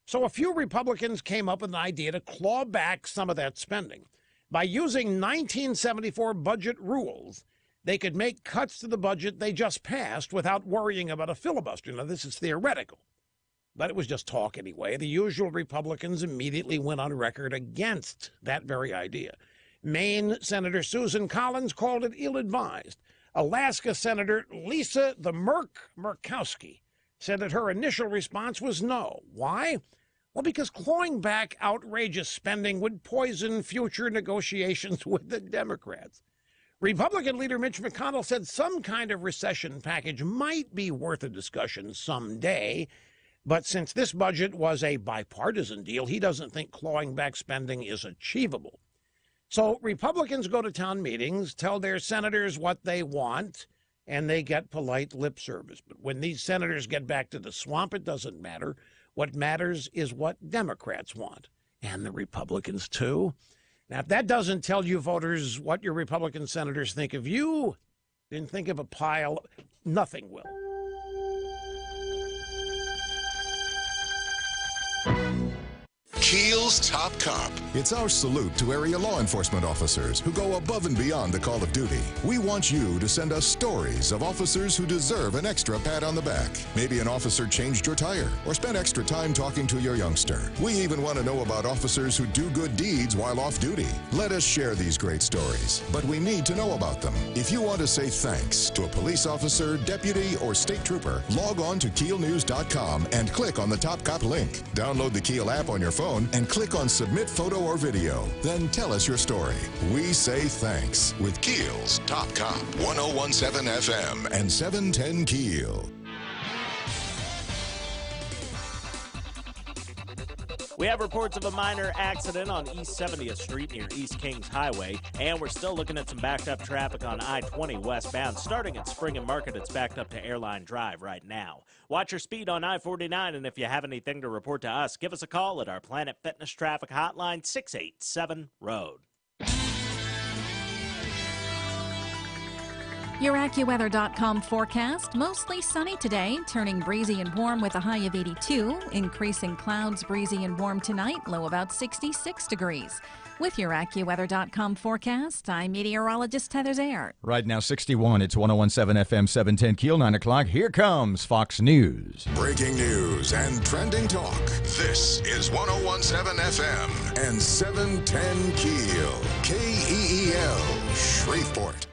So a few Republicans came up with an idea to claw back some of that spending. By using 1974 budget rules, they could make cuts to the budget they just passed without worrying about a filibuster. Now, this is theoretical, but it was just talk anyway. The usual Republicans immediately went on record against that very idea. Maine Senator Susan Collins called it ill-advised. Alaska Senator Lisa the Murkowski said that her initial response was no. Why? Well, because clawing back outrageous spending would poison future negotiations with the Democrats. Republican leader Mitch McConnell said some kind of recession package might be worth a discussion someday, but since this budget was a bipartisan deal, he doesn't think clawing back spending is achievable. So Republicans go to town meetings, tell their senators what they want, and they get polite lip service. But when these senators get back to the swamp, it doesn't matter. What matters is what Democrats want, and the Republicans, too. Now, if that doesn't tell you voters what your Republican senators think of you, then think of a pile. Nothing will. KEEL KEEL's Top Cop. It's our salute to area law enforcement officers who go above and beyond the call of duty. We want you to send us stories of officers who deserve an extra pat on the back. Maybe an officer changed your tire or spent extra time talking to your youngster. We even want to know about officers who do good deeds while off duty. Let us share these great stories, but we need to know about them. If you want to say thanks to a police officer, deputy, or state trooper, log on to KEELnews.com and click on the Top Cop link. Download the KEEL app on your phone and click on Submit Photo or Video. Then tell us your story. We say thanks with KEEL's Top Cop, 1017 FM and 710 KEEL. We have reports of a minor accident on East 70th Street near East Kings Highway, and we're still looking at some backed up traffic on I-20 westbound. Starting at Spring and Market, it's backed up to Airline Drive right now. Watch your speed on I-49, and if you have anything to report to us, give us a call at our Planet Fitness Traffic Hotline, 687-ROAD. Your AccuWeather.com forecast, mostly sunny today, turning breezy and warm with a high of 82. Increasing clouds, breezy and warm tonight, low about 66 degrees. With your AccuWeather.com forecast, I'm meteorologist Heather Zayer. Right now, 61. It's 1017 FM, 710 KEEL, 9 o'clock. Here comes Fox News. Breaking news and trending talk. This is 1017 FM and 710 KEEL. KEEL, Shreveport.